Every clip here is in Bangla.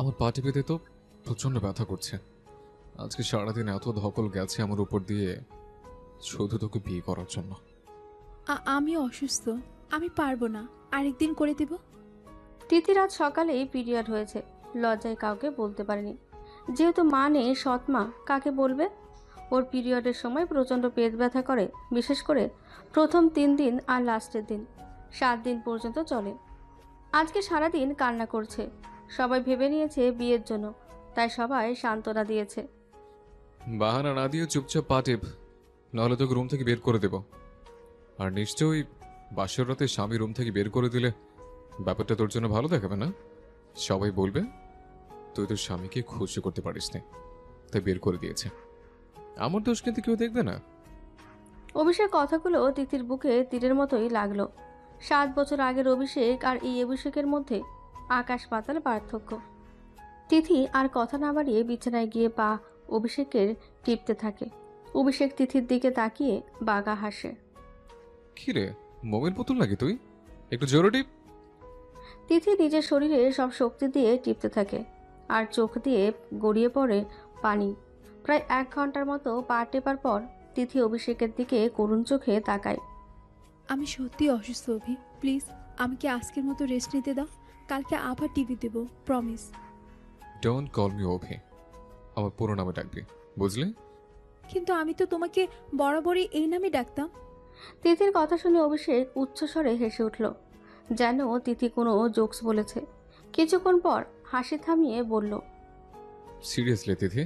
আমার পা টিপেতে তো প্রচন্ড ব্যথা করছে। আজকে সারাদিন এত ধকল গেছে আমার উপর দিয়ে শুধু তোকে বিয়ে করার জন্য। আমি অসুস্থ, আমি পারবো না, আরেকদিন করে দেব। তিথি রাত সকালেই পিরিয়ড হয়েছে, লজ্জায় কাউকে বলতে পারেনি। যেহেতু মা নেই, সৎ মা কাকে বলবে? ওর পিরিয়ডের সময় প্রচণ্ড পেট ব্যথা করে, বিশেষ করে প্রথম 3 দিন আর লাস্টের দিন 7 দিন পর্যন্ত চলে। আজকে সারাদিন কান্না করছে। সবাই ভেবে নিয়েছে বিয়ের জন্য, তাই সবাই সান্ত্বনা দিয়েছে। বাহানা না দিয়ে চুপচাপ পা টিপ, নাহলে তোকে রুম থেকে বের করে দেব। আর নিশ্চয়ই বাসর রাতে স্বামী রুম থেকে বের করে দিলে ব্যাপারটা তোর জন্য ভালো দেখাবে না। সবাই বলবে তুই তোর স্বামীকে খুশি করতে পারিস না, তাই বের করে দিয়েছে। আমার দোষ কিন্তু কেউ দেখবে না। অভিষেক কথাগুলো তিথির বুকে তীরের মতোই লাগলো। 7 বছর আগের অভিষেক আর এই অভিষেকের মধ্যে আকাশ পাতাল পার্থক্য। তিথি আর কথা না বাড়িয়ে বিছানায় গিয়ে পা অভিষেকের টিপতে থাকে। অভিষেক তিথির দিকে তাকিয়ে বাগা হাসে। কি রে, মোমের পুতুল নাকি তুই? একটু জোরে টিপ। তিথি নিজের শরীরে সব শক্তি দিয়ে টিপতে থাকে, আর চোখ দিয়ে গড়িয়ে পড়ে পানি। প্রায় 1 ঘন্টার মতো পা টেপার পর তিথি অভিষেকের দিকে করুণ চোখে তাকায়। আমি সত্যি অসুস্থ অভি, প্লিজ আমাকে আজকের মতো রেস্ট নিতে দাও। কালকে আবার টিভি দেব, promise. Don't call me Abhi, আমার পুরো নামে ডাকবি, বুঝলি? কিন্তু আমি তো তোমাকে বরাবরই এই নামে ডাকতাম। তিথির কথা শুনে অভিষেক উচ্চস্বরে হেসে উঠল, যেন তিথি কোনো জোকস বলেছে। কিছুক্ষণ পর হাসি থামিয়ে বলল, সিরিয়াসলি তিথি,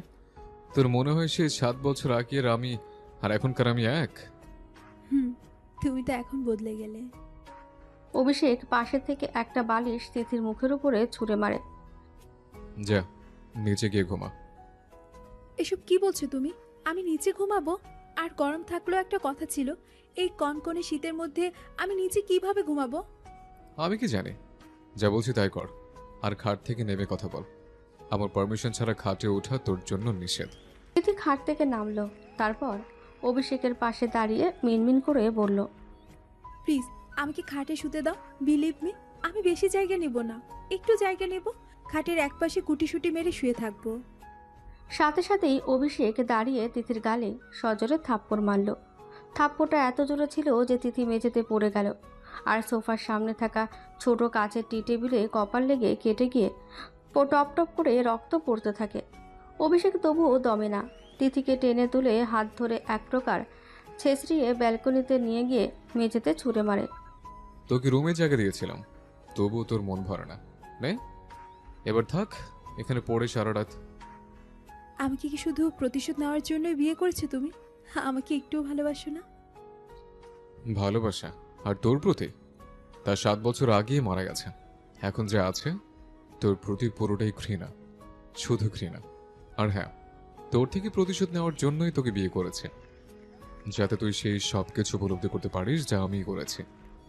তোর মনে হয় সে 7 বছর আগের আমি আর এখনকার আমি এক? হুম, তুমি তো এখন বদলে গেলে। অভিষেক পাশে থেকে একটা বালিশ তিথির মুখের উপরে ছুঁড়ে মারে। যা, নিচে গিয়ে ঘুমা। এসব কি বলছো তুমি? আমি নিচে ঘুমাবো? আর গরম থাকলেও একটা কথা ছিল, এই কনকনে শীতের মধ্যে আমি নিচে কিভাবে ঘুমাবো? আমি কি জানি, যা বলছি তাই কর। আর খাট থেকে নেমে কথা বল। আমার পারমিশন ছাড়া খাটে ওঠা তোর জন্য নিষেধ। তিথি খাট থেকে নামলো, তারপর অভিষেকের পাশে দাঁড়িয়ে মিনমিন করে বলল, প্লিজ আমাকে খাটে শুতে দাও, বিলিভ মি। আমি বেশি জায়গা নেব না, একটু জায়গা নেব। খাটের একপাশে গুটিসুটি মেরে শুয়ে থাকবো। সাথে সাথেই অভিষেক দাঁড়িয়ে তিথির গালে সজোরে থাপ্পড় মারল। থাপ্পড়টা এত জোরে ছিল যে তিথি মেঝেতে পড়ে গেল, আর সোফার সামনে থাকা ছোট কাচের টি টেবিলে কপাল লেগে কেটে গিয়ে টপ টপ করে রক্ত পড়তে থাকে। অভিষেক তবুও দমে না, তিথিকে টেনে তুলে হাত ধরে এক প্রকার ছেঁচড়িয়ে ব্যালকনিতে নিয়ে গিয়ে মেঝেতে ছুঁড়ে মারে। তোকে রুমে জায়গা দিয়েছিলাম, তবুও তোর মন ভরে না। নে, এবার থাক এখানে পড়ে সারা রাত। আমাকে কি শুধু প্রতিশোধ নেওয়ার জন্যই বিয়ে করেছো তুমি? আমাকে একটুও ভালোবাসো না? ভালোবাসা আর তোর প্রতি? তার 7 বছর আগেই মারা গেছে। এখন যে আছে তোর প্রতি পুরোটাই ঘৃণা, শুধু ঘৃণা। আর হ্যাঁ, তোর থেকে প্রতিশোধ নেওয়ার জন্যই তোকে বিয়ে করেছে, যাতে তুই সেই সব কিছু উপলব্ধি করতে পারিস যা আমি করেছি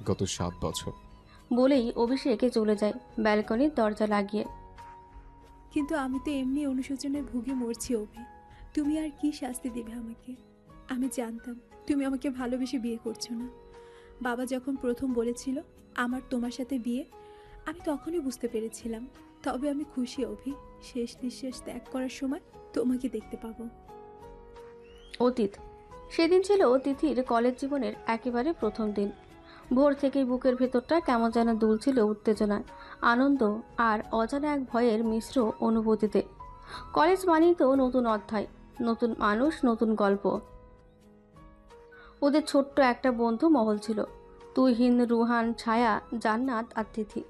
গত 7 বছর। বলেই অভিষেকে চলে যায় ব্যালকনির দরজা লাগিয়ে। কিন্তু আমি তো এমনি অনুশোচনে ভুগে মরছি অভি। তুমি আর কি শাস্তি দেবে আমাকে? আমি জানতাম তুমি আমাকে ভালোবেসে বিয়ে করছো না। বাবা যখন প্রথম বলেছিল আমার তোমার সাথে বিয়ে, আমি তখনই বুঝতে পেরেছিলাম। তবে আমি খুশি অভি, শেষ নিঃশ্বাস ত্যাগ করার সময় তোমাকে দেখতে পাবো। অতীত। সেদিন ছিল তিথির কলেজ জীবনের একেবারে প্রথম দিন। ভোর থেকেই বুকের ভেতরটা কেমন যেন দুলছিল উত্তেজনায়, আনন্দ আর অজানা এক ভয়ের মিশ্র অনুভূতিতে। কলেজ মানেই তো নতুন অধ্যায়, নতুন মানুষ, নতুন গল্প। ওদের ছোট্ট একটা বন্ধু মহল ছিল, তুহিন, রুহান, ছায়া, জান্নাত আর তিথি।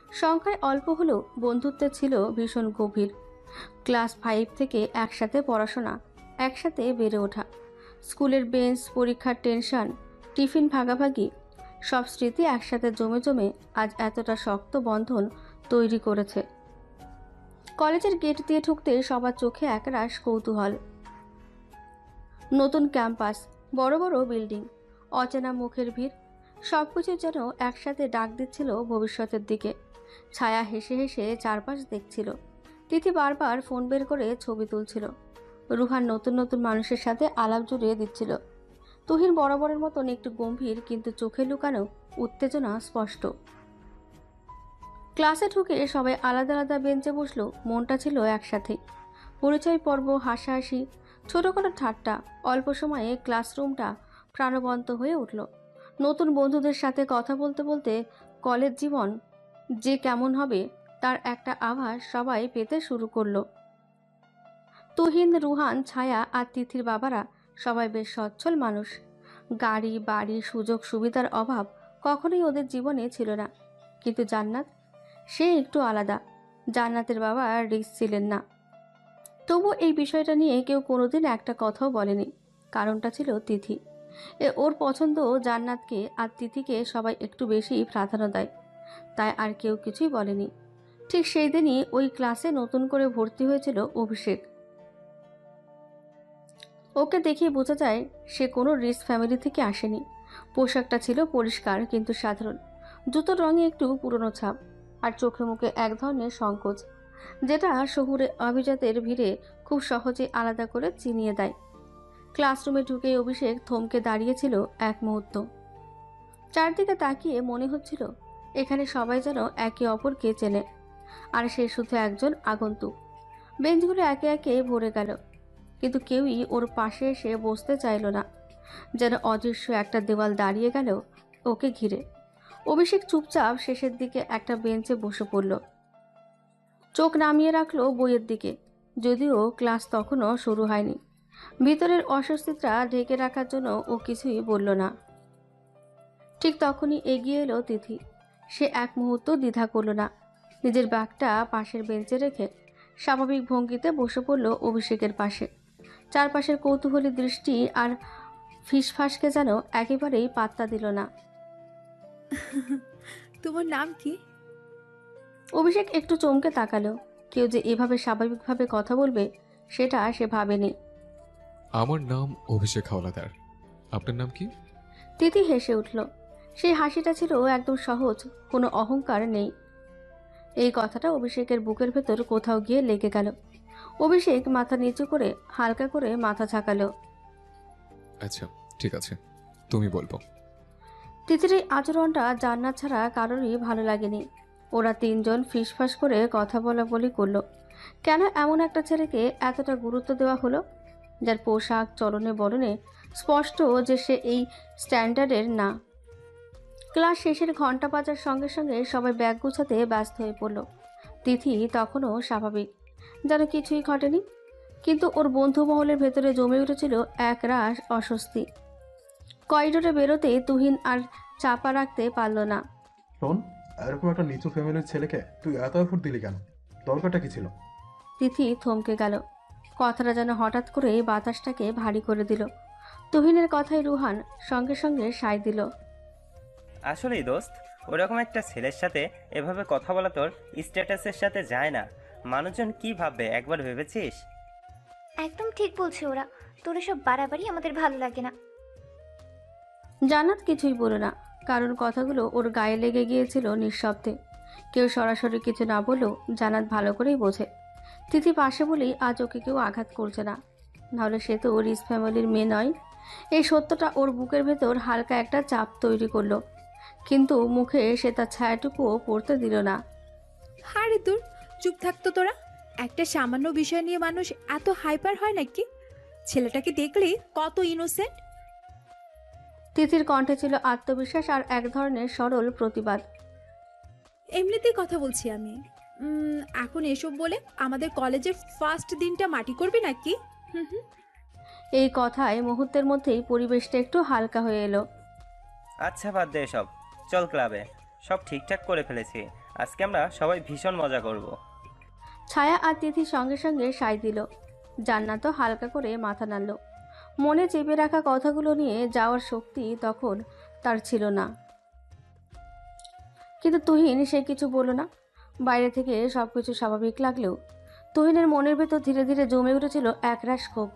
সংখ্যায় অল্প হলেও বন্ধুত্বে ছিল ভীষণ গভীর। ক্লাস 5 থেকে একসাথে পড়াশোনা, একসাথে বেড়ে ওঠা, স্কুলের বেঞ্চ, পরীক্ষার টেনশন, টিফিন ভাগাভাগি, সব স্মৃতি একসাথে জমে জমে আজ এতটা শক্ত বন্ধন তৈরি করেছে। কলেজের গেট দিয়ে ঢুকতে সবার চোখে একরাশ কৌতূহল। নতুন ক্যাম্পাস, বড় বড় বিল্ডিং, অচেনা মুখের ভিড়, সবকিছু যেন একসাথে ডাক দিচ্ছিল ভবিষ্যতের দিকে। ছায়া হেসে হেসে চারপাশ দেখছিল। তিথি বারবার ফোন বের করে ছবি তুলছিল। রুহান নতুন নতুন মানুষের সাথে আলাপ জুড়িয়ে দিচ্ছিল। তুহিন বরাবরের মতন একটু গম্ভীর, কিন্তু চোখে লুকানো উত্তেজনা স্পষ্ট। ক্লাসে ঢুকে সবাই আলাদা আলাদা বেঞ্চে বসলো, মনটা ছিল একসাথে। পরিচয় পর্ব, হাসাহাসি, ছোটখাটো ঠাট্টা, অল্প সময়ে ক্লাসরুমটা প্রাণবন্ত হয়ে উঠল। নতুন বন্ধুদের সাথে কথা বলতে বলতে কলেজ জীবন যে কেমন হবে তার একটা আভাস সবাই পেতে শুরু করলো। তুহিন, রুহান, ছায়া আর তিথির বাবারা সবাই বেশ সচ্ছল মানুষ। গাড়ি বাড়ি সুযোগ সুবিধার অভাব কখনোই ওদের জীবনে ছিল না। কিন্তু জান্নাত, সে একটু আলাদা। জান্নাতের বাবা রিচ ছিলেন না, তবু এই বিষয়টা নিয়ে কেউ কোনোদিন একটা কথাও বলেনি। কারণটা ছিল তিথি। ওর পছন্দ জান্নাতকে, আর তিথিকে সবাই একটু বেশি প্রাধান্য দেয়, তাই আর কেউ কিছুই বলেনি। ঠিক সেই দিনই ওই ক্লাসে নতুন করে ভর্তি হয়েছিল অভিষেক। ওকে দেখে বোঝা যায় সে কোনো রিচ ফ্যামিলি থেকে আসেনি। পোশাকটা ছিল পরিষ্কার কিন্তু সাধারণ, জুতোর রঙে একটু পুরনো ছাপ, আর চোখে মুখে এক ধরনের সংকোচ, যেটা শহুরে অভিজাতের ভিড়ে খুব সহজে আলাদা করে চিনিয়ে দেয়। ক্লাসরুমে ঢুকে অভিষেক থমকে দাঁড়িয়েছিল এক মুহূর্ত। চারদিকে তাকিয়ে মনে হচ্ছিল এখানে সবাই যেন একে অপরকে চেনে, আর সে শুধু একজন আগন্তুক। বেঞ্চগুলো একে একে ভরে গেল, কিন্তু কেউই ওর পাশে এসে বসতে চাইল না। যেন অদৃশ্য একটা দেওয়াল দাঁড়িয়ে গেল ওকে ঘিরে। অভিষেক চুপচাপ শেষের দিকে একটা বেঞ্চে বসে পড়ল, চোখ নামিয়ে রাখলো বইয়ের দিকে। যদিও ক্লাস তখনও শুরু হয়নি, ভিতরের অস্বস্তিটা ঢেকে রাখার জন্য ও কিছুই বলল না। ঠিক তখনই এগিয়ে এলো তিথি। সে এক মুহূর্ত দ্বিধা করল না, নিজের ব্যাগটা পাশের বেঞ্চে রেখে স্বাভাবিক ভঙ্গিতে বসে পড়ল অভিষেকের পাশে। চারপাশের কৌতূহলী দৃষ্টি আর ফিসফাসকে যেন একেবারেই পাত্তা দিল না। তোমার নাম কি? অভিষেক একটু চমকে তাকালো। কেউ যে এভাবে স্বাভাবিকভাবে কথা বলবে সেটা সে ভাবেনি। আমার নাম অভিষেক হাওলাদার। আপনার নাম কি? তিথি হেসে উঠল। সেই হাসিটা ছিল একদম সহজ, কোনো অহংকার নেই। এই কথাটা অভিষেকের বুকের ভেতর কোথাও গিয়ে লেগে গেল। অভিষেক মাথা নিচু করে হালকা করে মাথা ঝাঁকালো। আচ্ছা, ঠিক আছে, তুমি বলবো। তিথির এই আচরণটা জান্নাত ছাড়া কারোরই ভালো লাগেনি। ওরা তিনজন ফিসফাস করে কথা বলা বলি করলো। কেন এমন একটা ছেলেকে এতটা গুরুত্ব দেওয়া হলো, যার পোশাক, চলনে বলনে স্পষ্ট যে সে এই স্ট্যান্ডার্ডের না। ক্লাস শেষের ঘন্টা বাজার সঙ্গে সঙ্গে সবাই ব্যাগ গুছাতে ব্যস্ত হয়ে পড়ল। তিথি তখনও স্বাভাবিক, যেন কিছুই ঘটেনি। কিন্তু ওর বন্ধু মহলের ভেতরে জমে উঠেছিল এক রাশ অস্বস্তি। করিডোরে বেরোতে তুহিন আর চাপা রাখতে পারল না। শোন, এরকম একটা নিচু ফ্যামিলির ছেলেকে তুই এত এফোর্ট দিলি কেন? দরকারটা কি ছিল? তিথি থমকে গেল। কথাটা যেন হঠাৎ করে বাতাসটাকে ভারী করে দিল। তুহিনের কথায় রুহান সঙ্গে সঙ্গে সায় দিল। আসলেই দোস্ত, ওরকম একটা ছেলের সাথে এভাবে কথা বলা তোর স্ট্যাটাসের সাথে যায় না। মানুষজন কি ভাববে একবার ভেবেছিস? একদম ঠিক বলছে ওরা। তোর এসব বাড়াবাড়ি আমাদের ভালো লাগে না। জান্নাত কিছুই বলল না, কারণ কথাগুলো ওর গায়ে লেগে গিয়েছিল নিঃশব্দে। কেউ সরাসরি কিছু না বললেও জান্নাত ভালো করেই বোঝে তিথি পাশে বলেই আজ ওকে কেউ আঘাত করছে না, নাহলে সে তো ওর ফ্যামিলির মেয়ে নয়। এই সত্যটা ওর বুকের ভেতর হালকা একটা চাপ তৈরি করলো, কিন্তু মুখে সে তার ছায়াটুকুও পড়তে দিল না। হারে দূর, চুপ থাকতো তোরা। একটা সামান্য বিষয় নিয়ে মানুষ এত হাইপার হয় নাকি? ছেলেটাকে দেখলে কত ইনোসেন্ট। তিথির কণ্ঠে ছিল আত্মবিশ্বাস আর এক ধরনের সরল প্রতিবাদ। এমনিতেই কথা বলছি আমি। এখন এসব বলে আমাদের কলেজের ফার্স্ট দিনটা মাটি করবি নাকি? হুম হুম। এই কথায় মুহূর্তের মধ্যেই পরিবেশটা একটু হালকা হয়ে এলো। আচ্ছা, বাদ দে এসব, চল ক্লাবে। সব ঠিকঠাক করে ফেলেছি, আজকে আমরা সবাই ভীষণ মজা করব। ছায়া আর তিথির সঙ্গে সঙ্গে সায় দিল। জান্নাতও হালকা করে মাথা নাড়ল। মনে চেপে রাখা কথাগুলো নিয়ে যাওয়ার শক্তি তখন তার ছিল না। কিন্তু তুহিন সে কিছু বলল না। বাইরে থেকে সবকিছু স্বাভাবিক লাগলেও তুহিনের মনের ভেতর ধীরে ধীরে জমে উঠেছিল একরাশ ক্ষোভ।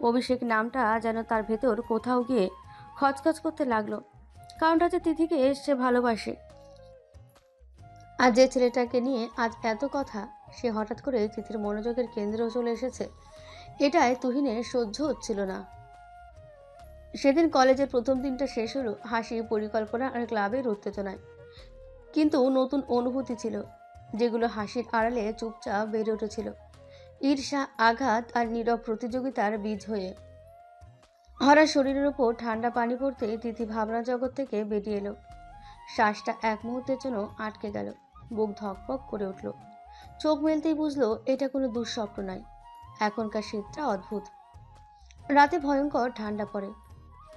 অভিষেক নামটা যেন তার ভেতর কোথাও গিয়ে খচখচ করতে লাগলো। কারণটা যে তিথিকে সে ভালোবাসে, আর যে ছেলেটাকে নিয়ে আজ এত কথা, সে হঠাৎ করে তিথির মনোযোগের কেন্দ্রেও চলে এসেছে, এটাই তুহিনের সহ্য হচ্ছিল না। সেদিন কলেজের প্রথম দিনটা শেষ হলো হাসি, পরিকল্পনা আর ক্লাবের উত্তেজনায়। কিন্তু নতুন অনুভূতি ছিল, যেগুলো হাসির আড়ালে চুপচাপ বেড়ে উঠেছিল, ঈর্ষা, আঘাত আর নীরব প্রতিযোগিতার বীজ হয়ে। হঠাৎ শরীরের উপর ঠান্ডা পানি পড়তে তিথি ভাবনা জগৎ থেকে বেরিয়ে এলো। শ্বাসটা এক মুহূর্তের জন্য আটকে গেল, বুক ধকপক করে উঠল। চোখ মেলতেই বুঝলো এটা কোনো দুঃস্বপ্ন নয়। এখনকার শীতটা অদ্ভুত। রাতে ভয়ঙ্কর ঠান্ডা পড়ে,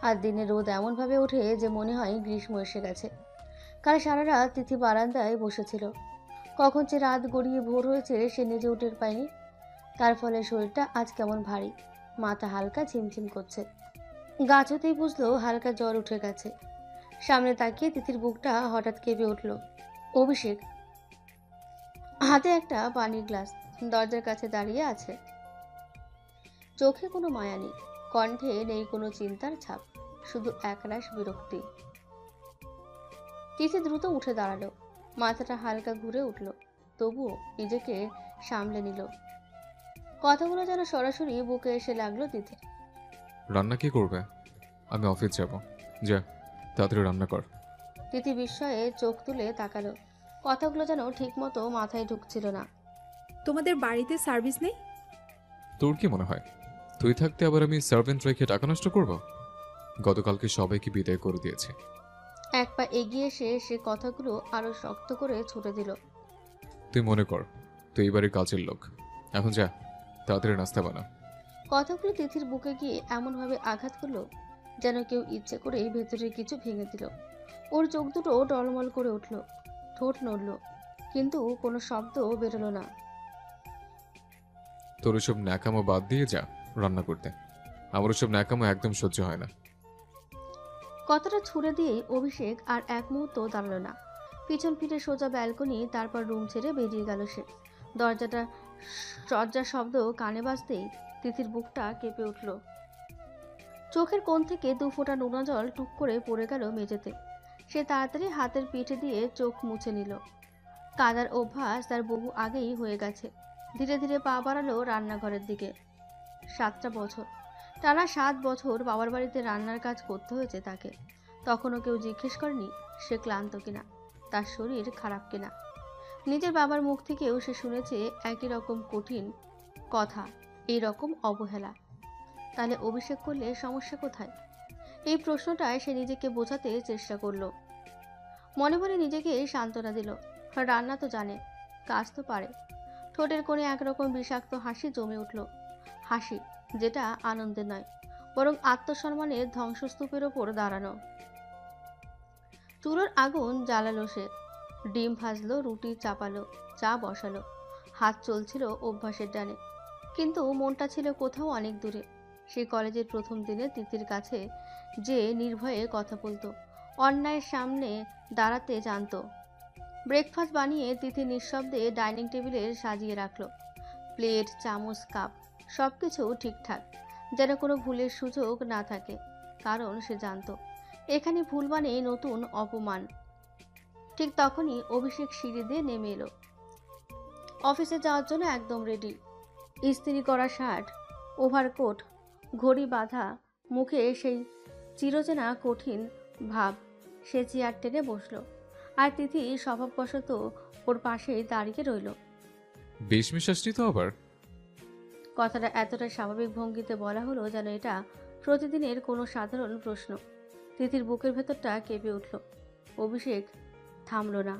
আর দিনে রোদ এমনভাবে ওঠে যে মনে হয় গ্রীষ্ম এসে গেছে। কাল সারা রাত তিথি বারান্দায় বসেছিল। কখন যে রাত গড়িয়ে ভোর হয়েছে সে নিজেও টের পায়নি। তার ফলে শরীরটা আজ কেমন ভারী, মাথা হালকা ঝিমঝিম করছে। গাছ হতেই বুঝলো হালকা জ্বর উঠে গেছে। সামনে তাকিয়ে তিথির বুকটা হঠাৎ কেঁপে উঠল। অভিষেক হাতে একটা পানির গ্লাস, দরজার কাছে দাঁড়িয়ে আছে। চোখে কোনো মায়া নেই, কণ্ঠে নেই কোনো চিন্তার ছাপ, শুধু একরাশ বিরক্তি। তিথি দ্রুত উঠে দাঁড়ালো, মাথাটা হালকা ঘুরে উঠল, তবুও নিজেকে সামলে নিল। কথাগুলো যেন সরাসরি বুকে এসে লাগলো তিথি। রান্না কি করবে? আমি অফিস যাব। যা, তাড়াতাড়ি রান্না কর। তিথি বিস্ময়ে চোখ তুলে তাকালো। কথাগুলো যেন ঠিকমতো মাথায় ঢুকছিল না। তোমাদের বাড়িতে সার্ভিস নেই? তোর কি মনে হয় তুই থাকতে আবার আমি সার্ভেন্ট রেখে টাকা নষ্ট করব? গতকালকে সবাইকে বিদায় করে দিয়েছে। এক পা এগিয়ে এসে সে কথাগুলো আরো শক্ত করে ছুটে দিল। তুই মনে কর তুই এবারে কাজের লোক। এখন যা, তাড়াতাড়ি নাস্তা বানা। কথাগুলো তিথির বুকে গিয়ে এমনভাবে আঘাত করলো যেন কেউ ইচ্ছে করে ভেতরে কিছু ভেঙে দিল। ওর চোখ দুটো টলমল করে উঠল, ঠোঁট নড়ল, কিন্তু কোনো শব্দ বেরোলো না। তোর ওসব ন্যাকামো বাদ দিয়ে যা রান্না করতে। আমার ওসব ন্যাকামো একদম সহ্য হয় না। কথাটা ছুড়ে দিয়ে অভিষেক আর এক মুহূর্ত দাঁড়ালো না। পিছন ফিরে সোজা ব্যালকনি, তারপর রুম ছেড়ে বেরিয়ে গেল সে। দরজার শব্দ কানে বাজতেই তিথির বুকটা কেঁপে উঠল। চোখের কোণ থেকে 2 ফোঁটা নোনা জল টুক করে পড়ে গেল মেঝেতে। সে তাড়াতাড়ি হাতের পিঠে দিয়ে চোখ মুছে নিল। কাদার অভ্যাস তার বহু আগেই হয়ে গেছে। ধীরে ধীরে পা বাড়ালো রান্নাঘরের দিকে। 7টা বছর, টানা 7 বছর বাবার বাড়িতে রান্নার কাজ করতে হয়েছে তাকে। তখনও কেউ জিজ্ঞেস করেনি সে ক্লান্ত কিনা, তার শরীর খারাপ কিনা। নিজের বাবার মুখ থেকেও সে শুনেছে একই রকম কঠিন কথা, এই রকম অবহেলা। তাহলে অভিষেক করলে সমস্যা কোথায়? এই প্রশ্নটায় সে নিজেকে বোঝাতে চেষ্টা করলো। মনে মনে নিজেকে সান্ত্বনা দিল, রান্না তো জানে, কাজ তো পারে। ঠোঁটের কোণে একরকম বিষাক্ত হাসি জমে উঠল। হাসি যেটা আনন্দের নয়, বরং আত্মসম্মানের ধ্বংসস্তূপের ওপর দাঁড়ানো। চুলোর আগুন জ্বালালো সে, ডিম ভাজলো, রুটি চাপালো, চা বসালো। হাত চলছিল অভ্যাসের ডানে, কিন্তু মনটা ছিল কোথাও অনেক দূরে। সেই কলেজের প্রথম দিনে তিথির কাছে যে নির্ভয়ে কথা বলতো, অন্যায়ের সামনে দাঁড়াতে জানতো। ব্রেকফাস্ট বানিয়ে তিথি নিঃশব্দে ডাইনিং টেবিলে সাজিয়ে রাখলো। প্লেট, চামচ, কাপ সব কিছু ঠিকঠাক, যেন কোনো ভুলের সুযোগ না থাকে। কারণ সে জানতো এখানে ভুল মানে নতুন অপমান। ঠিক তখনই অভিষেক সিঁড়ি দিয়ে নেমে এলো। অফিসে যাওয়ার জন্য একদম রেডি। ইস্ত্রি করা শার্ট, ওভারকোট, ঘড়ি বাঁধা, মুখে সেই চিরচেনা কঠিন ভাব। সে চেয়ার টেনে বসলো, আর তিথি স্বভাববশত ওর পাশেই দাঁড়িয়ে রইল। বেশ মিশাসনি তো আবার। কথাটা এতটা স্বাভাবিক ভঙ্গিতে বলা হলো যেন এটা প্রতিদিনের কোনো সাধারণ প্রশ্ন। তিথির বুকের ভেতরটা কেঁপে উঠল। অভিষেক থামলো না।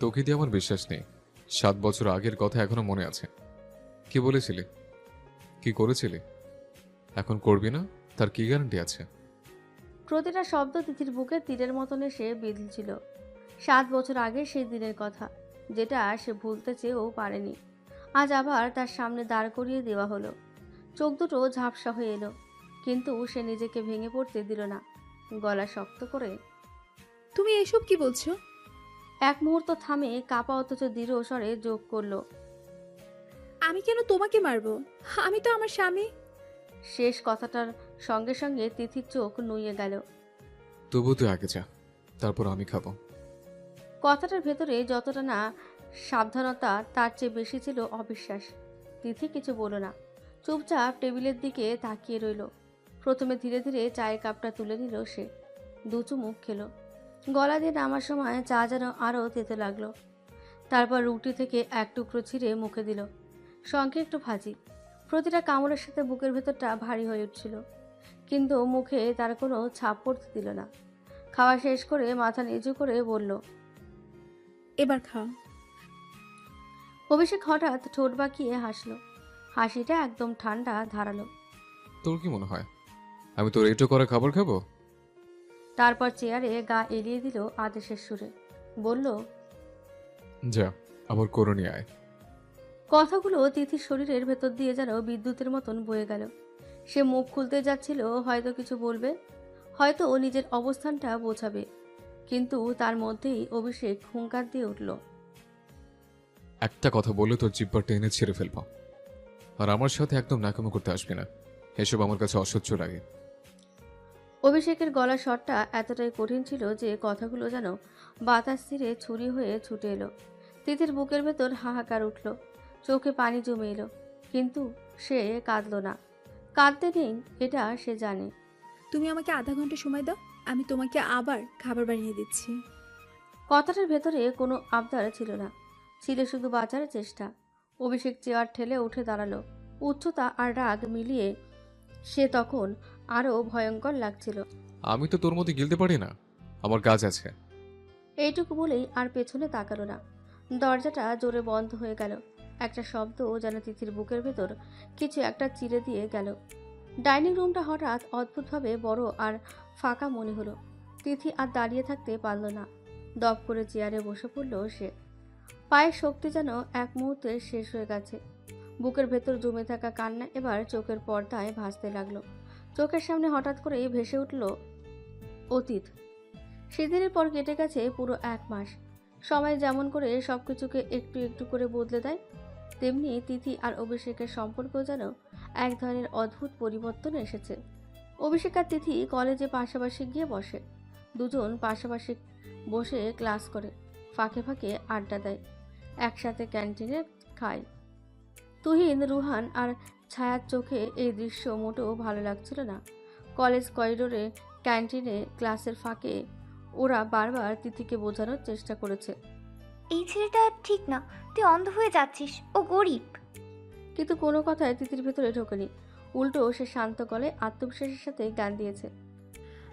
তোকে দিয়ে আমার বিশ্বাস নেই। 7 বছর আগের কথা এখনো মনে আছে। কি বলেছিলি, কি করেছিলি? এখন করবি না তার কি গ্যারান্টি আছে? প্রতিটা শব্দ তিথির বুকে তীরের মতন এসে বিঁধছিল। 7 বছর আগে সেই দিনের কথা, যেটা সে ভুলতে চেয়েও পারেনি, আজ আবার তার সামনে দাঁড় করিয়ে দেওয়া হলো। চোখ দুটো ঝাপসা হয়ে এলো, কিন্তু সে নিজেকে ভেঙে পড়তে দিল না। গলা শক্ত করে, তুমি এসব কি বলছো? এক মুহূর্ত থামে কাপা অথচ দৃঢ় স্বরে যোগ করলো, আমি কেন তোমাকে মারবো? আমি তো আমার স্বামী। শেষ কথাটার সঙ্গে সঙ্গে তিথির চোখ নুয়ে গেল। তবু তুই আগে যা, তারপর আমি খাবো। কথাটার ভেতরে যতটা না সাবধানতা, তার চেয়ে বেশি ছিল অবিশ্বাস। তিথি কিছু বলল না, চুপচাপ টেবিলের দিকে তাকিয়ে রইল। প্রথমে ধীরে ধীরে চায়ের কাপটা তুলে নিল সে, 2 চুমুক খেলো, গলা দিয়ে নামার সময় চা যেন আরও তেতে লাগলো। তারপর রুটি থেকে এক টুকরো ছিঁড়ে মুখে দিল, সঙ্গে একটু ভাজি। প্রতিটা কামড়ের সাথে বুকের ভেতরটা ভারী হয়ে উঠছিল, কিন্তু মুখে তার কোনো ছাপ পড়তে দিল না। খাওয়া শেষ করে মাথা নিচু করে বলল, এবার খাও। অভিষেক হঠাৎ ঠোঁট বাঁকিয়ে হাসলো। হাসিটা একদম ঠান্ডা ধারালো। তোর কি মনে হয় আমি তোর এটো করা খাবার খাবো? তারপর চেয়ারে গা এলিয়ে দিল আদেশের সুরে। বলল, যা আবার করে নিয়ে আয়। কথাগুলো তিথির শরীরের ভেতর দিয়ে যেন বিদ্যুতের মতন বয়ে গেল। সে মুখ খুলতে যাচ্ছিল, হয়তো কিছু বলবে, হয়তো ও নিজের অবস্থানটা বোঝাবে, কিন্তু তার মধ্যেই অভিষেক হুঙ্কার দিয়ে উঠল, একটা কথা বলে তোর জিব্বা টেনে ছেড়ে ফেলবো। আর আমার সাথে একদম ন্যাকামো করতে আসবি না, এসব আমার কাছে অসহ্য লাগে। অভিষেকের গলার স্বরটা এতটাই কঠিন ছিল যে কথাগুলো যেন বাতাস ছিঁড়ে ছুরি হয়ে ছুটে এলো। তিথির বুকের ভেতর হাহাকার উঠল, চোখে পানি জমে এলো, কিন্তু সে কাঁদল না। কাঁদতে নেই এটা সে জানে। তুমি আমাকে আধা ঘন্টা সময় দাও, আমি তোমাকে আবার খাবার বানিয়ে দিচ্ছি। কথাটার ভেতরে কোনো আবদার ছিল না, ছিল শুধু বাঁচার চেষ্টা। অভিষেক চেয়ার ঠেলে উঠে দাঁড়ালো। উচ্চতা আর রাগ মিলিয়ে সে তখন আরও ভয়ঙ্কর লাগছিল। আমি তো তোর মধ্যে গিলতে পারি না, আমার কাজ আছে। এইটুকু বলেই আর পেছনে তাকালো না। দরজাটা জোরে বন্ধ হয়ে গেল। একটা শব্দ যেন তিথির বুকের ভেতর কিছু একটা চিরে দিয়ে গেল। ডাইনিং রুমটা হঠাৎ অদ্ভুতভাবে বড় আর ফাঁকা মনে হলো। তিথি আর দাঁড়িয়ে থাকতে পারল না, দপ করে চেয়ারে বসে পড়ল সে। পায়ের শক্তি যেন এক মুহূর্তে শেষ হয়ে গেছে। বুকের ভেতর জমে থাকা কান্না এবার চোখের পর্দায় ভাসতে লাগলো। চোখের সামনে হঠাৎ করে ভেসে উঠল অতীত। সেদিনের পর কেটে গেছে পুরো 1 মাস। সময় যেমন করে সবকিছুকে একটু একটু করে বদলে দেয়, তেমনি তিথি আর অভিষেকের সম্পর্ক যেন এক ধরনের অদ্ভুত পরিবর্তন এসেছে। অভিষেক আর তিথি কলেজে পাশাপাশি গিয়ে বসে। দুজন পাশাপাশি বসে ক্লাস করে, ফাঁকে ফাঁকে আড্ডা দেয়, একসাথে ক্যান্টিনে খায়। তুহিন, রুহান আর ছায়ার চোখে এই দৃশ্য মোটেও ভালো লাগছিল না। কলেজ করিডোরে, ক্যান্টিনে, ক্লাসের ফাঁকে ওরা বারবার তিথিকে বোঝানোর চেষ্টা করেছে, এই ছেলেটা ঠিক না, তুই অন্ধ হয়ে যাচ্ছিস, ও গরিব। কিন্তু কোনো কথায় তিথির ভেতরে ঢোকেনি। উল্টো সে শান্ত গলায় আত্মবিশ্বাসের সাথে গান দিয়েছে,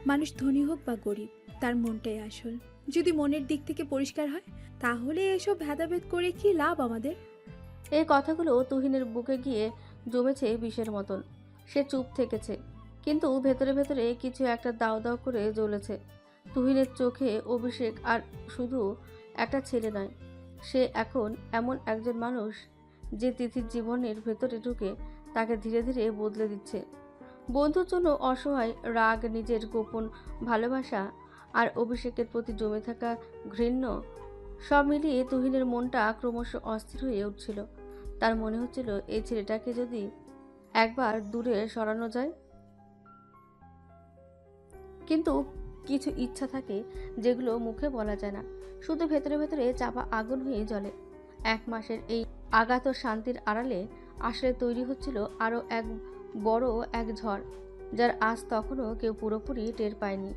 মানুষ ধনী হোক বা গরিব, তার মনটাই আসল। যদি মনের দিক থেকে পরিষ্কার হয়, তাহলে এসব ভেদাভেদ করে কি লাভ আমাদের? এই কথাগুলো তুহিনের বুকে গিয়ে জমেছে বিষের মতন। সে চুপ থেকেছে, কিন্তু ভেতরে ভেতরে কিছু একটা দাও দাও করে জ্বলেছে। তুহিনের চোখে অভিষেক আর শুধু একটা ছেলে নয়, সে এখন এমন একজন মানুষ যে তিথির জীবনের ভেতরে ঢুকে তাকে ধীরে ধীরে বদলে দিচ্ছে। বন্ধুর জন্য অসহায় রাগ, নিজের গোপন ভালোবাসা আর অভিষেকের প্রতি জমে থাকা ঘৃণ্য, সব মিলিয়ে তুহিনের মনটা ক্রমশ অস্থির হয়ে উঠছিল। তার মনে হচ্ছিল এই ছেলেটাকে যদি একবার দূরে সরানো যায়। কিন্তু কিছু ইচ্ছা থাকে যেগুলো মুখে বলা যায় না, শুধু ভেতরে ভেতরে চাপা আগুন হয়ে জ্বলে। 1 মাসের এই আগাত শান্তির আড়ালে আসলে তৈরি হচ্ছিল আরও এক বড় এক ঝড়, যার আজ তখনও কেউ পুরোপুরি টের পায়নি।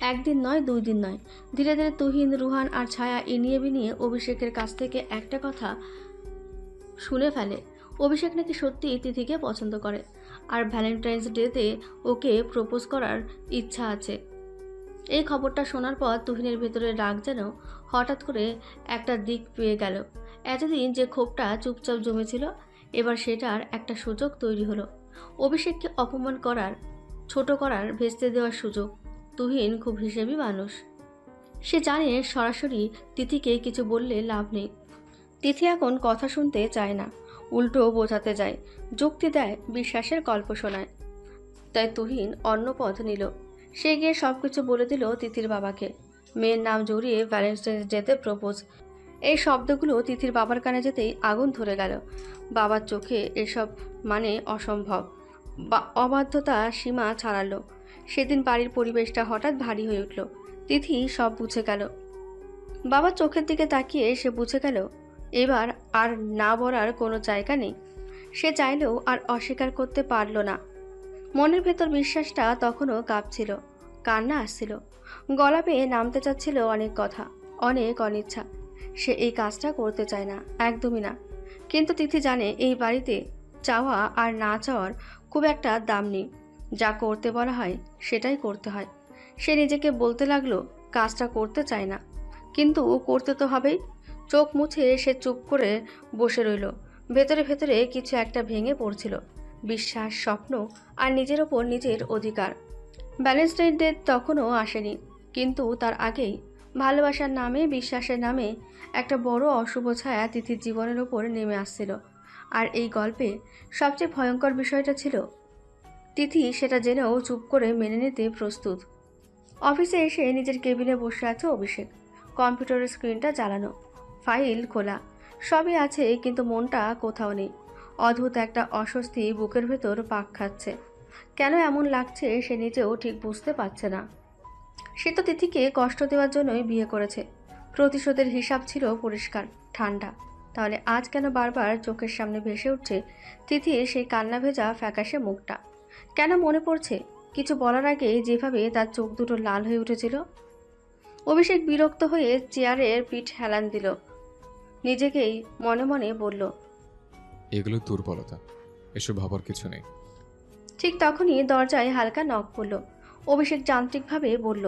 1 দিন নয়, 2 দিন নয়, ধীরে ধীরে তুহিন, রুহান আর ছায়া এনিয়ে বিনিয়ে অভিষেকের কাছ থেকে একটা কথা শুনে ফেলে। অভিষেক নাকি সত্যি তিথিকে পছন্দ করে, আর ভ্যালেন্টাইন্স ডেতে ওকে প্রপোজ করার ইচ্ছা আছে। এই খবরটা শোনার পর তুহিনের ভেতরে রাগ যেন হঠাৎ করে একটা দিক পেয়ে গেল। এতদিন যে ক্ষোভটা চুপচাপ জমেছিল, এবার সেটার একটা সুযোগ তৈরি হলো। অভিষেককে অপমান করার, ছোট করার, ভেস্তে দেওয়ার সুযোগ। তুহিন খুব হিসেবি মানুষ, সে জানে সরাসরি তিথিকে কিছু বললে লাভ নেই। তিথি এখন কথা শুনতে চায় না, উল্টো বোঝাতে যায়, যুক্তি দেয়, বিশ্বাসের গল্প শোনায়। তাই তুহিন অন্য পথ নিল। সে গিয়ে সব কিছু বলে দিল তিথির বাবাকে। মেয়ের নাম জড়িয়ে ভ্যালেন্টাইন্স ডেতে প্রপোজ, এই শব্দগুলো তিথির বাবার কানে যেতেই আগুন ধরে গেল। বাবার চোখে এসব মানে অসম্ভব, অবাধ্যতা সীমা ছাড়ালো। সেদিন বাড়ির পরিবেশটা হঠাৎ ভারী হয়ে উঠল। তিথি সব বুঝে গেল। বাবার চোখের দিকে তাকিয়ে সে বুঝে গেল এবার আর না বলার কোনো জায়গা নেই। সে চাইলেও আর অস্বীকার করতে পারল না। মনের ভেতর বিশ্বাসটা তখনও কাঁপছিল, কান্না আসছিল। গলা পেয়ে নামতে চাচ্ছিল অনেক কথা, অনেক অনিচ্ছা। সে এই কাজটা করতে চায় না, একদমই না। কিন্তু তিথি জানে এই বাড়িতে চাওয়া আর না চাওয়ার খুব একটা দাম নেই। যা করতে বলা হয় সেটাই করতে হয়। সে নিজেকে বলতে লাগলো কাজটা করতে চায় না, কিন্তু করতে তো হবেই। চোখ মুছে সে চুপ করে বসে রইল। ভেতরে ভেতরে কিছু একটা ভেঙে পড়ছিল, বিশ্বাস, স্বপ্ন আর নিজের ওপর নিজের অধিকার। ভ্যালেন্টাইন ডে তখনও আসেনি, কিন্তু তার আগেই ভালোবাসার নামে, বিশ্বাসের নামে একটা বড় অশুভ ছায়া তিথির জীবনের উপর নেমে আসছিল। আর এই গল্পে সবচেয়ে ভয়ঙ্কর বিষয়টা ছিল তিথি সেটা জেনেও চুপ করে মেনে নিতে প্রস্তুত। অফিসে এসে নিজের কেবিনে বসে আছে অভিষেক। কম্পিউটারের স্ক্রিনটা জ্বালানো, ফাইল খোলা, সবই আছে, কিন্তু মনটা কোথাও নেই। অদ্ভুত একটা অস্বস্তি বুকের ভেতর পাক খাচ্ছে। কেন এমন লাগছে সে নিজেও ঠিক বুঝতে পারছে না। সে তো তিথিকে কষ্ট দেওয়ার জন্যই বিয়ে করেছে। প্রতিশোধের হিসাব ছিল পরিষ্কার, ঠান্ডা। তাহলে আজ কেন বারবার চোখের সামনে ভেসে উঠছে তিথির সেই কান্না ভেজা ফ্যাকাশে মুখটা? কেন মনে পড়ছে কিছু বলার আগে যেভাবে তার চোখ দুটো লাল হয়ে উঠেছিল? অভিষেক বিরক্ত হয়ে চেয়ারের পিঠ হেলান দিল। নিজেকেই মনে মনে বলল, এগুলো দুর্বলতা, এসব ভাবার কিছু নেই। ঠিক তখনই দরজায় হালকা নক পড়ল। অভিষেক যান্ত্রিকভাবে বলল,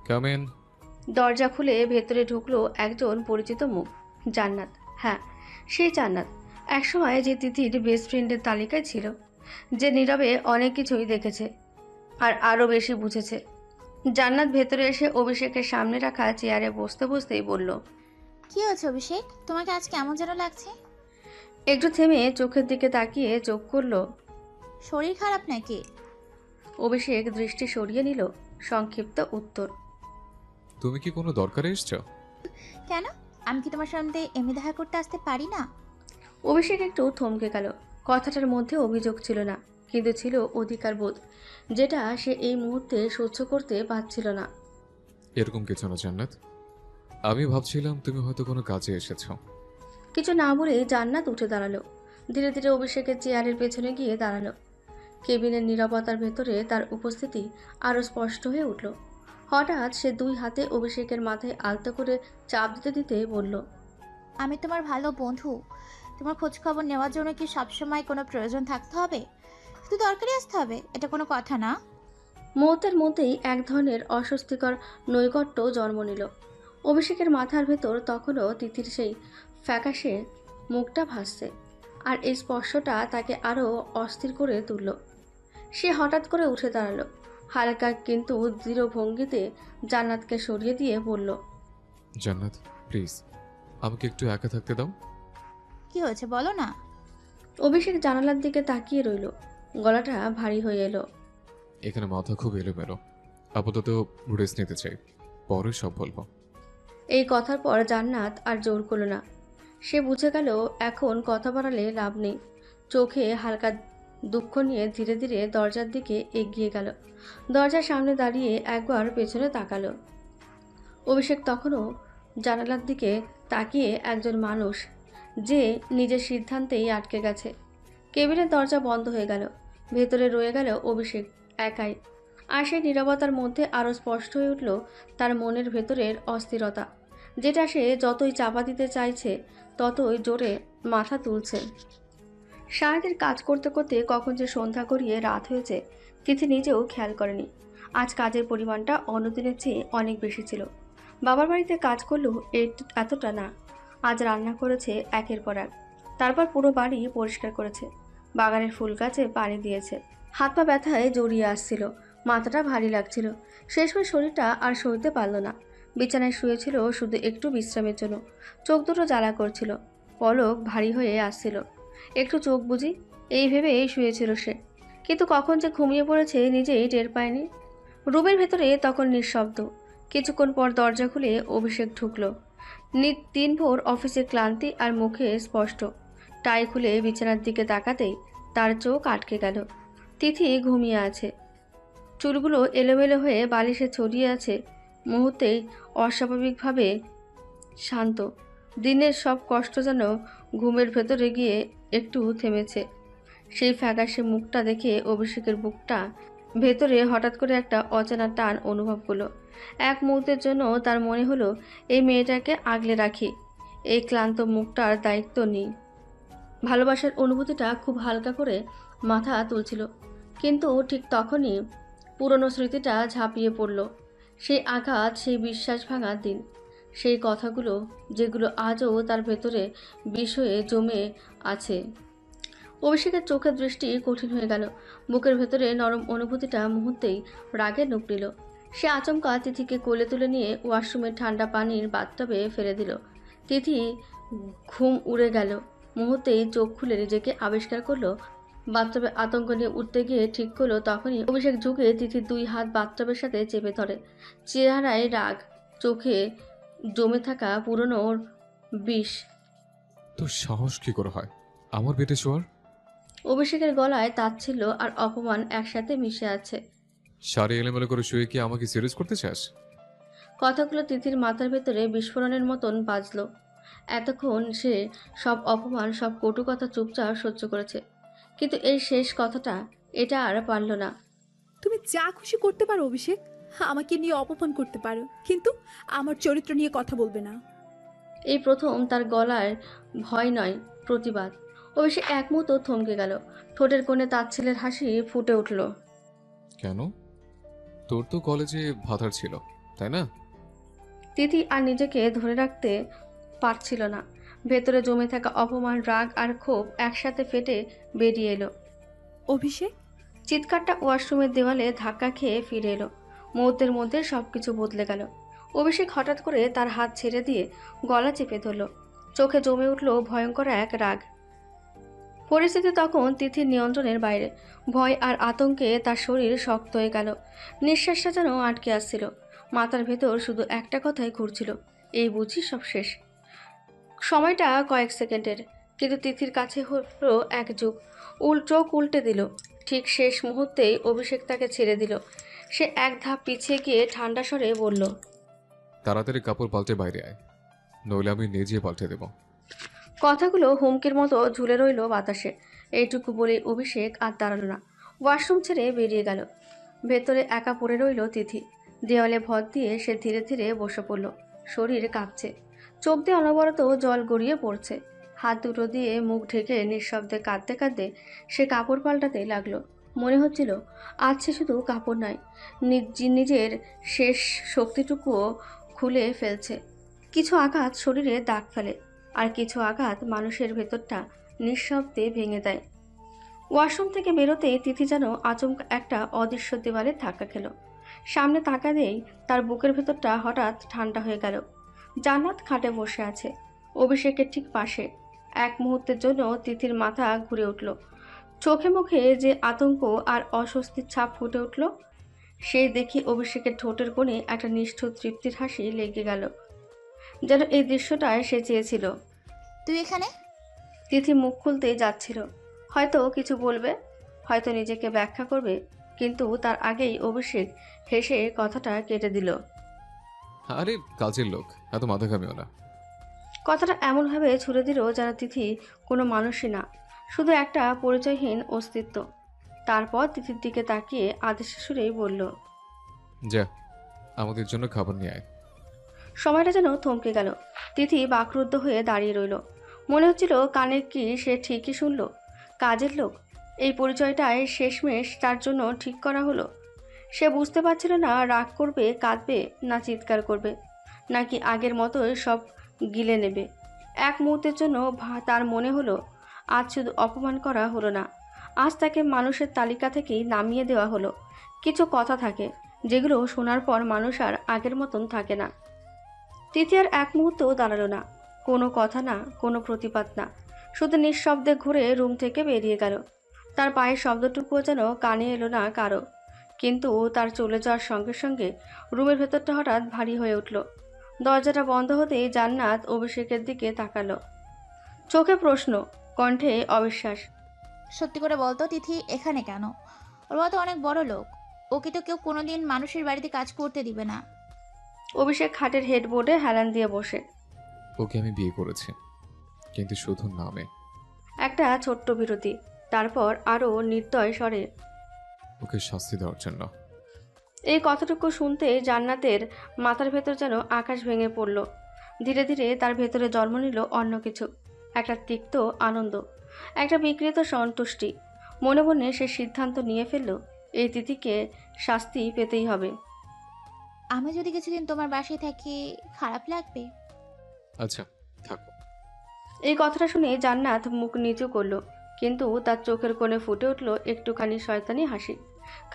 কাম ইন। দরজা খুলে ভেতরে ঢুকলো একজন পরিচিত মুখ। জান্নাত। হ্যাঁ, সেই জান্নাত। একসময় যে তিথির বেস্ট ফ্রেন্ডের তালিকায় ছিল, যে নীরবে অনেক কিছুই দেখেছে আর আরও বেশি বুঝেছে। জান্নাত ভেতরে এসে অভিষেকের সামনে রাখা চেয়ারে বসতে বসতেই বলল, কি হয়েছে অভিষেক, তোমাকে আজ কেমন যেন লাগছে? একটু থেমে চোখের দিকে তাকিয়ে চোখ করল। শরীর খারাপ নাকি? অভিষেক দৃষ্টি সরিয়ে নিল। সংক্ষিপ্ত উত্তর, তুমি কি কোনো দরকারে এসছো? কেন, আমি কি তোমার সঙ্গে এমনি দেখা করতে আসতে পারি না? অভিষেক একটু থমকে গেল। কথাটার মধ্যে অভিযোগ ছিল না, কিন্তু ছিল অধিকার বোধ, যেটা সে এই মুহূর্তে সহ্য করতে পারছিল না। এরকম কিছু না জান্নাত, আমি ভাবছিলাম তুমি হয়তো কোনো কাজে এসেছো। কিছু না বলে জান্নাত উঠে দাঁড়ালো। ধীরে ধীরে অভিষেকের চেয়ারের পেছনে গিয়ে দাঁড়ালো। কেবিনের নীরবতার ভেতরে তার উপস্থিতি আরও স্পষ্ট হয়ে উঠল। হঠাৎ সে দুই হাতে অভিষেকের মাথায় আলতো করে চাপ দিতে দিতে বলল, আমি তোমার ভালো বন্ধু, তোমার খোঁজ খবর নেওয়ার জন্য কি সবসময় কোনো প্রয়োজন থাকতে হবে? শুধু দরকারি আসতে হবে, এটা কোনো কথা না। মুহূর্তের মধ্যেই এক ধরনের অস্বস্তিকর নৈকট্য জন্ম নিল। অভিষেকের মাথার ভেতর তখনও তিথির সেই ফ্যাকাশে মুখটা ভাসছে, আর এই স্পর্শটা তাকে আরও অস্থির করে তুলল। সে হঠাৎ করে উঠে দাঁড়ালো। হালকা কিন্তু দৃঢ় ভঙ্গিতে জান্নাতকে সরিয়ে দিয়ে বলল, জান্নাত প্লিজ, আমাকে একটু একা থাকতে দাও। কি হয়েছে বলো না। অভিষেক জানালার দিকে তাকিয়ে রইল। গলাটা ভারী হয়ে এলো। এখানে মাথা খুব এলোমেলো, আপাতত রেস্ট নিতে চাই, পরে সব বলবো। এই কথার পর জান্নাত আর জোর করল না। সে বুঝে গেল এখন কথা বাড়ালে লাভ নেই। চোখে হালকা দুঃখ নিয়ে ধীরে ধীরে দরজার দিকে এগিয়ে গেল। দরজার সামনে দাঁড়িয়ে একবার পেছনে তাকালো। অভিষেক তখনও জানালার দিকে তাকিয়ে একজন মানুষ, যে নিজের সিদ্ধান্তেই আটকে গেছে। কেবিনের দরজা বন্ধ হয়ে গেল। ভেতরে রয়ে গেল অভিষেক একাই। আর সেই নীরবতার মধ্যে আরও স্পষ্ট হয়ে উঠল তার মনের ভেতরের অস্থিরতা, যেটা সে যতই চাপা দিতে চাইছে ততই জোরে মাথা তুলছে। সারাদিন কাজ করতে করতে কখন যে সন্ধ্যা গড়িয়ে রাত হয়েছে তিথি নিজেও খেয়াল করেনি। আজ কাজের পরিমাণটা অন্যদিনের চেয়ে অনেক বেশি ছিল। বাবার বাড়িতে কাজ করলেও এতটা না। আজ রান্না করেছে একের পর এক, তারপর পুরো বাড়ি পরিষ্কার করেছে, বাগানের ফুল গাছে পানি দিয়েছে। হাত পা ব্যথায় জড়িয়ে আসছিল, মাথাটা ভারী লাগছিল। শেষ হয়ে শরীরটা আর সইতে পারল না। বিছানায় শুয়েছিল শুধু একটু বিশ্রামের জন্য। চোখ দুটো জ্বালা করছিল, পলক ভারী হয়ে আসছিল। একটু চোখ বুঝি, এই ভেবে শুয়েছিল সে, কিন্তু কখন যে ঘুমিয়ে পড়েছে নিজেই টের পায়নি। রুমের ভেতরে তখন নিঃশব্দ। কিছুক্ষণ পর দরজা খুলে অভিষেক ঢুকলো। দিনভর অফিসের ক্লান্তি আর মুখে স্পষ্ট। টাই খুলে বিছানার দিকে তাকাতেই তার চোখ আটকে গেল। তিথি ঘুমিয়ে আছে, চুলগুলো এলোমেলো হয়ে বালিশে ছড়িয়ে আছে। মুহূর্তেই অস্বাভাবিকভাবে শান্ত। দিনের সব কষ্ট যেন ঘুমের ভেতরে গিয়ে একটু থেমেছে। সেই ফ্যাকাশে মুখটা দেখে অভিষেকের বুকটা ভেতরে হঠাৎ করে একটা অচেনা টান অনুভব করলো। এক মুহূর্তের জন্য তার মনে হলো এই মেয়েটাকে আগলে রাখি, এই ক্লান্ত মুখটার দায়িত্ব নিই। ভালোবাসার অনুভূতিটা খুব হালকা করে মাথা তুলছিল, কিন্তু ঠিক তখনই পুরনো স্মৃতিটা ঝাঁপিয়ে পড়ল। সেই আঘাত, সেই বিশ্বাস ভাঙা দিন, সেই কথাগুলো যেগুলো আজও তার ভেতরে বিষ হয়ে জমে আছে। অভিষেকের চোখের দৃষ্টি কঠিন হয়ে গেল। বুকের ভেতরে নরম অনুভূতিটা মুহূর্তেই রাগে নুক নিল। সে আচমকা তিথিকে কোলে তুলে নিয়ে ওয়াশরুমের ঠান্ডা পানির বাথটবে ফেলে দিল। তিথি ঘুম উড়ে গেল। মুহূর্তেই চোখ খুলে নিজেকে আবিষ্কার করলো বাথটবে। আতঙ্ক নিয়ে উঠতে গিয়ে ঠিক করলো, তখনই অভিষেক ঝুঁকে তিথির 2 হাত বাথটবের সাথে চেপে ধরে। চেহারায় রাগ, চোখে জমে থাকা পুরনো বিষ। তোর সাহস কি করে হয় আমার বেটে শোয়ার? অভিষেকের গলায় তাচ্ছিল্য আর অপমান একসাথে মিশে আছে। সারি এলোমেলো করে শুয়ে কি আমাকে সিরিয়াস করতে চাস? কথাগুলো তিথির মাথার ভেতরে বিস্ফোরণের মতন বাজলো। এতক্ষণ সে সব অপমান, সব কটু কথা চুপচাপ সহ্য করেছে, কিন্তু এই শেষ কথাটা, এটা আর পারল না। তুমি যা খুশি করতে পারো অভিষেক, আমাকে নিয়ে অপমান করতে পারো, কিন্তু আমার চরিত্র নিয়ে কথা বলবে না। এই প্রথম তার গলার ভয় নয়, প্রতিবাদ। অভিষেক এক মুহূর্ত থমকে গেল। ঠোঁটের কোণে তাচ্ছিলের হাসি ফুটে উঠল। কেন? তোর তো কলেজে ভাতার ছিল, তাই না? তিথি আর নিজেকে ধরে রাখতে পারছিল না। ভেতরে জমে থাকা অপমান, রাগ আর ক্ষোভ একসাথে ফেটে বেরিয়ে এলো। অভিষেক, চিৎকারটা ওয়াশরুমের দেওয়ালে ধাক্কা খেয়ে ফিরে এলো। মুহূর্তের মধ্যে সবকিছু বদলে গেল। অভিষেক হঠাৎ করে তার হাত ছেড়ে দিয়ে গলা চেপে ধরল। চোখে জমে উঠল ভয়ঙ্কর এক রাগ। পরিস্থিতি তখন তিথির নিয়ন্ত্রণের বাইরে। ভয় আর আতঙ্কে তার শরীর শক্ত হয়ে গেল। নিঃশ্বাসটা যেন আটকে আসছিল। মাথার ভেতর শুধু একটা কথাই ঘুরছিল, এই বুঝি সব শেষ। সময়টা কয়েক সেকেন্ডের, কিন্তু তিথির কাছে হলো এক যুগ। চোখ উল্টে দিল। ঠিক শেষ মুহূর্তেই অভিষেক তাকে ছেড়ে দিল। সে এক ধাপ পিছিয়ে গিয়ে ঠান্ডা স্বরে বলল, তাড়াতাড়ি কাপড় পাল্টে বাইরে আয়, নইলে আমি নিজে পাল্টে দেব। কথাগুলো হুমকির মতো ঝুলে রইল বাতাসে। এইটুকু বলে অভিষেক আর দাঁড়ালো না, ওয়াশরুম ছেড়ে বেরিয়ে গেল। ভেতরে একা পড়ে রইল তিথি। দেওয়ালে ভর দিয়ে সে ধীরে ধীরে বসে পড়ল। শরীর কাঁপছে, চোখ দিয়ে অনবরত জল গড়িয়ে পড়ছে। হাত দুটো দিয়ে মুখ ঢেকে নিঃশব্দে কাঁদতে কাঁদতে সে কাপড় পাল্টাতে লাগলো। মনে হচ্ছিল আজ সে শুধু কাপড় নয়, নিজের শেষ শক্তিটুকুও খুলে ফেলছে। কিছু আঘাত শরীরে দাগ ফেলে, আর কিছু আঘাত মানুষের ভেতরটা নিঃশব্দে ভেঙে দেয়। ওয়াশরুম থেকে বেরোতেই তিথি যেন আচমকা একটা অদৃশ্য দেওয়ালে ধাক্কা খেল। সামনে তাকাতেই তার বুকের ভেতরটা হঠাৎ ঠান্ডা হয়ে গেল। জান্নাত খাটে বসে আছে, অভিষেকের ঠিক পাশে। এক মুহূর্তের জন্য তিথির মাথা ঘুরে উঠল। চোখে মুখে যে আতঙ্ক আর অস্বস্তির ছাপ ফুটে উঠল। সেই দেখে অভিষেকের ঠোঁটের কোণে একটা নিষ্ঠুর তৃপ্তির হাসি লেগে গেল, যেন এই দৃশ্যটায় সে চেয়েছিল। তুই এখানে? তিথি মুখ খুলতেই যাচ্ছিল, হয়তো কিছু বলবে, হয়তো নিজেকে ব্যাখ্যা করবে, কিন্তু তার আগেই অভিষেক হেসে কথাটা কেটে দিল। আরে কাজের লোক, এত মাথা ঘামিও না। কথাটা এমনভাবে ছুড়ে দিল যেন তিথি কোনো মানুষই না, শুধু একটা পরিচয়হীন অস্তিত্ব। তারপর তিথির দিকে তাকিয়ে আদেশের সুরেই বলল, যা, আমাদের জন্য খাবার নিয়ে আয়। সময়টা যেন থমকে গেল। তিথি বাকরুদ্ধ হয়ে দাঁড়িয়ে রইল। মনে হচ্ছিল কানে কি সে ঠিকই শুনল। কাজের লোক, এই পরিচয়টাই শেষমেশ তার জন্য ঠিক করা হলো। সে বুঝতে পারছিল না রাগ করবে, কাঁদবে, না চিৎকার করবে, নাকি আগের মতোই সব গিলে নেবে। এক মুহূর্তের জন্য তার মনে হলো আজ শুধু অপমান করা হলো না, আজ তাকে মানুষের তালিকা থেকেই নামিয়ে দেওয়া হলো। কিছু কথা থাকে যেগুলো শোনার পর মানুষ আর আগের মতন থাকে না। তিথি আর এক মুহূর্তও দাঁড়ালো না, কোনো কথা না, কোনো প্রতিবাদ না, শুধু নিঃশব্দে ঘুরে রুম থেকে বেরিয়ে গেল। তার পায়ের শব্দটুকুও যেন কানে এলো না কারো। কিন্তু তার চলে যাওয়ার সঙ্গে সঙ্গে রুমের ভেতরটা হঠাৎ ভারী হয়ে উঠল। দরজাটা বন্ধ হতেই জান্নাত অভিষেকের দিকে তাকালো। চোখে প্রশ্ন, কণ্ঠে অবিশ্বাস। সত্যি করে বলতো তিথি এখানে কেন? ওর বাবা তো অনেক বড় লোক, ওকে তো কেউ কোনোদিন মানুষের বাড়িতে কাজ করতে দিবে না। অভিষেক খাটের হেডবোর্ডে হেলান দিয়ে বসে। ওকে আমি বিয়ে করেছি, কিন্তু শুধু নামে। একটা ছোট্ট বিরতি, তারপর আরও নির্দয় স্বরে, ওকে শাস্তি দেওয়ার জন্য। এই কথাটুকু শুনতে জান্নাতের মাথার ভেতর যেন আকাশ ভেঙে পড়ল। ধীরে ধীরে তার ভেতরে জন্ম নিল অন্য কিছু, একটা তিক্ত আনন্দ, একটা বিকৃত সন্তুষ্টি। মনে মনে সে সিদ্ধান্ত নিয়ে ফেলল, এই তিথিকে শাস্তি পেতেই হবে। আমি যদি কিছুদিন তোমার বাসায় থাকি খারাপ লাগবে? আচ্ছা, থাকো। এই কথাটা শুনে জান্নাত মুখ নিচু করল, কিন্তু তার চোখের কোণে ফুটে উঠল একটুখানি শয়তানি হাসি।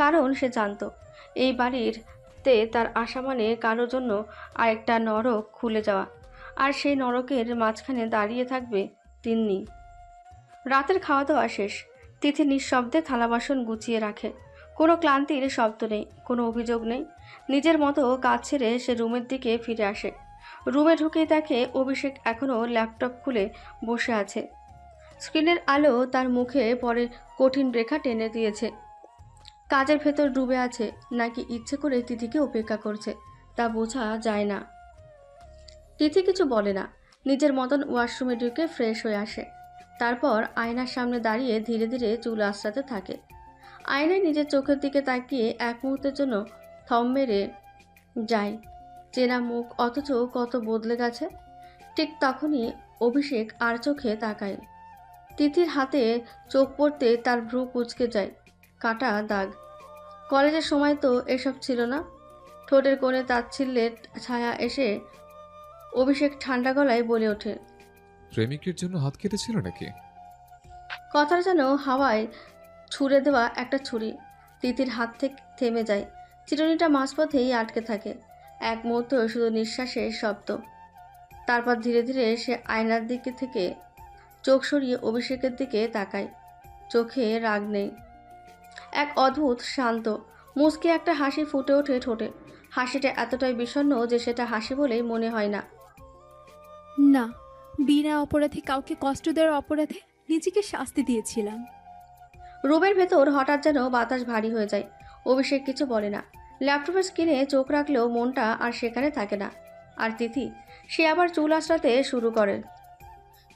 কারণ সে জানত এই বাড়িতে তার আশা মানে কারোর জন্য আরেকটা নরক খুলে যাওয়া, আর সেই নরকের মাঝখানে দাঁড়িয়ে থাকবে তিন্নি। রাতের খাওয়া দাওয়া শেষ। তিথি নিঃশব্দে থালা বাসন গুছিয়ে রাখে। কোনো ক্লান্তির শব্দ নেই, কোনো অভিযোগ নেই। নিজের মতো কাজ ছেড়ে সে রুমের দিকে ফিরে আসে। রুমে ঢুকেই দেখে অভিষেক এখনও ল্যাপটপ খুলে বসে আছে। স্ক্রিনের আলো তার মুখে পরে কঠিন রেখা টেনে দিয়েছে। কাজের ভেতর ডুবে আছে নাকি ইচ্ছে করে তিথিকে উপেক্ষা করছে তা বোঝা যায় না। তিথি কিছু বলে না, নিজের মতন ওয়াশরুমে ঢুকে ফ্রেশ হয়ে আসে। তারপর আয়নার সামনে দাঁড়িয়ে ধীরে ধীরে চুল আঁচড়াতে থাকে। আয়নায় নিজের চোখের দিকে তাকিয়ে এক মুহূর্তের জন্য থম মেরে যায়। চেনা মুখ, অথচ কত বদলে গেছে। ঠিক তখনই অভিষেক আর চোখে তাকায়। তিথির হাতে চোখ পড়তে তার ভ্রু কুঁচকে যায়, কাটা দাগ। কলেজের সময় তো এসব ছিল না। ঠোঁটের কোণে তাচ্ছিল্যের ছায়া এসে অভিষেক ঠান্ডা গলায় বলে ওঠে, প্রেমিকের জন্য হাত কেটেছিল নাকি? কথাটা যেন হাওয়ায় ছুঁড়ে দেওয়া একটা ছুরি। তিথির হাত থেকে থেমে যায়, চিরুনিটা মাঝপথেই আটকে থাকে। এক মুহূর্ত শুধু নিঃশ্বাসের শব্দ। তারপর ধীরে ধীরে সে আয়নার দিকে থেকে চোখ সরিয়ে অভিষেকের দিকে তাকায়। চোখে রাগ নেই, এক অদ্ভুত শান্ত মুচকি একটা হাসি ফুটে ওঠে ঠোঁটে। হাসিটা এতটাই বিষণ্ণ যে সেটা হাসি বলেই মনে হয় না। না, বিনা অপরাধে কাউকে কষ্ট দেওয়ার অপরাধে নিজেকে শাস্তি দিয়েছিলাম। রুমের ভেতর হঠাৎ যেন বাতাস ভারী হয়ে যায়। অভিষেক কিছু বলে না। ল্যাপটপের স্ক্রিনে চোখ রাখলেও মনটা আর সেখানে থাকে না। আর তিথি, সে আবার চুল আঁচড়াতে শুরু করে।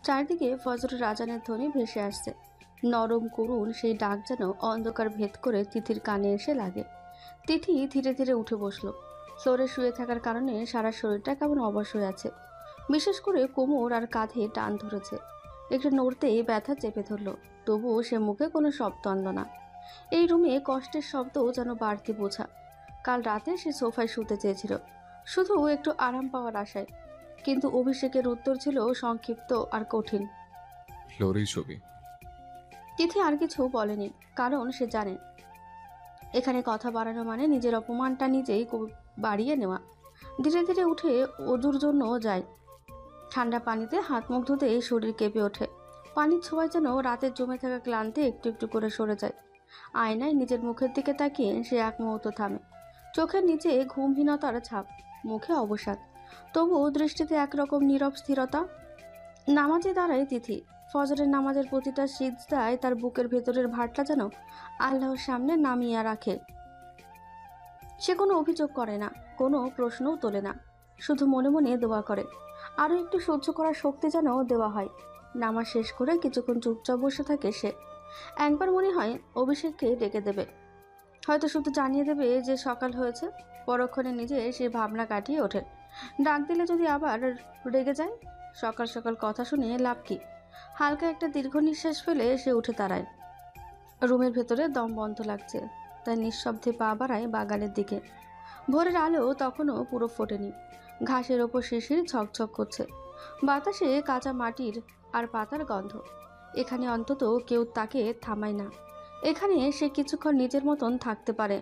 চারদিকে ফজরের আজানের ধ্বনি ভেসে আসছে। নরম করুণ সেই ডাক যেন অন্ধকার ভেদ করে তিথির কানে এসে লাগে। তিথি ধীরে ধীরে উঠে বসলো। ফ্লোরে শুয়ে থাকার কারণে সারা শরীরটা কেমন অবশ হয়ে আছে। বিশেষ করে কোমর আর কাঁধে টান ধরেছে। একটু নড়তেই ব্যথা চেপে ধরল, তবুও সে মুখে কোনো শব্দ আনল না। এই রুমে কষ্টের শব্দও যেন বাড়তি বোঝা। কাল রাতে সে সোফায় শুতে চেয়েছিল, শুধু একটু আরাম পাওয়ার আশায়, কিন্তু অভিষেকের উত্তর ছিল সংক্ষিপ্ত আর কঠিন। ফ্লোরেই ছবি। তিথি আর কিছু বলেনি, কারণ সে জানে এখানে কথা বাড়ানো মানে নিজের অপমানটা নিজেই বাড়িয়ে নেওয়া। ধীরে ধীরে উঠে অজুর জন্য যায়। ঠান্ডা পানিতে হাত মুখ ধুতেই শরীর কেঁপে ওঠে। পানির ছোঁয়ায় যেন রাতের জমে থাকা ক্লান্তি একটু একটু করে সরে যায়। আয়নায় নিজের মুখের দিকে তাকিয়ে সে এক মুহূর্ত থামে। চোখের নিচে ঘুমহীনতার ছাপ, মুখে অবসাদ, তবু দৃষ্টিতে একরকম নীরব স্থিরতা। নামাজে দাঁড়ায় তিথি। ফজরের নামাজের প্রতিটা সিজদায় তার বুকের ভেতরের ভারটা যেন আল্লাহর সামনে নামিয়ে রাখে। সে কোনো অভিযোগ করে না, কোনো প্রশ্নও তোলে না, শুধু মনে মনে দোয়া করে আরও একটু সহ্য করার শক্তি যেন দেওয়া হয়। নামাজ শেষ করে কিছুক্ষণ চুপচাপ বসে থাকে সে। একবার মনে হয় অভিষেককে ডেকে দেবে, হয়তো শুধু জানিয়ে দেবে যে সকাল হয়েছে। পরক্ষণে নিজে সে ভাবনা কাটিয়ে ওঠে, ডাক দিলে যদি আবার রেগে যায়। সকাল সকাল কথা শুনে লাভ কি? হালকা একটা দীর্ঘ নিঃশ্বাস ফেলে সে উঠে দাঁড়ায়। রুমের ভেতরে দম বন্ধ লাগছে, তাই নিঃশব্দে পা বাড়ায় বাগানের দিকে। ভোরের আলো তখনও পুরো ফোটেনি। ঘাসের ওপর শিশির ঝকঝক করছে, বাতাসে কাঁচা মাটির আর পাতার গন্ধ। এখানে অন্তত কেউ তাকে থামায় না। এখানে সে কিছুক্ষণ নিজের মতন থাকতে পারে।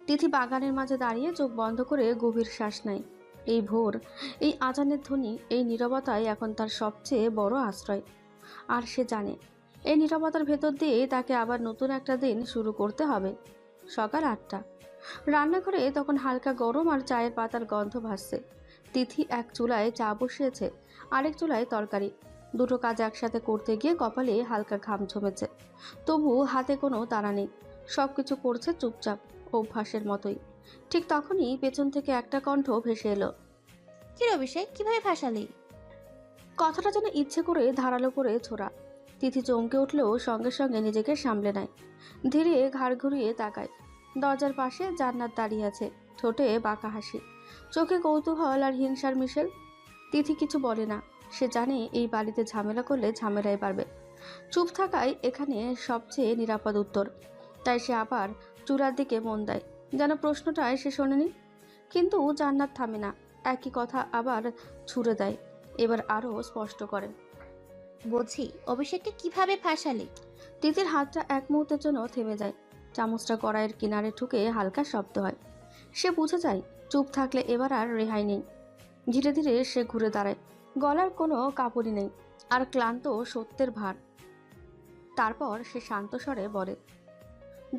তিথি বাগানের মাঝে দাঁড়িয়ে চোখ বন্ধ করে গভীর শ্বাস নেয়। এই ভোর, এই আজানের ধ্বনি, এই নীরবতাই এখন তার সবচেয়ে বড় আশ্রয়। আর সে জানে এই নীরবতার ভেতর দিয়ে তাকে আবার নতুন একটা দিন শুরু করতে হবে। সকাল 8টা। রান্নাঘরে তখন হালকা গরম আর চায়ের পাতার গন্ধ ভাসছে। তিথি এক চুলায় চা বসিয়েছে, আরেক চুলায় তরকারি। দুটো কাজ একসাথে করতে গিয়ে কপালে হালকা ঘাম জমেছে, তবু হাতে কোনো তাড়া নেই। সব কিছু করছে চুপচাপ, অভ্যাসের মতোই। ঠিক তখনই পেছন থেকে একটা কণ্ঠ ভেসে এলো। কি রে অভিষেক, কিভাবে ফাঁসালি? কথাটা যেন ইচ্ছে করে ধারালো করে ছোড়া। তিথি চমকে উঠলেও সঙ্গে সঙ্গে নিজেকে সামলে নেয়। ধীরে ঘাড় ঘুরিয়ে তাকায়। দরজার পাশে জান্নাত দাঁড়িয়ে আছে, ঠোঁটে বাঁকা হাসি, চোখে কৌতূহল আর হিংসার মিশেল। তিথি কিছু বলে না, সে জানে এই বাড়িতে ঝামেলা করলে ঝামেলায় পারবে। চুপ থাকাই এখানে সবচেয়ে নিরাপদ উত্তর। তাই সে আবার চূড়ার দিকে মন দেয়, যেন প্রশ্নটায় সে শোনেনি। কিন্তু জান্নাত থামে না, একই কথা আবার ছুড়ে দেয়, এবার আরও স্পষ্ট করে। বলছি অভিষেককে কিভাবে ফাঁসালি? তিথির হাতটা এক মুহূর্তের জন্য থেমে যায়। চামচটা কড়াইয়ের কিনারে ঠুকে হালকা শব্দ হয়। সে বুঝে যায় চুপ থাকলে এবার আর রেহাই নেই। ধীরে ধীরে সে ঘুরে দাঁড়ায়, গলার কোনো কাপড়ই নেই আর ক্লান্ত সত্যের ভার। তারপর সে শান্ত স্বরে বলে।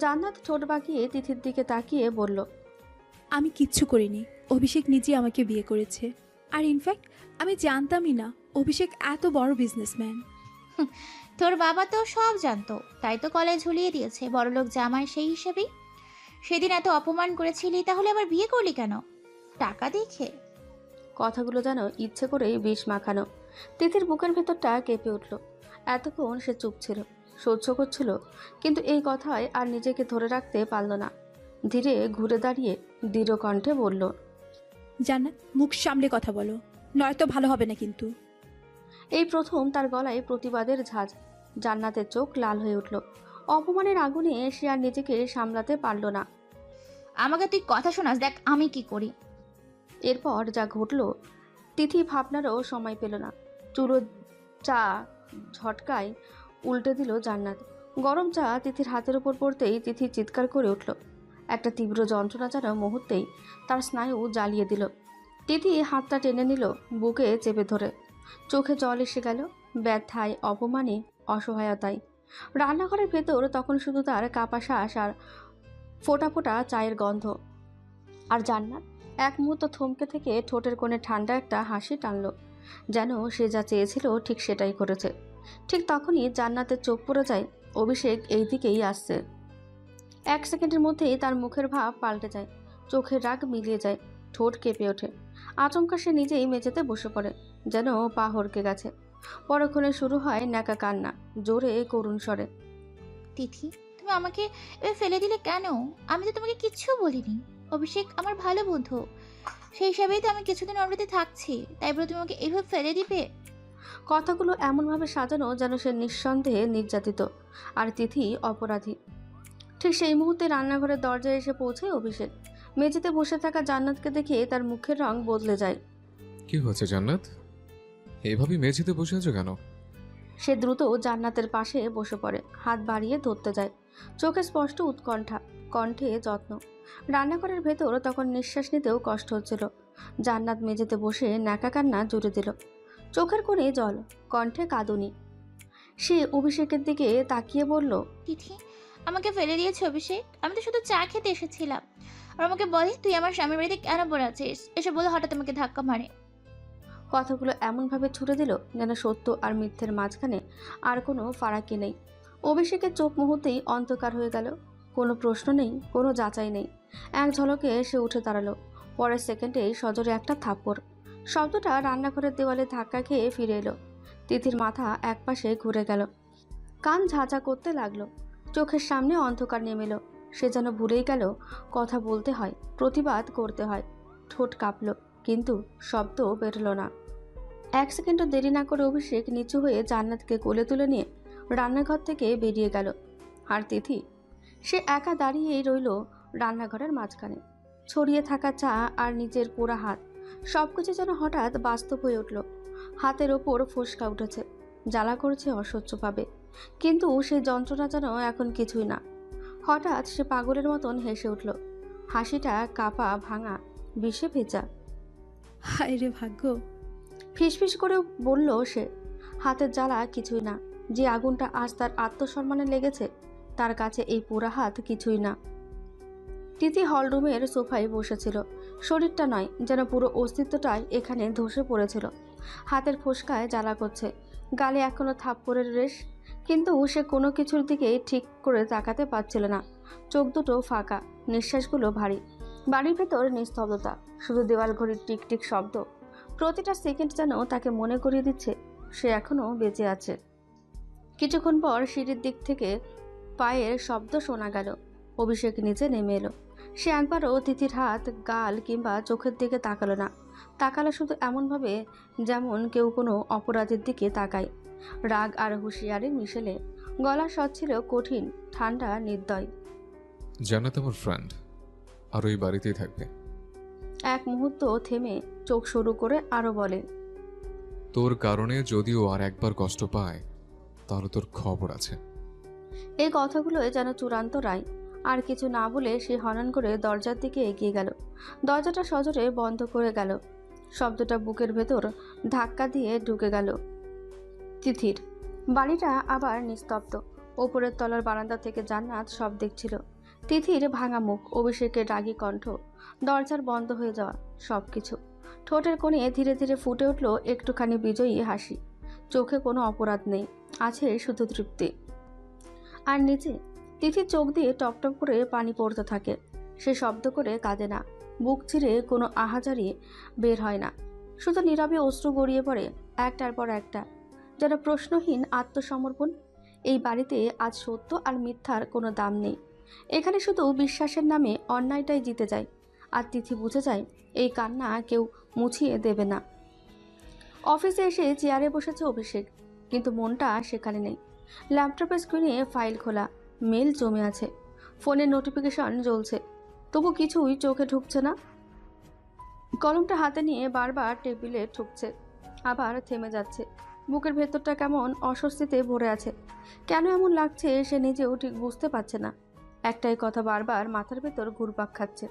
জান্নাত ঠোঁট বাঁকিয়ে তিথির দিকে তাকিয়ে বলল, আমি কিচ্ছু করিনি, অভিষেক নিজে আমাকে বিয়ে করেছে। আর ইনফ্যাক্ট আমি জানতামই না অভিষেক এত বড় বিজনেসম্যান। তোর বাবা তো সব জানতো, তাই তো কলেজ ঝুলিয়ে দিয়েছে বড়লোক জামাই সেই হিসেবেই। সেদিন এত অপমান করেছিলি, তাহলে আবার বিয়ে করলি কেন? টাকা দেখে? কথাগুলো যেন ইচ্ছে করেই বিষ মাখানো। তিথির বুকের ভেতরটা কেঁপে উঠল। এতক্ষণ সে চুপ ছিল, সহ্য করছিল, কিন্তু এই কথায় আর নিজেকে ধরে রাখতে পারল না। ধীরে ঘুরে দাঁড়িয়ে দৃঢ় কণ্ঠে বলল, জান্নাত, মুখ সামলে কথা বলো, নয়তো ভালো হবে না কিন্তু। এই প্রথম তার গলায় প্রতিবাদের ঝাঁজ। জান্নাতের চোখ লাল হয়ে উঠল। অপমানের আগুনে সে আর নিজেকে সামলাতে পারল না। আমাকে তুই কথা শোনাস, দেখ আমি কি করি। এরপর যা ঘটল তিথি ভাবনারও সময় পেল না। চুলো চা ঝটকায় উল্টে দিল জান্নাত। গরম চা তিথির হাতের উপর পড়তেই তিথি চিৎকার করে উঠল। একটা তীব্র যন্ত্রণা যেন মুহূর্তেই তার স্নায়ু জ্বালিয়ে দিল। তিথি হাতটা টেনে নিল বুকে চেপে ধরে। চোখে জল এসে গেল, ব্যথায়, অপমানে, অসহায়তায়। রান্নাঘরের ভেতর তখন শুধু তার কাপা শ্বাস আর ফোটা ফোটা চায়ের গন্ধ। আর জান্নাত এক মুহূর্ত থমকে থেকে ঠোঁটের কোণে ঠান্ডা একটা হাসি টানল, যেন সে যা চেয়েছিল ঠিক সেটাই করেছে। ঠিক তখনই জান্নাতের চোখ পড়ে যায় অভিষেক এই দিকেই আসছে। এক সেকেন্ডের মধ্যেই তার মুখের ভাব পাল্টে যায়, চোখের রাগ মিলিয়ে যায়, ঠোঁট কেঁপে ওঠে। আচমকা সে নিজেই মেঝেতে বসে পড়ে, যেন পা হড়কে গেছে। পরক্ষণে শুরু হয় ন্যাকা কান্না, জোরে করুণ স্বরে। তিথি, তুমি আমাকে এভাবে ফেলে দিলে কেন? আমি তো তোমাকে কিচ্ছু বলিনি। অভিষেক আমার ভালো বন্ধু, সেই হিসাবেই তো আমি কিছুদিন ওর বাড়িতে থাকছি, তাই বলে তুমি আমাকে এইভাবে ফেলে দিবে? কথাগুলো এমনভাবে সাজানো যেন সে নিঃসন্দেহে নির্যাতিত আর তিথি অপরাধী। ঠিক সেই মুহূর্তে রান্নাঘরের দরজায় এসে পৌঁছায় অভিষেক। মেঝেতে বসে থাকা জান্নাতকে দেখে তার মুখের রং বদলে যায়। কি হয়েছে জান্নাত, এভাবে মেঝেতে বসে আছো কেন? সে দ্রুত জান্নাতের পাশে বসে পড়ে, হাত বাড়িয়ে ধরতে যায়। চোখে স্পষ্ট উৎকণ্ঠা, কণ্ঠে যত্ন। রান্নাঘরের ভেতর তখন নিঃশ্বাস নিতেও কষ্ট হচ্ছিল। জান্নাত মেঝেতে বসে ন্যাকা কান্না জুড়ে দিল, চোখের কোণে জল, কণ্ঠে কাঁদুনি। সে অভিষেকের দিকে তাকিয়ে বলল, তিথি, আমাকে ফেলে দিয়েছে অভিষেক। আমি তো শুধু চা খেতে এসেছিলাম। আর আমাকে বলে তুই আমার স্বামীর বাড়িতে কেন পড়ে আছিস, এসে বলে হঠাৎ আমাকে ধাক্কা মারে। কথাগুলো এমনভাবে ছুড়ে দিল যেন সত্য আর মিথ্যের মাঝখানে আর কোনো ফারাকি নেই। অভিষেকের চোখ মুহূর্তেই অন্ধকার হয়ে গেল। কোনো প্রশ্ন নেই, কোনো যাচাই নেই। এক ঝলকে সে উঠে দাঁড়ালো। পরের সেকেন্ডেই সজোরে একটা থাপ্পড়। শব্দটা রান্নাঘরের দেওয়ালে ধাক্কা খেয়ে ফিরে এলো। তিথির মাথা একপাশে ঘুরে গেল, কান ঝাঁঝা করতে লাগলো, চোখের সামনে অন্ধকার নেমে এলো। সে যেন ভুলেই গেল কথা বলতে হয়, প্রতিবাদ করতে হয়। ঠোঁট কাঁপল, কিন্তু শব্দ বেরোলো না। এক সেকেন্ডও দেরি না করে অভিষেক নিচু হয়ে জান্নাতকে কোলে তুলে নিয়ে রান্নাঘর থেকে বেরিয়ে গেল। আর তিথি, সে একা দাঁড়িয়েই রইল রান্নাঘরের মাঝখানে। ছড়িয়ে থাকা চা আর নিজের পোড়া হাত, সবকিছু যেন হঠাৎ বাস্তব হয়ে উঠল। হাতের ওপর ফোসকা উঠেছে, জ্বালা করছে অসহ্যভাবে, কিন্তু সেই যন্ত্রণা যেন এখন কিছুই না। হঠাৎ সে পাগলের মতন হেসে উঠল, হাসিটা কাপা, ভাঙা, বিষে ভেজা। হায় রে ভাগ্য। ফিসফিস করে বলল সে, হাতের জ্বালা কিছুই না। যে আগুনটা আজ তার আত্মসম্মানে লেগেছে, তার কাছে এই পোড়া হাত কিছুই না। তিথি হলরুমের সোফায় বসেছিল। শরীরটা নয়, যেন পুরো অস্তিত্বটাই এখানে ধসে পড়েছিল। হাতের ফোসকায় জ্বালা করছে, গালে এখনো থাপ্পড়ের রেশ, কিন্তু সে কোনো কিছুর দিকে ঠিক করে তাকাতে পারছিল না। চোখ দুটো ফাঁকা, নিঃশ্বাসগুলো ভারী। বাড়ির ভেতর নিস্তব্ধতা, শুধু দেওয়াল ঘড়ির টিকটিক শব্দ। প্রতিটা সেকেন্ড যেন তাকে মনে করিয়ে দিচ্ছে সে এখনো বেঁচে আছে। কিছুক্ষণ পর সিঁড়ির দিক থেকে পায়ের শব্দ শোনা গেল। অভিষেক নিচে নেমে এলো। সে একবারও তিথির হাত, গাল কিংবা চোখের দিকে তাকালো না। তাকালো শুধু এমনভাবে যেমন কেউ কোনো অপরাধের দিকে তাকায়। রাগ আর হুঁশিয়ারির মিশেলে গলার স্বর ছিল কঠিন, ঠান্ডা, নির্দয়। জান্নাত আমার ফ্রেন্ড, আর ওই বাড়িতেই থাকবে। এক মুহূর্ত থেমে চোখ শুরু করে আরো বলে, তোর কারণে যদিও আর একবার কষ্ট পায় তাহলে তোর খবর আছে। এই কথাগুলোই যেন চূড়ান্ত রায়। আর কিছু না বলে সে হনন করে দরজার দিকে এগিয়ে গেল। দরজাটা সজোরে বন্ধ করে গেল। শব্দটা বুকের ভেতর ধাক্কা দিয়ে ঢুকে গেল তিথির। বাড়িটা আবার নিস্তব্ধ। ওপরের তলার বারান্দা থেকে জান্নাত সব দেখছিল। তিথির ভাঙা মুখ, অভিষেকের রাগী কণ্ঠ, দরজার বন্ধ হয়ে যাওয়া সবকিছু। ঠোঁটের কোণে ধীরে ধীরে ফুটে উঠল একটুখানি বিজয়ী হাসি। চোখে কোনো অপরাধ নেই, আছে শুধু তৃপ্তি। আর নিচে তিথির চোখ দিয়ে টপটপ করে পানি পড়তে থাকে। সে শব্দ করে কাঁদে না, বুক ছিঁড়ে কোনো আহাজারি বের হয় না। শুধু নীরবে অশ্রু গড়িয়ে পড়ে একটার পর একটা, যেন প্রশ্নহীন আত্মসমর্পণ। এই বাড়িতে আজ সত্য আর মিথ্যার কোনো দাম নেই। এখানে শুধু বিশ্বাসের নামে অন্যায়টাই জিতে যায়। আর তিথি বুঝে যায় এই কান্না কেউ মুছিয়ে দেবে না। অফিসে এসে চেয়ারে বসেছে অভিষেক, কিন্তু মনটা সেখানে নেই। ল্যাপটপের স্ক্রিনে ফাইল খোলা, মেল জমে আছে, ফোনের নোটিফিকেশন জ্বলছে, তবু কিছুই চোখে ঢুকছে না। কলমটা হাতে নিয়ে বারবার টেবিলে ঠুকছে, আবার থেমে যাচ্ছে। বুকের ভেতরটা কেমন অস্বস্তিতে ভরে আছে। কেন এমন লাগছে সে নিজেও ঠিক বুঝতে পারছে না। একটাই কথা বারবার মাথার ভেতর ঘুরপাক খাচ্ছে।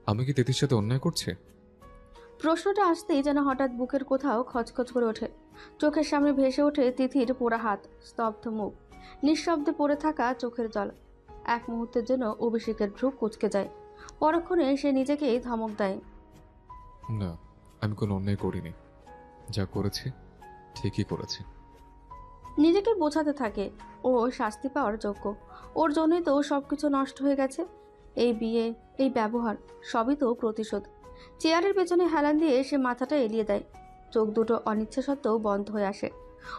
আমি কি তিথির সাথে অন্যায় করছি? প্রশ্নটা আসতেই যেন হঠাৎ বুকের কোথাও খচখচ করে ওঠে। চোখের সামনে ভেসে ওঠে তিথির পোড়া হাত, স্তব্ধ মুখ, নিঃশব্দে পড়ে থাকা চোখের জল। এক মুহূর্তের জন্য অভিষেকের ভ্রু কুঁচকে যায়। পরক্ষণে সে নিজেকেই ধমক দেয়। না, আমি কোনো অন্যায় করিনি। যা করেছি ঠিকই করেছি। নিজেকে বোঝাতে থাকে ও শাস্তি পাওয়ার যোগ্য। ওর জন্যই তো সবকিছু নষ্ট হয়ে গেছে। এই বিয়ে, এই ব্যবহার, সবই তো প্রতিশোধ। চেয়ারের পেছনে হেলান দিয়ে সে মাথাটা এলিয়ে দেয়। চোখ দুটো অনিচ্ছা সত্ত্বেও বন্ধ হয়ে আসে।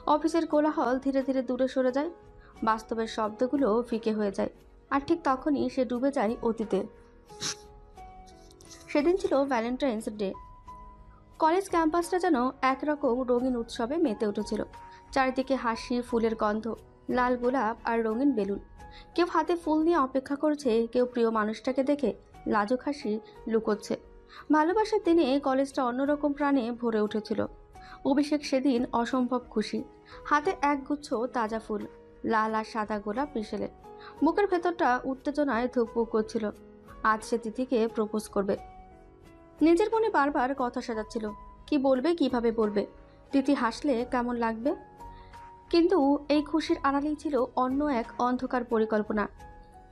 অফিসের কোলাহল ধীরে ধীরে দূরে সরে যায়। বাস্তবের শব্দগুলো ফিকে হয়ে যায়। আর ঠিক তখনই সে ডুবে যায় অতীতে। সেদিন ছিল ভ্যালেন্টাইন্স ডে। কলেজ ক্যাম্পাসটা যেন একরকম রঙিন উৎসবে মেতে উঠেছিল। চারিদিকে হাসি, ফুলের গন্ধ, লাল গোলাপ আর রঙিন বেলুন। কেউ হাতে ফুল নিয়ে অপেক্ষা করছে, কেউ প্রিয় মানুষটাকে দেখে লাজুক হাসি লুকোচ্ছে। ভালোবাসার দিনে কলেজটা অন্যরকম প্রাণে ভরে উঠেছিল। অভিষেক সেদিন অসম্ভব খুশি। হাতে একগুচ্ছ তাজা ফুল, লাল আর সাদা গোলাপ মিশেলে। বুকের ভেতরটা উত্তেজনায় ধুকপুক করছিল। আজ সে তিথিকে প্রপোজ করবে। নিজের মনে বারবার কথা সাজাচ্ছিল, কি বলবে, কিভাবে বলবে, তিথি হাসলে কেমন লাগবে। কিন্তু এই খুশির আড়ালেই ছিল অন্য এক অন্ধকার পরিকল্পনা।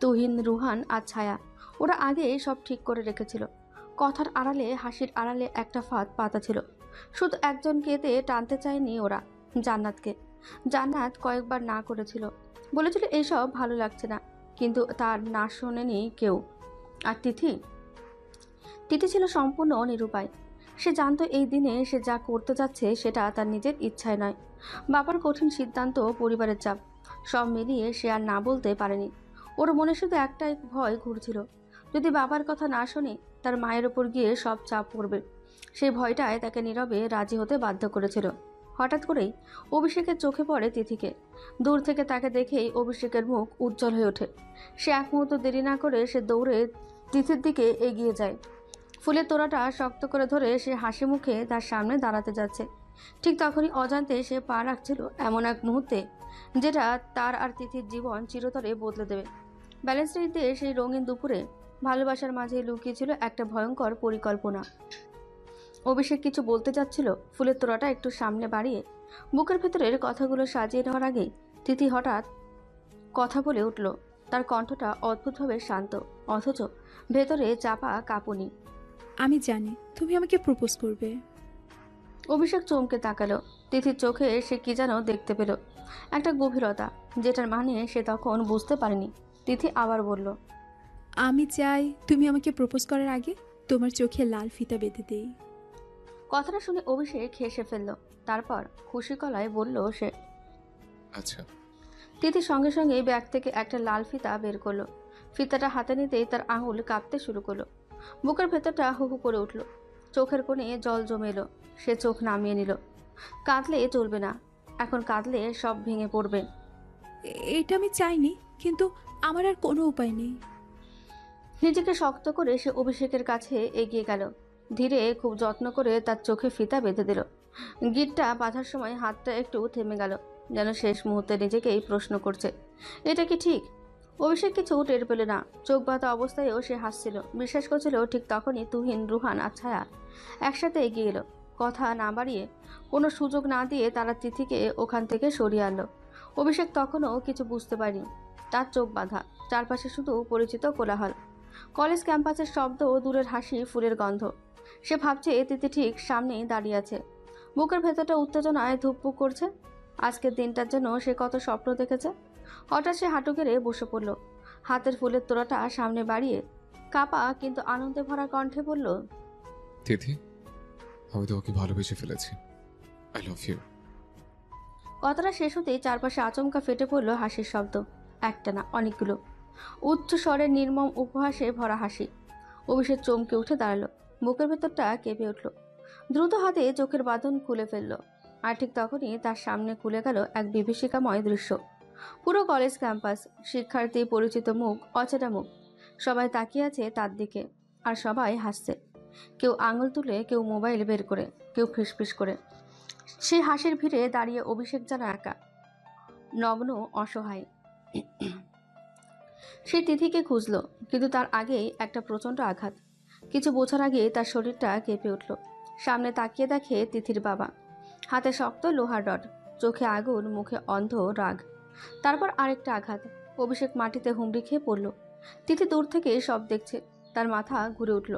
তুহিন, রুহান আর ছায়া, ওরা আগে সব ঠিক করে রেখেছিল। কথার আড়ালে, হাসির আড়ালে একটা ফাঁদ পাতা ছিল। শুধু একজনকে এতে টানতে চায়নি ওরা, জান্নাতকে। জান্নাত কয়েকবার না করেছিল, বলেছিল এইসব ভালো লাগছে না, কিন্তু তার না শোনেনি কেউ। আর তিথি তিথি ছিল সম্পূর্ণ নিরুপায়। সে জানতো এই দিনে সে যা করতে যাচ্ছে সেটা তার নিজের ইচ্ছায় নয়। বাবার কঠিন সিদ্ধান্ত, পরিবারের চাপ, সব মিলিয়ে সে আর না বলতে পারেনি। ওর মনে শুধু একটাই ভয় ঘুরছিল, যদি বাবার কথা না শোনে তার মায়ের ওপর গিয়ে সব চাপ পড়বে। সেই ভয়টায় তাকে নীরবে রাজি হতে বাধ্য করেছিল। হঠাৎ করেই অভিষেকের চোখে পড়ে তিথিকে। দূর থেকে তাকে দেখেই অভিষেকের মুখ উজ্জ্বল হয়ে ওঠে। সে এক মুহূর্ত দেরি না করে সে দৌড়ে তিথির দিকে এগিয়ে যায়। ফুলের তোড়াটা শক্ত করে ধরে সে হাসি মুখে তার সামনে দাঁড়াতে যাচ্ছে। ঠিক তখনই অজান্তে সে পা রাখছিল এমন এক মুহূর্তে যেটা তার আর তিথির জীবন চিরতরে বদলে দেবে। ব্যালেন্স ডে সেই রঙিন দুপুরে ভালোবাসার মাঝে লুকিয়েছিল একটা ভয়ঙ্কর পরিকল্পনা। অভিষেক কিছু বলতে যাচ্ছিল, ফুলের তোড়াটা একটু সামনে বাড়িয়ে বুকের ভেতরের কথাগুলো সাজিয়ে নেওয়ার আগেই তিথি হঠাৎ কথা বলে উঠল। তার কণ্ঠটা অদ্ভুতভাবে শান্ত, অথচ ভেতরে চাপা কাঁপুনি। আমি জানি তুমি আমাকে প্রপোজ করবে। অভিষেক চমকে তাকালো। তিথির চোখে সে কি যেন দেখতে পেল, একটা গভীরতা, যেটার মানে সে তখন বুঝতে পারেনি। তিথি আবার বলল, আমি চাই তুমি আমাকে প্রপোজ করার আগে তোমার চোখে লাল ফিতা বেঁধে দেই। কথাটা শুনে অভিষেক হেসে ফেলল। তারপর খুশি গলায় বলল সে, আচ্ছা, তিথি সঙ্গে সঙ্গে ব্যাগ থেকে একটা লাল ফিতা বের করলো। ফিতাটা হাতে নিতেই তার আঙুল কাঁপতে শুরু করলো। বুকের ভেতরটা হু হু করে উঠল। চোখের কোণে জল জমে এলো। সে চোখ নামিয়ে নিল। কাঁদলে চলবে না, এখন কাঁদলে সব ভেঙে পড়বে। এটা আমি চাইনি, কিন্তু আমার আর কোনো উপায় নেই। নিজেকে শক্ত করে সে অভিষেকের কাছে এগিয়ে গেল। ধীরে খুব যত্ন করে তার চোখে ফিতা বেঁধে দিল। গিটটা বাঁধার সময় হাতটা একটু থেমে গেল, যেন শেষ মুহূর্তে নিজেকেই প্রশ্ন করছে, এটা কি ঠিক? অভিষেক কিছু টের পেল না। চোখ বাঁধা অবস্থায়ও সে হাসছিল, বিশ্বাস করছিল। ঠিক তখনই তুহিন, রুহান আর ছায়া একসাথে এগিয়ে এলো। কথা না বাড়িয়ে, কোনো সুযোগ না দিয়ে তারা তিথিকে ওখান থেকে সরিয়ে আনলো। অভিষেক তখনও কিছু বুঝতে পারেনি। তার চোখ বাঁধা, চারপাশে শুধু পরিচিত কোলাহল, কলেজ ক্যাম্পাসের শব্দ ও দূরের হাসি, ফুলের গন্ধ। সে ভাবছে তিথি ঠিক সামনেই দাঁড়িয়ে আছে। বুকের ভেতরটা উত্তেজনায় ধুকপুক করছে। আজকের দিনটার জন্য সে কত স্বপ্ন দেখেছে। হঠাৎ সে হাঁটু গেড়ে বসে পড়ল। হাতের ফুলের তোড়াটা সামনে বাড়িয়ে কাপা কিন্তু আনন্দে ভরা কণ্ঠে বলল, তিথি, আমি তোমাকে ভালোবেসে ফেলেছি। I love you. কথাটা শেষ হতেই চারপাশে আচমকা ফেটে পড়ল হাসির শব্দ। একটা না, অনেকগুলো। উচ্চ স্বরের নির্মম উপহাসে ভরা হাসি। অভিষেক চমকে উঠে দাঁড়ালো। বুকের ভেতরটা কেঁপে উঠল। দ্রুত হাতে চোখের বাঁধন খুলে ফেলল। আর ঠিক তখনই তার সামনে খুলে গেল এক বিভীষিকাময় দৃশ্য। পুরো কলেজ ক্যাম্পাস, শিক্ষার্থী, পরিচিত মুখ, অচেনা মুখ, সবাই তাকিয়ে আছে তার দিকে। আর সবাই হাসছে। কেউ আঙুল তুলে, কেউ মোবাইল বের করে, কেউ ফিসফিস করে। সেই হাসির ভিড়ে দাঁড়িয়ে অভিষেক যেন একা, নগ্ন, অসহায়। সে তিথিকে খুঁজল, কিন্তু তার আগেই একটা প্রচণ্ড আঘাত। কিছু বোঝার আগেই তার শরীরটা কেঁপে উঠল। সামনে তাকিয়ে দেখে তিথির বাবা, হাতে শক্ত লোহার রড, চোখে আগুন, মুখে অন্ধ রাগ। তারপর আরেকটা আঘাত। অভিষেক মাটিতে হুমড়ি খেয়ে পড়ল। তিথি দূর থেকে সব দেখছে। তার মাথা ঘুরে উঠল।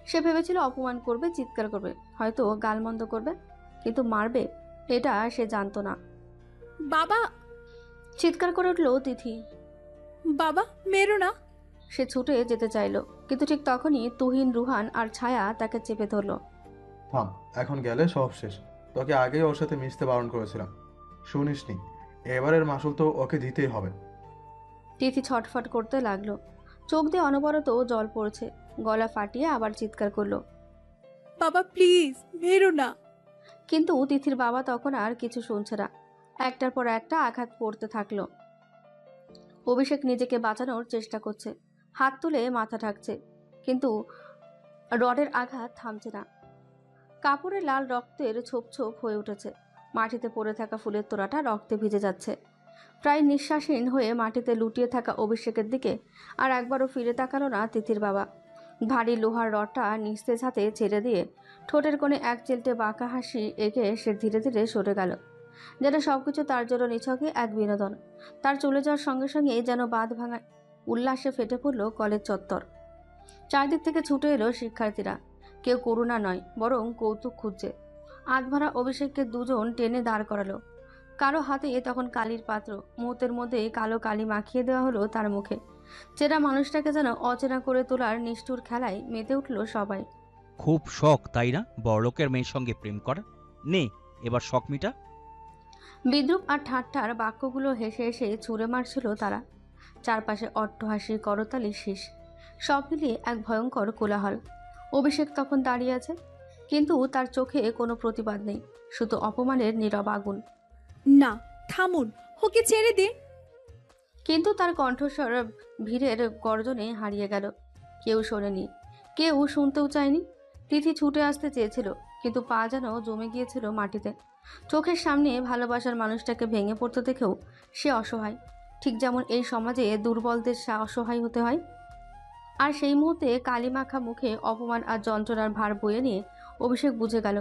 সে ভেবেছিল অপমান করবে, চিৎকার করবে, হয়তো গালমন্দ করবে, কিন্তু মারবে এটা সে জানতো না। বাবা, চিৎকার করে উঠল তিথি, বাবা মেরো না। সে ছুটে যেতে চাইল, কিন্তু ঠিক তখনই তুহিন, রুহান আর ছায়া তাকে চেপে ধরল। থাম, এখন গেলে সব শেষ। তোকে আগেই ওর সাথে মিশতে বারণ করেছিলাম, শুনিসনি? এবারের মাসুল তো ওকে দিতেই হবে। তিথি ছটফট করতে লাগলো। চোখ দিয়ে অনবরত জল পড়ছে। গলা ফাটিয়ে আবার চিৎকার করলো। বাবা প্লিজ মেরো না। কিন্তু তিথির বাবা তখন আর কিছু শুনছে না। একটার পর একটা আঘাত পড়তে থাকলো। অভিষেক নিজেকে বাঁচানোর চেষ্টা করছে, হাত তুলে মাথা ঢাকছে, কিন্তু রডের আঘাত থামছে না। কাপড়ে লাল রক্তের ছোপ ছোপ হয়ে উঠেছে। মাটিতে পড়ে থাকা ফুলের তোড়াটা রক্তে ভিজে যাচ্ছে। প্রায় নিঃশ্বাসহীন হয়ে মাটিতে লুটিয়ে থাকা অভিষেকের দিকে আর একবারও ফিরে তাকালো না তিথির বাবা। ভারী লোহার রডটা নিস্তেজ হাতে ছেড়ে দিয়ে ঠোঁটের কোণে এক চিলটে বাঁকা হাসি এঁকে সে ধীরে ধীরে সরে গেল, যেন সবকিছু তার জন্য নিছকে এক বিনোদন। তার চলে যাওয়ার সঙ্গে সঙ্গে যেন বাঁধ ভাঙা উল্লাসে ফেটে পড়ল কলেজ চত্বর। চারদিক থেকে ছুটে এলো শিক্ষার্থীরা। কেউ করুণা নয়, বরং কৌতুক খুঁজছে। আধভরা অভিষেককে দুজন টেনে দাঁড় করালো। কারো হাতে তখন কালির পাত্র। মুহূর্তের মধ্যে কালো কালি মাখিয়ে দেওয়া হলো তার মুখে। চেনা মানুষটাকে যেন অচেনা করে তোলার নিষ্ঠুর খেলায় মেতে উঠল সবাই। খুব শখ তাই না বড়লোকের মেয়ের সঙ্গে প্রেম করা? নে এবার শখ মিটা। বিদ্রুপ আর ঠাট্টার বাক্যগুলো হেসে হেসে ছুঁড়ে মারছিল তারা। চারপাশে অট্টহাসি, করতালি, শীষ, সব মিলিয়ে এক ভয়ঙ্কর কোলাহল। অভিষেক তখন দাঁড়িয়ে আছে, কিন্তু তার চোখে কোনো প্রতিবাদ নেই, শুধু অপমানের নীরব আগুন। না, থামুন, ওকে ছেড়ে দিন। কিন্তু তার কণ্ঠস্বর ভিড়ের গর্জনে হারিয়ে গেল। কেউ শোনেনি, কেউ শুনতেও চায়নি। তিথি ছুটে আসতে চেয়েছিল, কিন্তু পা যেন জমে গিয়েছিল মাটিতে। চোখের সামনে ভালোবাসার মানুষটাকে ভেঙে পড়তে দেখেও সে অসহায়, ঠিক যেমন এই সমাজে দুর্বলদের অসহায় হতে হয়। আর সেই মুহূর্তে কালিমাখা মুখে অপমান আর যন্ত্রণার ভার বয়ে নিয়ে অভিষেক বুঝে গেল,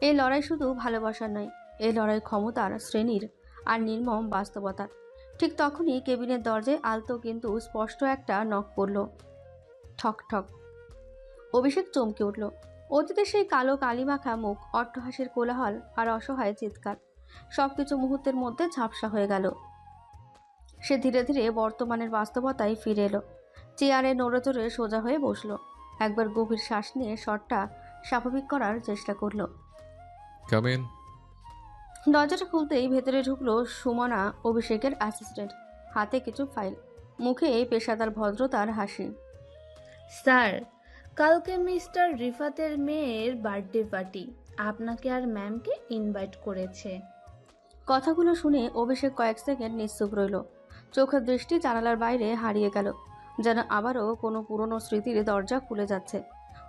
এই লড়াই শুধু ভালোবাসার নয়, এই লড়াই ক্ষমতার, শ্রেণীর আর নির্মম বাস্তবতার। ঠিক তখনই কেবিনের দরজায় আলতো কিন্তু স্পষ্ট একটা নক পড়ল। ঠক ঠক। অভিষেক চমকে উঠল। অতীতে সেই কালো কালিমাখা মুখ, অট্টহাসির কোলাহল আর অসহায় চিৎকার, সবকিছু মুহূর্তের মধ্যে ঝাপসা হয়ে গেল। সে ধীরে ধীরে বর্তমানের বাস্তবতায় ফিরে এলো। চেয়ারে নড়ে চড়ে সোজা হয়ে বসলো। একবার গভীর শ্বাস নিয়ে স্বরটা স্বাভাবিক করার চেষ্টা করলো। Come in. দরজাটা খুলতেই ভেতরে ঢুকলো সুমনা, অভিষেকের অ্যাসিস্ট্যান্ট। হাতে কিছু ফাইল, মুখে পেশাদার ভদ্রতার হাসি। স্যার, কালকে মিস্টার রিফাতের মেয়ের বার্থডে পার্টি, আপনাকে আর ম্যামকে ইনভাইট করেছে। কথাগুলো শুনে অভিষেক কয়েক সেকেন্ড নিশ্চুপ রইল। চোখের দৃষ্টি জানালার বাইরে হারিয়ে গেল, যেন আবারও কোনো পুরনো স্মৃতির দরজা খুলে যাচ্ছে।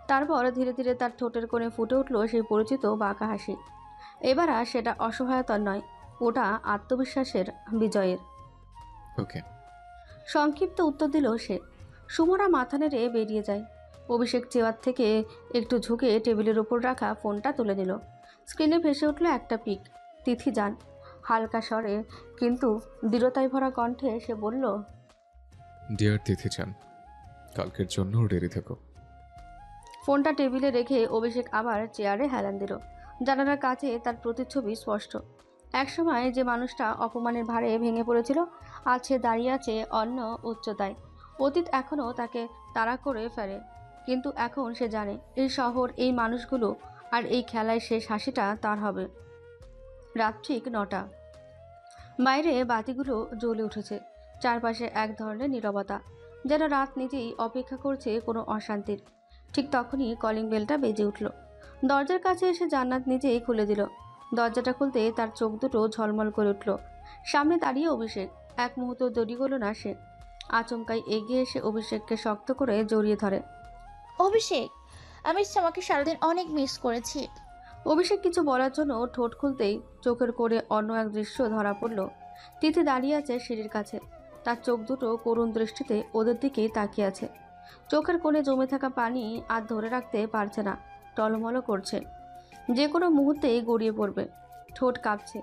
তারপর ধীরে ধীরে তার ঠোঁটের কোণে ফুটে উঠল সেই পরিচিত বাঁকা হাসি। এবার আর সেটা অসহায়তার নয়, ওটা আত্মবিশ্বাসের, বিজয়ের। ওকে। সংক্ষিপ্ত উত্তর দিল সে। সুমনা মাথা নেড়ে বেরিয়ে যায়। অভিষেক চেয়ার থেকে একটু ঝুঁকে টেবিলের উপর রাখা ফোনটা তুলে নিল। স্ক্রিনে ভেসে উঠল একটা পিক। তিথি যান। হালকা স্বরে কিন্তু দৃঢ়তায় ভরা কণ্ঠে সে বলল, ডিয়ার তিথি চান, কালকের জন্য রেডি থেকো। ফোনটা টেবিলে রেখে অভিষেক আবার চেয়ারে হেলান দিল। জানালার কাছে তার প্রতিচ্ছবি স্পষ্ট। একসময় যে মানুষটা অপমানের ভারে ভেঙে পড়েছিল, আজ সে দাঁড়িয়ে আছে অন্য উচ্চতায়। অতীত এখনও তাকে তাড়া করে ফেলে, কিন্তু এখন সে জানে এই শহর, এই মানুষগুলো আর এই খেলায় শেষ হাসিটা তার হবে। রাত ঠিক 9টা। বাইরে বাতিগুলো জ্বলে উঠেছে। চারপাশে এক ধরনের নীরবতা, যেন রাত নিজেই অপেক্ষা করছে কোনো অশান্তির। ঠিক তখনই কলিং বেলটা বেজে উঠল। দরজার কাছে এসে জান্নাত নিজেই খুলে দিল। দরজাটা খুলতে তার চোখ দুটো ঝলমল করে উঠল। সামনে দাঁড়িয়ে অভিষেক। এক মুহূর্ত দেরি হলো না সে। আচমকাই এগিয়ে এসে অভিষেককে শক্ত করে জড়িয়ে ধরে। অভিষেক, আমি তোমাকে সারাদিন অনেক মিস করেছি। অভিষেক কিছু বলার জন্য ঠোঁট খুলতেই চোখের কোণে অন্য এক দৃশ্য ধরা পড়ল। তিথি দাঁড়িয়ে আছে সিঁড়ির কাছে। তার চোখ দুটো করুণ দৃষ্টিতে ওদের দিকেই তাকিয়ে আছে। চোখের কোণে জমে থাকা পানি আর ধরে রাখতে পারছে না, টলমল করছে, যে কোনো মুহূর্তেই গড়িয়ে পড়বে। ঠোঁট কাঁপছে,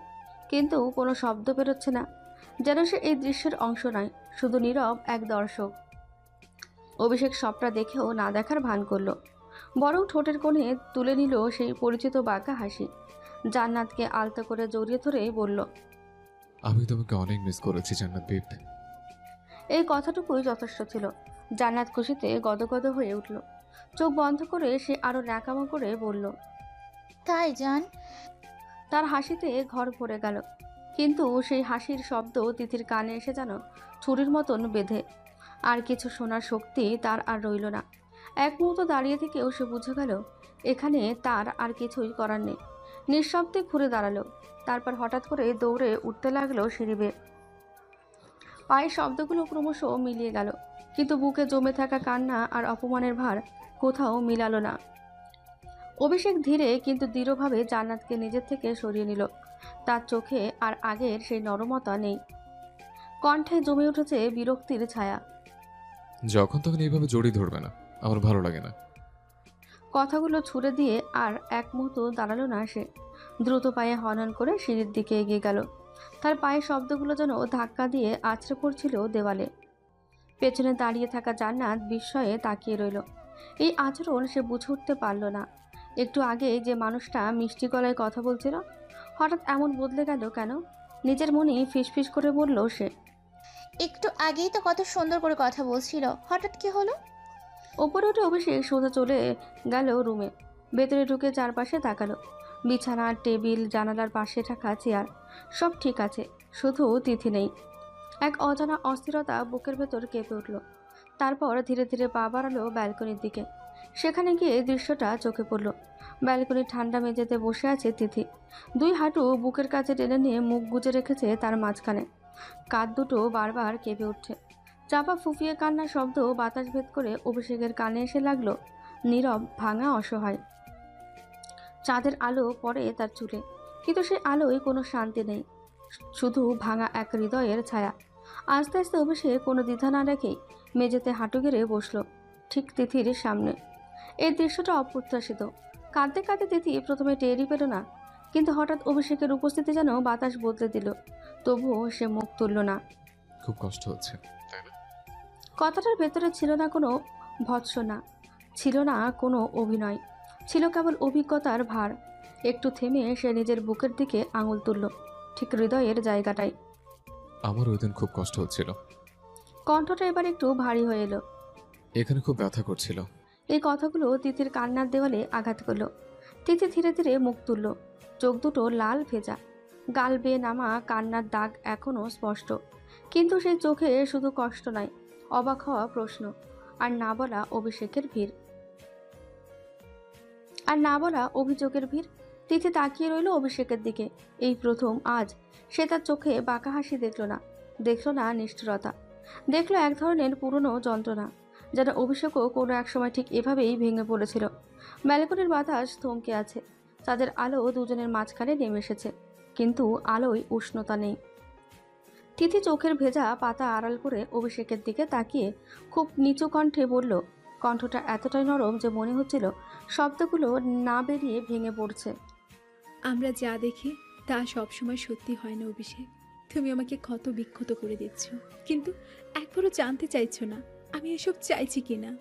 কিন্তু কোনো শব্দ বেরোচ্ছে না, যেন সে এই দৃশ্যের অংশ নয়, শুধু নীরব এক দর্শক। অভিষেক সবটা দেখেও না দেখার ভান করলো, বরং ঠোঁটের কোণে তুলে নিল সেই পরিচিত বাঁকা হাসি। জান্নাতকে আলতো করে জড়িয়ে ধরে বলল, আমি তোমাকে অনেক মিস করেছি জান্নাত বেব। এই কথাটুকুই যথেষ্ট ছিল। জান্নাত খুশিতে গদগদ হয়ে উঠল। চোখ বন্ধ করে সে আরো ন্যাকামো করে বলল, তাই জান। তার হাসিতে ঘর ভরে গেল, কিন্তু সেই হাসির শব্দ তিথির কানে এসে যেন ছুরির মতন বেঁধে। আর কিছু শোনার শক্তি তার আর রইল না। এক মুহূর্ত দাঁড়িয়ে থেকেও সে বুঝে গেল এখানে তার আর কিছুই করার নেই। নিঃশব্দে ঘুরে দাঁড়ালো, তারপর হঠাৎ করে দৌড়ে উঠতে লাগলো সিঁড়ি বেয়ে। পায়ের শব্দগুলো ক্রমশ মিলিয়ে গেল, কিন্তু বুকে জমে থাকা কান্না আর অপমানের ভার কোথাও মিলালো না। অভিষেক ধীরে কিন্তু দৃঢ়ভাবে জান্নাতকে নিজের থেকে সরিয়ে নিল। তার চোখে আর আগের সেই নরমতা নেই, কণ্ঠে জমে উঠেছে বিরক্তির ছায়া। যখন তখন এইভাবে জড়িয়ে ধরবে না, আমার ভালো লাগে না। কথাগুলো ছুড়ে দিয়ে আর এক মুহূর্ত দাঁড়ালো না সে। দ্রুত পায়ে হনন করে সিঁড়ির দিকে এগিয়ে গেল। তার পায়ের শব্দগুলো যেন ধাক্কা দিয়ে আছড়ে পড়ছিল দেওয়ালে। পেছনে দাঁড়িয়ে থাকা জান্নাত বিস্ময়ে তাকিয়ে রইল। এই আচরণ সে বুঝে উঠতে পারল না। একটু আগে যে মানুষটা মিষ্টি গলায় কথা বলছিল, হঠাৎ এমন বদলে গেল কেন? নিজের মনে ফিসফিস করে বলল সে। একটু আগেই তো কত সুন্দর করে কথা বলছিল, হঠাৎ কি হলো? ওপরে উঠে অভিষেক সোজা চলে গেল রুমে। ভেতরে ঢুকে চারপাশে তাকালো। বিছানা, টেবিল, জানালার পাশে থাকা চেয়ার, সব ঠিক আছে, শুধু তিথি নেই। এক অজানা অস্থিরতা বুকের ভেতর কেঁপে উঠল। তারপর ধীরে ধীরে পা বাড়ালো ব্যালকনির দিকে। সেখানে গিয়ে দৃশ্যটা চোখে পড়ল। ব্যালকনির ঠান্ডা মেঝেতে বসে আছে তিথি। দুই হাঁটু বুকের কাছে টেনে নিয়ে মুখ গুজে রেখেছে তার মাঝখানে। কাঁধ দুটো বারবার কেঁপে উঠছে। চাপা ফুফিয়ে কান্নার শব্দ বাতাস ভেদ করে অভিষেকের কানে এসে লাগলো, নীরব, ভাঙা, অসহায়। চাঁদের আলো পড়ে তার চুলে, কিন্তু সে আলোয় কোনো শান্তি নেই, শুধু ভাঙা এক হৃদয়ের ছায়া। আস্তে আস্তে অভিষেক কোনো দ্বিধা না রেখেই মেঝেতে হাঁটু গেড়ে বসলো, ঠিক তিথির সামনে। এই দৃশ্যটা অপ্রত্যাশিত। কাঁদতে কাঁদতে তিথি প্রথমে টেরই পেল না, কিন্তু হঠাৎ অভিষেকের উপস্থিতি যেন বাতাস বদলে দিল। তবুও সে মুখ তুলল না। খুব কষ্ট হচ্ছে, তাই না? কথাটার ভেতরে ছিল না কোনো ভৎসনা, ছিল না কোনো অভিনয়, ছিল কেবল অভিজ্ঞতার ভার। একটু থেমে সে নিজের বুকের দিকে আঙুল তুলল, ঠিক হৃদয়ের জায়গাটায়। আমার ওই দিন খুব কষ্ট হচ্ছিল। কণ্ঠটা এবার একটু ভারী হয়ে এলো। এখানে খুব ব্যথা করছিল। এই কথাগুলো তিথির কান্নার দেওয়ালে আঘাত করলো। তিথি ধীরে ধীরে মুখ তুলল, চোখ দুটো লাল ভেজা। গাল বেয়ে নামা কান্নার দাগ এখনও স্পষ্ট, কিন্তু সেই চোখে শুধু কষ্ট নয়, অবাক হওয়া প্রশ্ন, আর না বলা অভিযোগের ভিড়। তিথি তাকিয়ে রইল অভিষেকের দিকে। এই প্রথম আজ সে তার চোখে বাঁকা হাসি দেখল না নিষ্ঠুরতা, দেখল এক ধরনের পুরনো যন্ত্রণা, যেন অভিষেকও কোনো এক সময় ঠিক এভাবেই ভেঙে পড়েছিল। ব্যালকনির বাতাস থমকে আছে, তাদের আলো দুজনের মাঝখানে নেমে এসেছে, কিন্তু আলোয় উষ্ণতা নেই। তিথি চোখের ভেজা পাতা আড়াল করে অভিষেকের দিকে তাকিয়ে খুব নিচু কণ্ঠে বলল, কণ্ঠটা এতটাই নরম যে মনে হচ্ছিল শব্দগুলো না বেরিয়ে ভেঙে পড়ছে। আমরা যা দেখি তা সবসময় সত্যি হয় না অভিষেক। তুমি আমাকে ক্ষত বিক্ষত করে দিচ্ছ, কিন্তু একবারও জানতে চাইছো না আমি এসব চাইছি কিনা।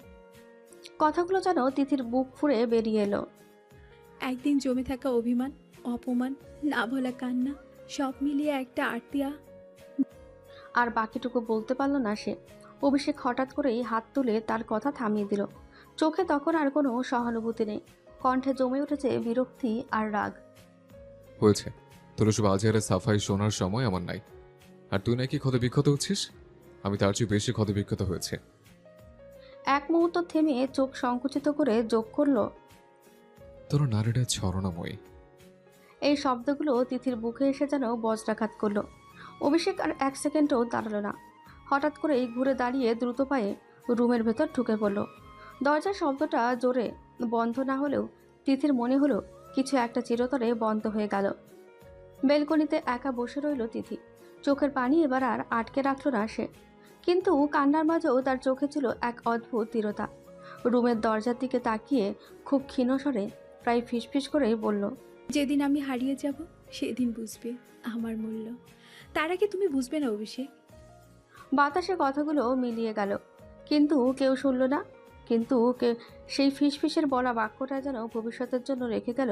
কথাগুলো যেন তিথির বুক ফুঁড়ে বেরিয়ে এলো। একদিন জমে থাকা অভিমান, অপমান, না বলা কান্না, সব মিলিয়ে একটা আরতিয়া। আর বাকিটুকু বলতে পারল না সে। অভিষেক হঠাৎ করেই হাত তুলে তার কথা থামিয়ে দিল। চোখে তখন আর কোনো সহানুভূতি নেই, কণ্ঠে জমে উঠেছে বিরক্তি আর রাগ। হয়েছে, তোর সব আজেহারে সাফাই শোনার সময় আমার নাই। আর তুই নাকি ক্ষত বিক্ষত হচ্ছিস, আমি তার চেয়ে বেশি ক্ষত বিক্ষত হয়েছে। এক মুহূর্ত থেমে চোখ সংকুচিত করে যোগ করল, তোর নারীটা ছরণাময়ী। এই শব্দগুলো তিথির বুকে এসে যেন বজ্রাঘাত করলো। অভিষেক আর এক সেকেন্ডও দাঁড়ালো না, হঠাৎ করেই ঘুরে দাঁড়িয়ে দ্রুত পায়ে রুমের ভেতর ঢুকে পড়ল। দরজার শব্দটা জোরে বন্ধ না হলেও তিথির মনে হলো কিছু একটা চিরতরে বন্ধ হয়ে গেল। বেলকনিতে একা বসে রইল তিথি, চোখের পানি এবার আর আটকে রাখল না সে, কিন্তু কান্নার মাঝেও তার চোখে ছিল এক অদ্ভুত দৃঢ়তা। রুমের দরজার দিকে তাকিয়ে খুব ক্ষীণ স্বরে প্রায় ফিসফিস করেই বলল, যেদিন আমি হারিয়ে যাব সেদিন বুঝবে আমার মূল্য, তার আগে তুমি বুঝবে না অভিষেক। বাতাসে কথাগুলো মিলিয়ে গেল, কিন্তু কেউ শুনল না। কিন্তু সেই ফিসফিসের বলা বাক্যটা যেন ভবিষ্যতের জন্য রেখে গেল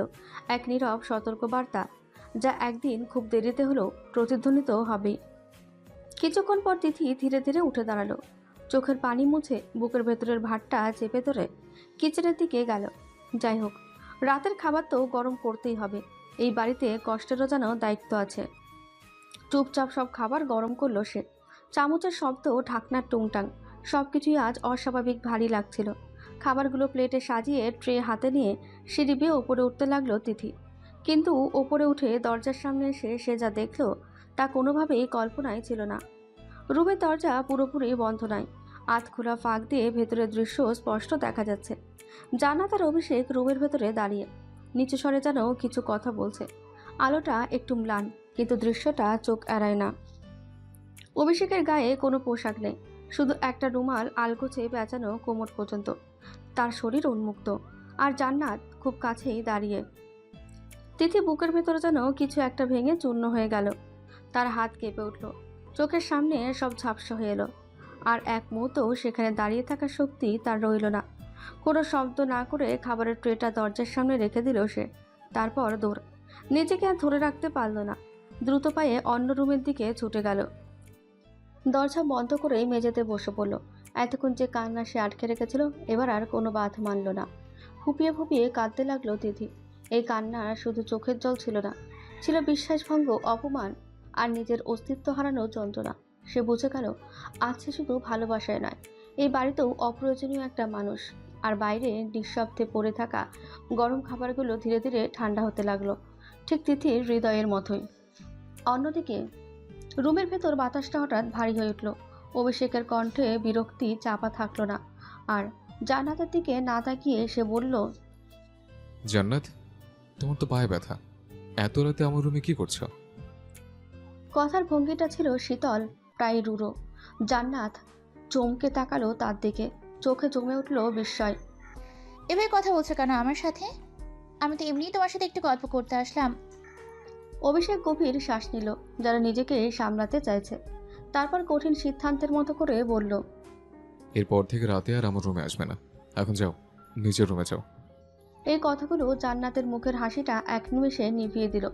এক নীরব সতর্কবার্তা, যা একদিন খুব দেরিতে হলেও প্রতিধ্বনিত হবেই। কিছুক্ষণ পর তিথি ধীরে ধীরে উঠে দাঁড়ালো, চোখের পানি মুছে বুকের ভেতরের ভাতটা চেপে ধরে কিচেনের দিকে গেল। যাই হোক, রাতের খাবার তো গরম করতেই হবে, এই বাড়িতে কষ্টেরও যেন দায়িত্ব আছে। চুপচাপ সব খাবার গরম করলো সে। চামচের শব্দ, ঢাকনার টুংটাং, সব কিছুই আজ অস্বাভাবিক ভারী লাগছিল। খাবারগুলো প্লেটে সাজিয়ে ট্রে হাতে নিয়ে সিঁড়ি বেয়ে ওপরে উঠতে লাগলো তিথি। কিন্তু ওপরে উঠে দরজার সামনে এসে সে যা দেখল তা কোনোভাবেই কল্পনায় ছিল না। রুমের দরজা পুরোপুরি বন্ধ নয়, আধ খোলা ফাঁক দিয়ে ভেতরের দৃশ্য স্পষ্ট দেখা যাচ্ছে। জান্নাত আর অভিষেক রুমের ভেতরে দাঁড়িয়ে নিচু স্বরে যেন কিছু কথা বলছে। আলোটা একটু ম্লান, কিন্তু দৃশ্যটা চোখ এড়ায় না। অভিষেকের গায়ে কোনো পোশাক নেই, শুধু একটা রুমাল আলগোছে পেঁচানো কোমর পর্যন্ত, তার শরীর উন্মুক্ত। আর জান্নাত খুব কাছেই দাঁড়িয়ে। তিথি বুকের ভেতরে যেন কিছু একটা ভেঙে চূর্ণ হয়ে গেল, তার হাত কেঁপে উঠল, চোখের সামনে সব ঝাপসা হয়ে এলো। আর এক মুহূর্তও সেখানে দাঁড়িয়ে থাকার শক্তি তার রইল না। কোনো শব্দ না করে খাবারের ট্রেটা দরজার সামনে রেখে দিল সে। তারপর দৌড়, নিজেকে আর ধরে রাখতে পারল না, দ্রুত পায়ে অন্য রুমের দিকে ছুটে গেল। দরজা বন্ধ করেই মেঝেতে বসে পড়ল। এতক্ষণ যে কান্না সে আটকে রেখেছিল এবার আর কোনো বাধ মানল না। ফুপিয়ে ফুপিয়ে কাঁদতে লাগলো তিথি। এই কান্না শুধু চোখের জল ছিল না, ছিল বিশ্বাসভঙ্গ, অপমান আর নিজের অস্তিত্ব হারানো যন্ত্রণা। সে বুঝে গেল আজ সে শুধু ভালোবাসায় নয়, এই বাড়িতেও অপ্রয়োজনীয় একটা মানুষ। আর বাইরে নিঃশব্দে পড়ে থাকা গরম খাবারগুলো ধীরে ধীরে ঠান্ডা হতে লাগলো, ঠিক তিথির হৃদয়ের মতোই। অন্যদিকে রুমের ভেতর বাতাসটা হঠাৎ ভারী হয়ে উঠল। অভিষেকের কণ্ঠে বিরক্তি চাপা থাকলো না, আর জান্নাতের দিকে না তাকিয়ে সে বলল, জান্নাত, তোমার তো পায়ে ব্যথা, এত রাতে আমার রুমে কি করছো? কথার ভঙ্গিটা ছিল শীতল, প্রায় রূঢ়। জান্নাত চমকে তাকালো তার দিকে, চোখে জমে উঠল বিস্ময়। এভাবে কথা বলছো কেন আমার সাথে? আমি তো এমনিই তোমার সাথে একটু গল্প করতে আসলাম। অভিষেক গভীর শ্বাস নিল, যারা নিজেকে সামলাতে চাইছে। তারপর কঠিন সিদ্ধান্তের মতো করে বলল, এরপর থেকে রাতে আর আমার রুমে আসবে না, এখন যাও, নিজের রুমে যাও। এই কথাগুলো জান্নাতের মুখের হাসিটা এক নিমেষে নিভিয়ে দিল।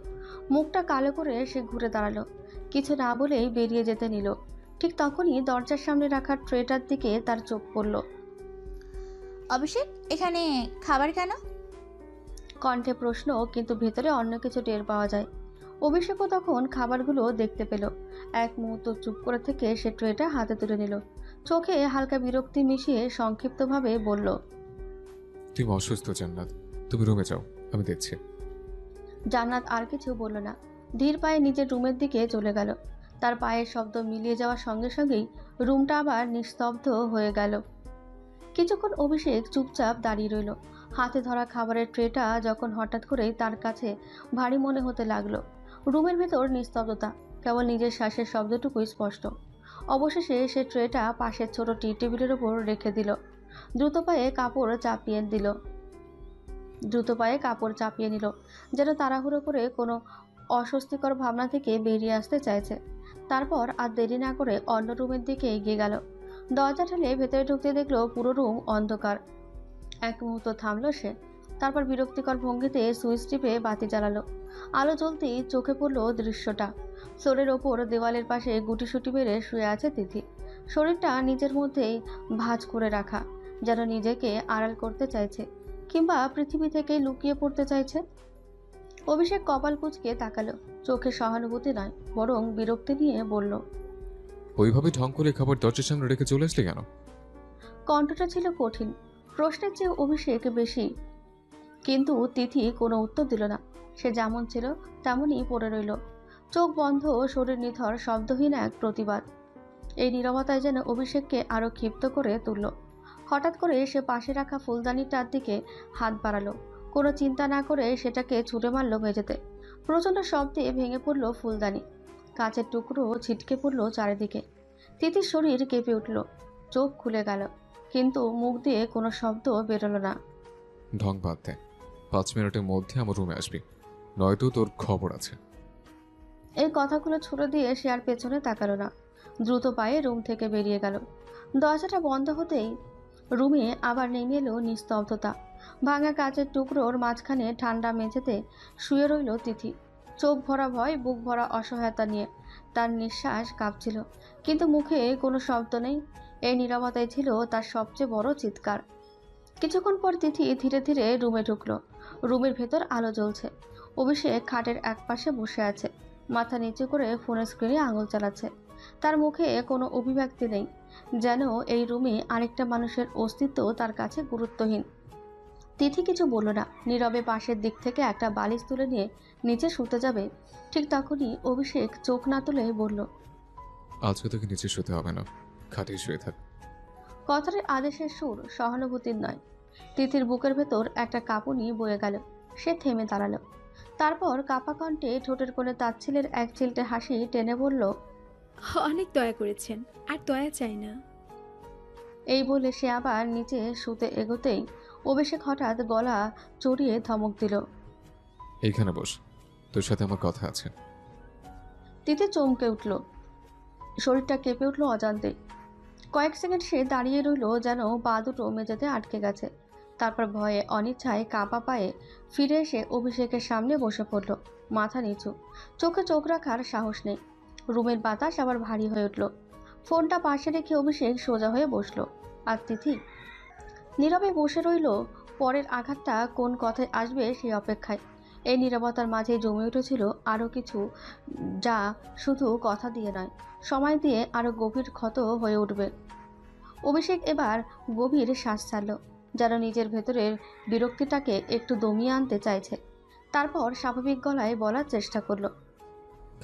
মুখটা কালো করে সে ঘুরে দাঁড়ালো, কিছু না বলেই বেরিয়ে যেতে নিল। ঠিক তখনই দরজার সামনে রাখা ট্রেটার দিকে তার চোখ পড়ল। অভিষেক, এখানে খাবার কেন? কণ্ঠে প্রশ্ন, কিন্তু ভেতরে অন্য কিছু টের পাওয়া যায়। অভিষেকও তখন খাবারগুলো দেখতে পেল। এক মুহূর্ত চুপ করে থেকে সে ট্রেটা হাতে তুলে নিল। চোখে হালকা বিরক্তি মিশিয়ে সংক্ষিপ্তভাবে বলল, তুমি অসুস্থ জান্নাত, তুমি রুমে যাও, আমি দেখছি। জান্নাত আর কিছু বলল না, ধীর পায়ে নিজের রুমের দিকে চলে গেল। তার পায়ের শব্দ মিলিয়ে যাওয়ার সঙ্গে সঙ্গেই রুমটা আবার নিস্তব্ধ হয়ে গেল। কিছুক্ষণ অভিষেক চুপচাপ দাঁড়িয়ে রইল। হাতে ধরা খাবারের ট্রেটা যখন হঠাৎ করেই তার কাছে ভারী মনে হতে লাগলো। রুমের ভেতর নিস্তব্ধতা, কেবল নিজের শ্বাসের শব্দটুকুই স্পষ্ট। অবশেষে সে ট্রেটা পাশের ছোট টি টেবিলের ওপর রেখে দিল। দ্রুত পায়ে কাপড় চাপিয়ে নিল, যেন তাড়াহুড়ো করে কোনো অস্বস্তিকর ভাবনা থেকে বেরিয়ে আসতে চাইছে। তারপর আর দেরি না করে অন্য রুমের দিকে এগিয়ে গেল। দরজা ঠেলে ভেতরে ঢুকতে দেখলো পুরো রুম অন্ধকার। এক মুহূর্ত থামলো সে, তারপর বিরক্তিকর ভঙ্গিতে সুইচ টিপে বাতি জ্বালালো। আলো জ্বলতেই চোখে পড়ল দৃশ্যটা। ফ্লোরের ওপর দেওয়ালের পাশে গুটিসুটি মেরে শুয়ে আছে তিথি। শরীরটা নিজের মধ্যেই ভাঁজ করে রাখা, যেন নিজেকে আড়াল করতে চাইছে, কিংবা পৃথিবী থেকে লুকিয়ে পড়তে চাইছে। অভিষেক কপাল কুঁচকে তাকালো, চোখে সহানুভূতি নয় বরং বিরক্তি নিয়ে বলল, ওইভাবে ঢং করে খাবার দরজার সামনে রেখে চলে আসলে কেন? কণ্ঠটা ছিল কঠিন, প্রশ্নের চেয়ে অভিষেক বেশি। কিন্তু তিথি কোনো উত্তর দিল না। সে যেমন ছিল তেমনই পড়ে রইল, চোখ বন্ধ, শরীর নিথর, শব্দহীন এক প্রতিবাদ। এই নীরবতায় যেন অভিষেককে আরো ক্ষিপ্ত করে তুলল। হঠাৎ করে সে পাশে রাখা ফুলদানিটার দিকে হাত বাড়ালো, কোনো চিন্তা না করে সেটাকে ছুঁড়ে মারল মেঝেতে। প্রচণ্ড শব্দে ভেঙে পড়ল ফুলদানি, কাঁচের টুকরো ছিটকে পড়ল চারিদিকে। তিথির শরীর কেঁপে উঠল, চোখ খুলে গেল, কিন্তু মুখ দিয়ে কোনো শব্দ বেরোলো না। ঢং বাদ দে, 5 মিনিটের মধ্যে আমার রুমে আসবি, নয়তো তোর খবর আছে। এই কথাগুলো ছুড়ে দিয়ে সে আর পেছনে তাকালো না, দ্রুত পায়ে রুম থেকে বেরিয়ে গেল। দরজাটা বন্ধ হতেই রুমে আবার নেমে এলো নিস্তব্ধতা। ভাঙা কাচের টুকরোর মাঝখানে ঠান্ডা মেঝেতে শুয়ে রইল তিথি, চোখ ভরা ভয়, বুক ভরা অসহায়তা নিয়ে। তার নিঃশ্বাস কাঁপছিল, কিন্তু মুখে কোনো শব্দ নেই। এই নীরবতাই ছিল তার সবচেয়ে বড় চিৎকার। কিছুক্ষণ পর তিথি ধীরে ধীরে রুমে ঢুকলো। রুমের ভেতর আলো জ্বলছে। অভিষেক খাটের একপাশে বসে আছে, মাথা নিচু করে ফোনের স্ক্রিনে আঙুল চালাচ্ছে। তার মুখে কোনো অভিব্যক্তি নেই, যেন এই রুমে আরেকটা মানুষের অস্তিত্ব তার কাছে গুরুত্বহীন। তিথি কিছু বলল না, নীরবে পাশের দিক থেকে একটা বালিশ তুলে নিয়ে নিচে শুতে যাবে, ঠিক তখনই অভিষেক চোখ না তুলে বলল, আজকে তোকে নিচে শুতে হবে না, খাটেই শুয়ে থাক। কথার আদেশের সুর সহানুভূতির নয়। তিথির বুকের ভেতর একটা কাঁপুনি বয়ে গেল। সে থেমে দাঁড়ালো, তারপর কাঁপা কণ্ঠে ঠোঁটের কোণে তাচ্ছিলের এক চিলটে হাসি টেনে বলল, অনেক দয়া করেছেন, আর দয়া চাই না। এই বলে সে আবার নিচে শুতে এগোতেই অভিষেক হঠাৎ গলা চড়িয়ে ধমক দিল, এইখানে বস, তোর সাথে আমার কথা আছে। তিথি চমকে উঠল, শরীরটা কেঁপে উঠল অজান্তে। কয়েক সেকেন্ড সে দাঁড়িয়ে রইল, যেন পা দুটো মেঝেতে আটকে গেছে। তারপর ভয়ে অনিচ্ছায় কাঁপা পায়ে ফিরে এসে অভিষেকের সামনে বসে পড়ল, মাথা নিচু, চোখে চোখ রাখার সাহস নেই। রুমের বাতাস আবার ভারী হয়ে উঠল। ফোনটা পাশে রেখে অভিষেক সোজা হয়ে বসল, আর তিথি নীরবে বসে রইল, পরের আঘাতটা কোন কথায় আসবে সেই অপেক্ষায়। এই নীরবতার মাঝে জমে উঠেছিল আরও কিছু, যা শুধু কথা দিয়ে নয়, সময় দিয়ে আরও গভীর ক্ষত হয়ে উঠবে। অভিষেক এবার গভীর শ্বাস ছাড়ল, যেন নিজের ভেতরের বিরক্তিটাকে একটু দমিয়ে আনতে চাইছে। তারপর স্বাভাবিক গলায় বলার চেষ্টা করলো,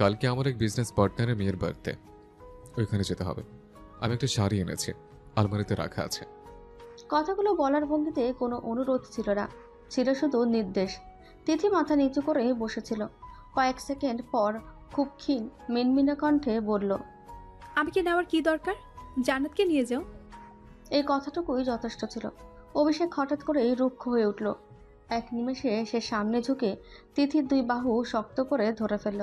কালকে আমার এক বিজনেস পার্টনারের মেয়ের বার্থডে, ওইখানে যেতে হবে। আমি একটা শাড়ি এনেছি, আলমারিতে রাখা আছে। কথাগুলো বলার ভঙ্গিতে কোনো অনুরোধ ছিল না, ছিল শুধু নির্দেশ। তিথি মাথা নিচু করে বসেছিল। কয়েক সেকেন্ড পর খুব ক্ষীণ মিনমিনে কণ্ঠে বলল, আমাকে নেওয়ার কি দরকার? জান্নাতকে নিয়ে যাও। এই কথাটুকুই যথেষ্ট ছিল। অভিষেক হঠাৎ করেই রুক্ষ হয়ে উঠল। এক নিমেষে সে সামনে ঝুঁকে তিথির 2 বাহু শক্ত করে ধরে ফেলল।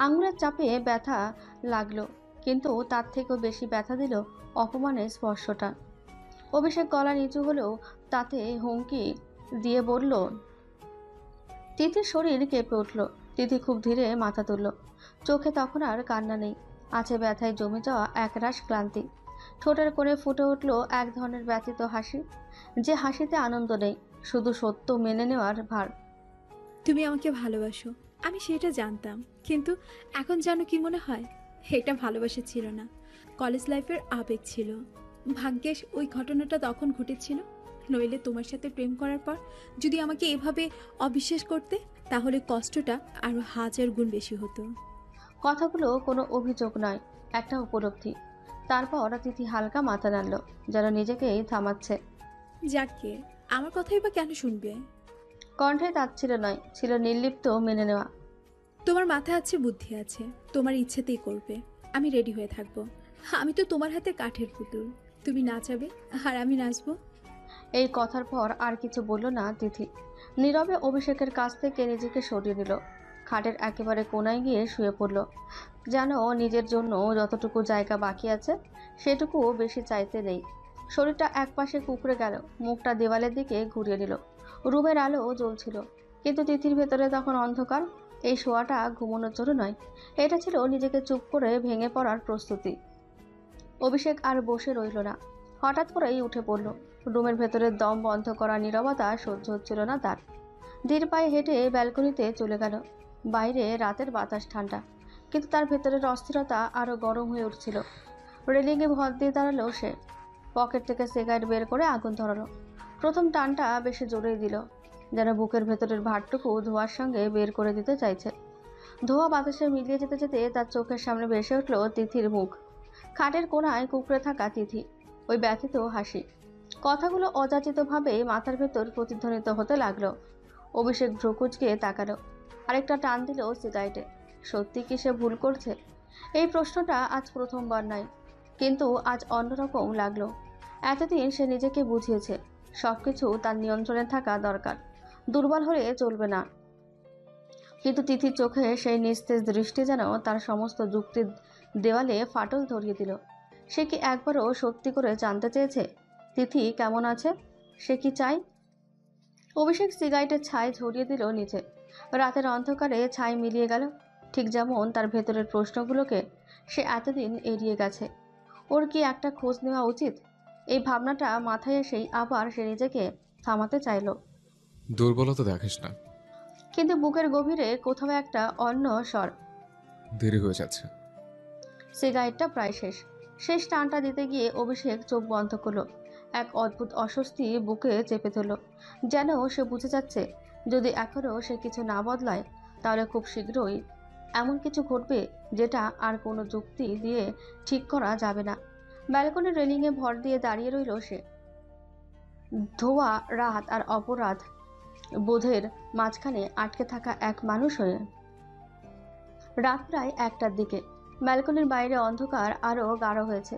আঙুলের চাপে ব্যথা লাগলো, কিন্তু তার থেকেও বেশি ব্যথা দিল অপমানের স্পর্শটা। অভিষেক গলা নিচু হলেও তাতে হুমকি দিয়ে বলল, তিথির শরীর কেঁপে উঠল। তিথি খুব ধীরে মাথা তুলল, চোখে তখন আর কান্না নেই, আছে ব্যথায় জমে যাওয়া একরাশ ক্লান্তি। ঠোঁটের কোণে ফুটে উঠল এক ধরনের ব্যথিত হাসি, যে হাসিতে আনন্দ নেই, শুধু সত্য মেনে নেওয়ার ভার। তুমি আমাকে ভালোবাসো, আমি সেটা জানতাম, কিন্তু এখন জানো কি মনে হয়, এটা ভালোবাসা ছিল না, কলেজ লাইফের আবেগ ছিল। ভাগ্যেশ ওই ঘটনাটা তখন ঘটেছিল, নইলে তোমার সাথে প্রেম করার পর যদি আমাকে এভাবে অবিশ্বাস করতে, তাহলে কষ্টটা আরো 1000 গুণ বেশি হতো। কথাগুলো কোনো অভিযোগ নয়, একটা উপলব্ধি। তারপর তিথি হালকা মাথা নাড়ল, যেন নিজেকেই থামাচ্ছে। যাকে আমার কথাই বা কেন শুনবে? কণ্ঠে তাচ্ছিল নয়, ছিল নির্লিপ্ত মেনে নেওয়া। তোমার মাথায় আছে, বুদ্ধি আছে, তোমার ইচ্ছেতেই করবে। আমি রেডি হয়ে থাকবো। আমি তো তোমার হাতে কাঠের পুতুল, তুমি নাচাবে আর আমি নাচবো। এই কথার পর আর কিছু বলল না তিথি। নীরবে অভিষেকের কাছ থেকে নিজেকে সরিয়ে নিল, খাটের একেবারে কোনায় গিয়ে শুয়ে পড়ল, যেন নিজের জন্য যতটুকু জায়গা বাকি আছে সেটুকুও বেশি চাইতে নেই। শরীরটা একপাশে কুঁকড়ে গেল, মুখটা দেওয়ালের দিকে ঘুরিয়ে নিল। রুমের আলো জ্বলছিল, কিন্তু তিথির ভেতরে তখন অন্ধকার। এই শোয়াটা ঘুমানোর জন্য নয়, এটা ছিল নিজেকে চুপ করে ভেঙে পড়ার প্রস্তুতি। অভিষেক আর বসে রইল না, হঠাৎ করেই উঠে পড়ল। রুমের ভেতরে দম বন্ধ করা নীরবতা সহ্য হচ্ছিল না তার। ধীর পায়ে হেঁটে ব্যালকনিতে চলে গেল। বাইরে রাতের বাতাস ঠান্ডা, কিন্তু তার ভেতরের অস্থিরতা আরো গরম হয়ে উঠছিল। রেলিংয়ে ভর দিয়ে দাঁড়ালো সে, পকেট থেকে সিগারেট বের করে আগুন ধরালো। প্রথম টানটা বেশি জোরেই দিল, যেন বুকের ভেতরের ভারটুকু ধোঁয়ার সঙ্গে বের করে দিতে চাইছে। ধোঁয়া বাতাসে মিলিয়ে যেতে যেতে তার চোখের সামনে ভেসে উঠল তিথির মুখ, খাটের কোণায় কুঁকড়ে থাকা তিথি, ওই ব্যথিত হাসি। কথাগুলো অযাচিতভাবে মাথার ভেতর প্রতিধ্বনিত হতে লাগলো। অভিষেক ভ্রুকুচকে তাকালো, আরেকটা টান দিল সিগারেটে। সত্যি কি সে ভুল করছে? এই প্রশ্নটা আজ প্রথমবার নয়, কিন্তু আজ অন্যরকম লাগলো। এতদিন সে নিজেকে বুঝিয়েছে সবকিছু তার নিয়ন্ত্রণে থাকা দরকার, দুর্বল হলে চলবে না। কিন্তু তিথির চোখে সেই নিস্তেজ দৃষ্টি যেন তার সমস্ত যুক্তির দেওয়ালে ফাটল ধরিয়ে দিল। সে কি একবারও সত্যি করে জানতে চেয়েছে তিথি কেমন আছে, সে কি চায়? অভিষেক সিগারেটের ছাই ঝরিয়ে দিল নিচে। রাতের অন্ধকারে ছাই মিলিয়ে গেল, ঠিক যেমন তার ভেতরের প্রশ্নগুলোকে সে এতদিন এড়িয়ে গেছে। ওর কি একটা খোঁজ নেওয়া উচিত? এই ভাবনাটা মাথায় এসেই আবার সে নিজেকে থামাতে চাইল, দুর্বলতা দেখিস না। কিন্তু বুকের গভীরে কোথাও একটা অন্য স্বর। দেরি হয়ে যাচ্ছে। সিগারেটটা প্রায় শেষ। শেষ টানটা দিতে গিয়ে অভিষেক চোখ বন্ধ করলো। এক অদ্ভুত অস্বস্তি বুকে চেপে ধরল, যেন সে বুঝে যাচ্ছে যদি এখনও সে কিছু না বদলায় তাহলে খুব শীঘ্রই এমন কিছু ঘটবে যেটা আর কোনো যুক্তি দিয়ে ঠিক করা যাবে না। ব্যালকনির রেলিংয়ে ভর দিয়ে দাঁড়িয়ে রইল সে, ধোয়া রাত আর অপরাধ বোধের মাঝখানে আটকে থাকা এক মানুষ হয়ে। রাত প্রায় 1টার দিকে। ব্যালকনির বাইরে অন্ধকার আরও গাঢ় হয়েছে।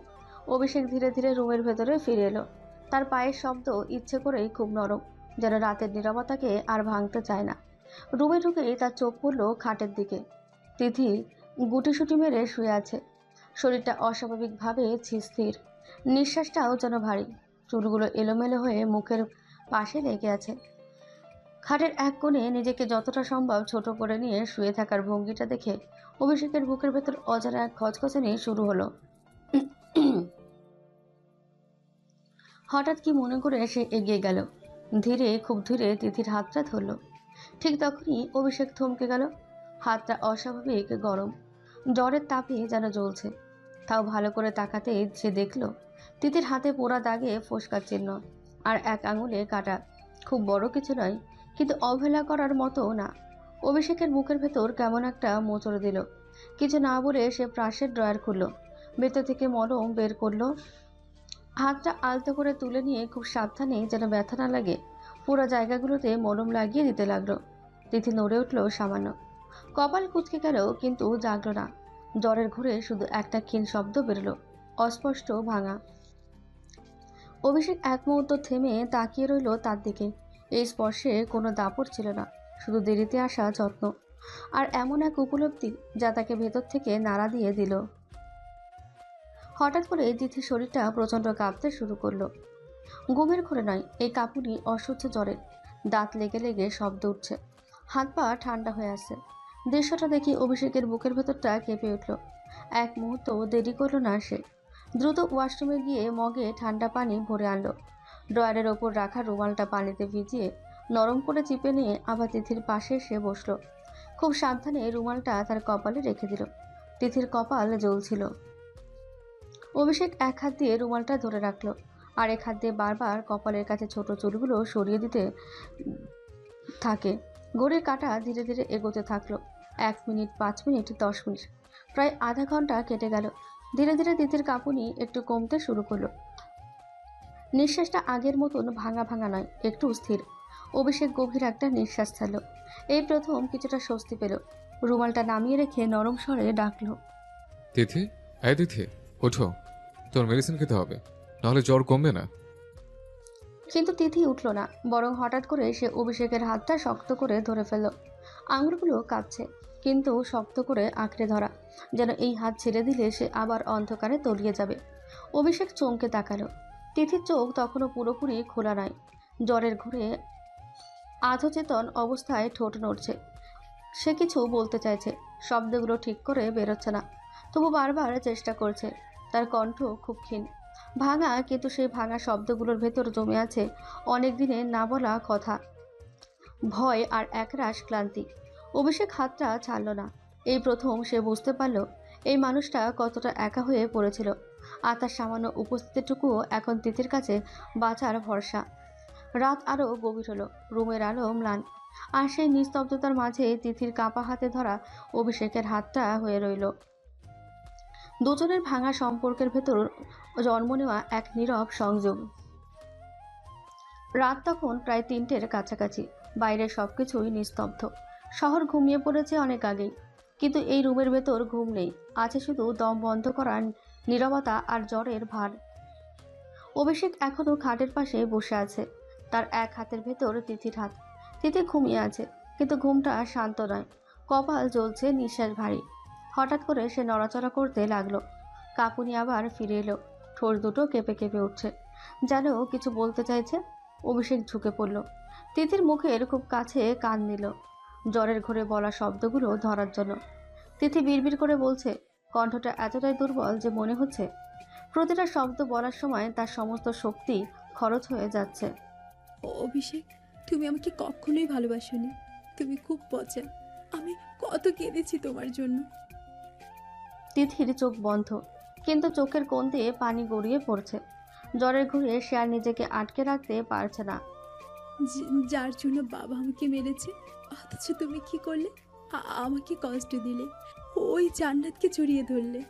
অভিষেক ধীরে ধীরে রুমের ভেতরে ফিরে এলো। তার পায়ের শব্দ ইচ্ছে করেই খুব নরম, যেন রাতের নীরবতাকে আর ভাঙতে চায় না। রুমে ঢুকেই তার চোখ পড়ল খাটের দিকে। তিথি গুটিসুটি মেরে শুয়ে আছে, শরীরটা অস্বাভাবিকভাবে স্থির, নিঃশ্বাসটাও যেন ভারী। চুলগুলো এলোমেলো হয়ে মুখের পাশে লেগে আছে। খাটের এক কোণে নিজেকে যতটা সম্ভব ছোট করে নিয়ে শুয়ে থাকার ভঙ্গিটা দেখে অভিষেকের বুকের ভেতর অজানা এক খচখচানি শুরু হলো। হঠাৎ কি মনে করে সে এগিয়ে গেল, ধীরে খুব ধীরে তিথির হাতটা ধরল। ঠিক তখনই অভিষেক থমকে গেল। হাতটা অস্বাভাবিক গরম, জ্বরের তাপে যেন জ্বলছে। তাও ভালো করে তাকাতে সে দেখল তিথির হাতে পোড়া দাগে ফোসকার চিহ্ন, আর এক আঙুলে কাটা। খুব বড় কিছু নয়, কিন্তু অবহেলা করার মতো না। অভিষেকের মুখের ভেতর কেমন একটা মোচড় দিল। কিছু না বলে সে পাশের ড্রয়ার খুলল, ভেতর থেকে মলম বের করলো। হাতটা আলতো করে তুলে নিয়ে খুব সাবধানে, যেন ব্যথা না লাগে, পুরো জায়গাগুলোতে মলম লাগিয়ে দিতে লাগলো। তিথি নড়ে উঠল সামান্য, কপাল কুঁচকে গেল, কিন্তু জাগলো না। জ্বরের ঘুরে শুধু একটা ক্ষীণ শব্দ বেরোলো, অস্পষ্ট ভাঙা। অভিষেক এক মুহূর্ত থেমে তাকিয়ে রইল তার দিকে। এই স্পর্শে কোনো দাপট ছিল না, শুধু দেরিতে আসা যত্ন, আর এমন এক উপলব্ধি যা তাকে ভেতর থেকে নাড়া দিয়ে দিল। হঠাৎ করে তিথির শরীরটা প্রচণ্ড কাঁপতে শুরু করলো। ঘুমের ঘোরে নয়, এই কাঁপুনি অসহ্য জ্বরের। দাঁত লেগে লেগে শব্দ উঠছে, হাত পা ঠান্ডা হয়ে আসছে। দৃশ্যটা দেখে অভিষেকের বুকের ভেতরটা কেঁপে উঠল। এক মুহূর্ত দেরি করল না সে, দ্রুত ওয়াশরুমে গিয়ে মগে ঠান্ডা পানি ভরে আনলো। ড্রয়ারের ওপর রাখা রুমালটা পানিতে ভিজিয়ে নরম করে চিপে নিয়ে আবার তিথির পাশে এসে বসলো। খুব সাবধানে রুমালটা তার কপালে রেখে দিল। তিথির কপাল জ্বলছিল। অভিষেক এক হাত দিয়ে রুমালটা ধরে রাখলো, আর এক হাত দিয়ে বারবার কপালের কাছে ছোট চুলগুলো সরিয়ে দিতে থাকে। ঘড়ির কাঁটা ধীরে ধীরে এগোতে থাকলো। 1 মিনিট, 5 মিনিট, 10 মিনিট, প্রায় আধা ঘন্টা কেটে গেল। ধীরে ধীরে তিথির কাঁপুনি একটু কমতে শুরু করলো। নিঃশ্বাসটা আগের মতন ভাঙা ভাঙা নয়, একটু স্থির। অভিষেক গভীর একটা নিঃশ্বাস ছাড়ল। এই প্রথম কিছুটা স্বস্তি পেল। রুমালটা নামিয়ে রেখে নরম স্বরে ডাকলো, তিথি, এই তিথি, ওঠো, তোর মেডিসিন খেতে হবে, নাহলে জ্বর কমবে না। কিন্তু তিথি উঠল না, বরং হঠাৎ করে সে অভিষেকের হাতটা শক্ত করে ধরে ফেলল। আঙুলগুলো কাঁপছে, কিন্তু শক্ত করে আঁকড়ে ধরা, যেন এই হাত ছেড়ে দিলে সে আবার অন্ধকারে তলিয়ে যাবে। অভিষেক চমকে তাকালো। তিথির চোখ তখনও পুরোপুরি খোলা নয়, জ্বরের ঘুরে আধচেতন অবস্থায় ঠোঁট নড়ছে। সে কিছু বলতে চাইছে, শব্দগুলো ঠিক করে বেরোচ্ছে না, তবু বারবার চেষ্টা করছে। তার কণ্ঠ খুব ক্ষীণ, ভাঙা, কিন্তু সেই ভাঙা শব্দগুলোর ভেতর জমে আছে অনেক দিনের না বলা কথা, ভয় আর একরাশ ক্লান্তি। অভিষেক হাতটা ছাড়ল না। এই প্রথম সে বুঝতে পারল এই মানুষটা কতটা একা হয়ে পড়েছিল, আর তার সামান্য উপস্থিতিটুকুও এখন তিথির কাছে বাঁচার ভরসা। রাত আরও গভীর হলো, রুমের আলো ম্লান, আর সেই নিস্তব্ধতার মাঝে তিথির কাঁপা হাতে ধরা অভিষেকের হাতটা হয়ে রইল। দুজনের ভাঙা সম্পর্কের ভেতর জন্ম নেওয়া এক নীরব সংযোগ। রাত তখন প্রায় 3টের কাছাকাছি। বাইরে সবকিছুই নিস্তব্ধ। শহর ঘুমিয়ে পড়েছে অনেক আগেই, কিন্তু এই রুমের ভেতর ঘুম নেই, আছে শুধু দম বন্ধ করার নীরবতা আর জ্বরের ভার। অভিষেক এখনও খাটের পাশে বসে আছে, তার এক হাতের ভেতর তিথির হাত। তিথি ঘুমিয়ে আছে, কিন্তু ঘুমটা শান্ত নয়, কপাল জ্বলছে, নিঃশ্বাস ভারী। হঠাৎ করে সে নড়াচড়া করতে লাগলো। কাঁপুনি আবার ফিরে এলো, ঠোঁট দুটো কেঁপে কেঁপে উঠছে, যেন কিছু বলতে চাইছে। অভিষেক ঝুঁকে পড়ল, তিথির মুখের খুব কাছে কান নিল, জ্বরের ঘরে বলা শব্দগুলো ধরার জন্য। তিথি বিড়বিড় করে বলছে, কণ্ঠটা এতটাই দুর্বল যে মনে হচ্ছে প্রতিটা শব্দ বলার সময় তার সমস্ত শক্তি খরচ হয়ে যাচ্ছে। অভিষেক, তুমি আমাকে কখনোই ভালোবাসোনি। তুমি খুব পচা। আমি কত কেঁদেছি তোমার জন্য। তিথির চোখ বন্ধ, কিন্তু চোখের কোণ দিয়ে পানি গড়িয়ে পড়ছে। জ্বরের ঘুরে সে আর নিজেকে আটকে রাখতে পারছে না। যার জন্য বাবা আমাকে মেরেছে, অথচ তুমি কি করলে? আমাকে কষ্ট দিলে, ওই জান্নাতকে জড়িয়ে ধরলে।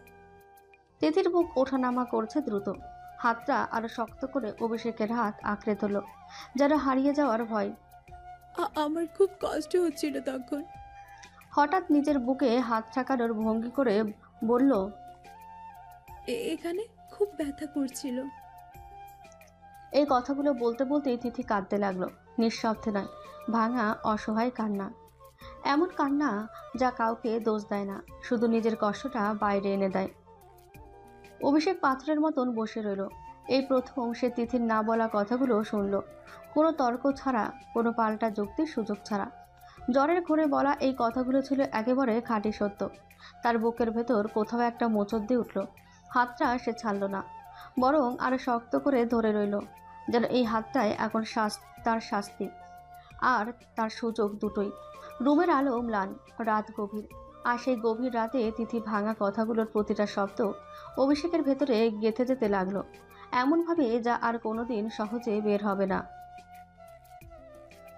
তিথির বুক ওঠানামা করছে দ্রুত। হাতটা আরো শক্ত করে অভিষেকের হাত আঁকড়ে ধরল, যেন হারিয়ে যাওয়ার ভয়। আমার খুব কষ্ট হচ্ছিল তখন। হঠাৎ নিজের বুকে হাত ঠাকানোর ভঙ্গি করে বলল, এখানে খুব ব্যথা করছিল। এই কথাগুলো বলতে বলতেই তিথি কাঁদতে লাগলো, নিঃশব্দে নয়, ভাঙা অসহায় কান্না। এমন কান্না যা কাউকে দোষ দেয় না, শুধু নিজের কষ্টটা বাইরে এনে দেয়। অভিষেক পাথরের মতন বসে রইল। এই প্রথম সে তিথির না বলা কথাগুলো শুনল, কোনো তর্ক ছাড়া, কোনো পাল্টা যুক্তির সুযোগ ছাড়া। জ্বরের ঘরে বলা এই কথাগুলো ছিল একেবারে খাঁটি সত্য। তার বুকের ভেতর কোথাও একটা মোচড় দিয়ে উঠল। হাতটা সে ছাড়ল না, বরং আরো শক্ত করে ধরে রইল, যেন এই হাতটায় এখন তার শাস্তি আর তার সুযোগ দুটোই। রুমের আলো ম্লান, রাত গভীর, আর সেই গভীর রাতে তিথি ভাঙা কথাগুলোর প্রতিটা শব্দ অভিষেকের ভেতরে গেঁথে যেতে লাগলো, এমনভাবে যা আর কোনোদিন সহজে বের হবে না।